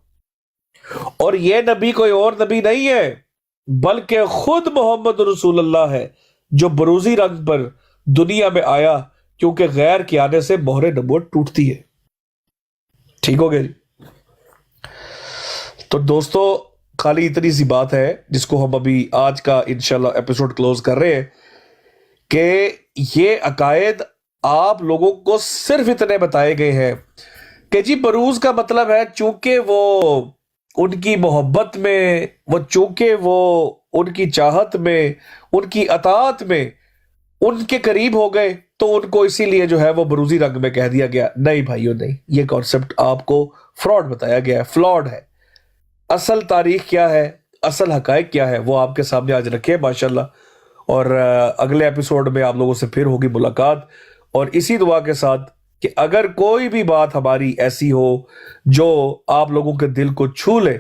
اور یہ نبی کوئی اور نبی نہیں ہے بلکہ خود محمد رسول اللہ ہے جو بروزی رنگ پر دنیا میں آیا، کیونکہ غیر کے آنے سے مہر نبوت ٹوٹتی ہے۔ ٹھیک ہو گیا جی؟ تو دوستو، خالی اتنی سی بات ہے جس کو ہم ابھی آج کا انشاءاللہ ایپیسوڈ کلوز کر رہے ہیں کہ یہ عقائد آپ لوگوں کو صرف اتنے بتائے گئے ہیں کہ جی بروز کا مطلب ہے چونکہ وہ ان کی محبت میں، وہ چونکہ وہ ان کی چاہت میں، ان کی اطاعت میں ان کے قریب ہو گئے تو ان کو اسی لیے جو ہے وہ بروزی رنگ میں کہہ دیا گیا. نہیں بھائیو نہیں, یہ کانسیپٹ آپ کو فراڈ بتایا گیا ہے, فلاڈ ہے. اصل تاریخ کیا ہے, اصل حقائق کیا ہے, وہ آپ کے سامنے آج رکھے ماشاءاللہ. اور اگلے ایپیسوڈ میں آپ لوگوں سے پھر ہوگی ملاقات, اور اسی دعا کے ساتھ کہ اگر کوئی بھی بات ہماری ایسی ہو جو آپ لوگوں کے دل کو چھو لے,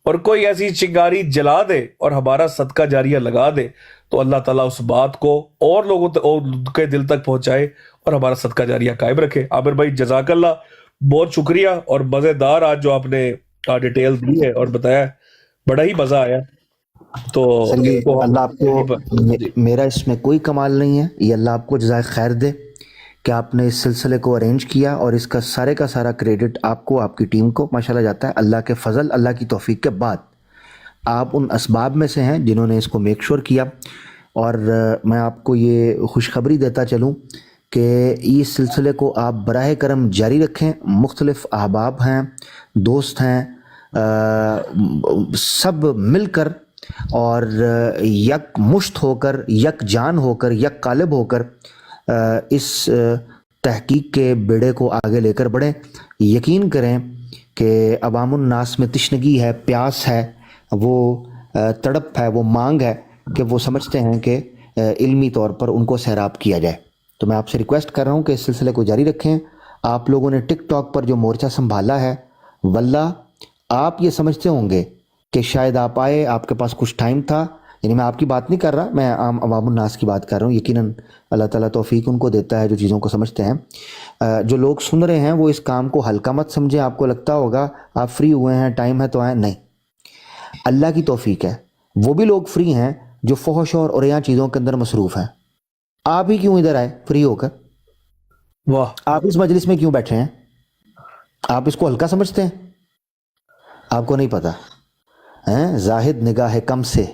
اور کوئی ایسی چنگاری جلا دے اور ہمارا صدقہ جاریہ لگا دے, تو اللہ تعالیٰ اس بات کو اور لوگوں کے دل تک پہنچائے اور ہمارا صدقہ جاریہ قائم رکھے. عامر بھائی جزاک اللہ, بہت شکریہ, اور مزیدار آج جو آپ نے ڈیٹیل دی ہے اور بتایا ہے, بڑا ہی مزہ آیا. تو اللہ آپ کو, میرا اس میں کوئی کمال نہیں ہے, یہ اللہ آپ کو جزائے خیر دے کہ آپ نے اس سلسلے کو ارینج کیا, اور اس کا سارا کریڈٹ آپ کو, آپ کی ٹیم کو ماشاءاللہ جاتا ہے. اللہ کے فضل, اللہ کی توفیق کے بعد آپ ان اسباب میں سے ہیں جنہوں نے اس کو میک شور کیا. اور میں آپ کو یہ خوشخبری دیتا چلوں کہ اس سلسلے کو آپ براہ کرم جاری رکھیں. مختلف احباب ہیں, دوست ہیں, سب مل کر اور یک مشت ہو کر, یک جان ہو کر, یک قالب ہو کر اس تحقیق کے بیڑے کو آگے لے کر بڑھیں. یقین کریں کہ عوام الناس میں تشنگی ہے, پیاس ہے, وہ تڑپ ہے, وہ مانگ ہے کہ وہ سمجھتے ہیں کہ علمی طور پر ان کو سیراب کیا جائے. تو میں آپ سے ریکویسٹ کر رہا ہوں کہ اس سلسلے کو جاری رکھیں. آپ لوگوں نے ٹک ٹاک پر جو مورچہ سنبھالا ہے, واللہ آپ یہ سمجھتے ہوں گے کہ شاید آپ آئے, آپ کے پاس کچھ ٹائم تھا, یعنی میں آپ کی بات نہیں کر رہا, میں عام عوام الناس کی بات کر رہا ہوں. یقیناً اللہ تعالیٰ توفیق ان کو دیتا ہے جو چیزوں کو سمجھتے ہیں. جو لوگ سن رہے ہیں وہ اس کام کو ہلکا مت سمجھیں. آپ کو لگتا ہوگا آپ فری ہوئے ہیں, ٹائم ہے تو آئیں, نہیں, اللہ کی توفیق ہے. وہ بھی لوگ فری ہیں جو فحش اور عریاں چیزوں کے اندر مصروف ہیں. آپ ہی کیوں ادھر آئے فری ہو کر؟ واہ, آپ اس مجلس میں کیوں بیٹھے ہیں؟ آپ اس کو ہلکا سمجھتے ہیں؟ آپ کو نہیں پتا ہیں. زاہد نگاہ کم سے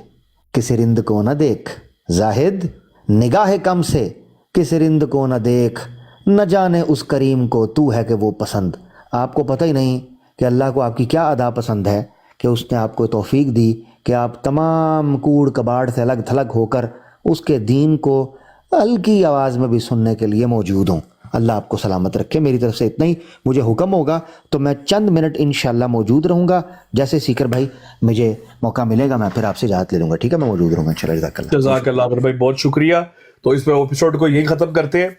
کسی رند کو نہ دیکھ, زاہد نگاہ کم سے کسی رند کو نہ دیکھ, نہ جانے اس کریم کو تو ہے کہ وہ پسند. آپ کو پتہ ہی نہیں کہ اللہ کو آپ کی کیا ادا پسند ہے کہ اس نے آپ کو توفیق دی کہ آپ تمام کوڑ کباڑ سے الگ تھلگ ہو کر اس کے دین کو ہلکی آواز میں بھی سننے کے لیے موجود ہوں. اللہ آپ کو سلامت رکھے. میری طرف سے اتنا ہی. مجھے حکم ہوگا تو میں چند منٹ انشاءاللہ موجود رہوں گا. جیسے سیکر بھائی مجھے موقع ملے گا میں پھر آپ سے اجازت لے لوں گا, ٹھیک ہے؟ میں موجود رہوں گا انشاءاللہ. جزاک اللہ. جزاک اللہ عامر بھائی, بہت شکریہ. تو اس ایپیسوڈ کو یہی ختم کرتے ہیں.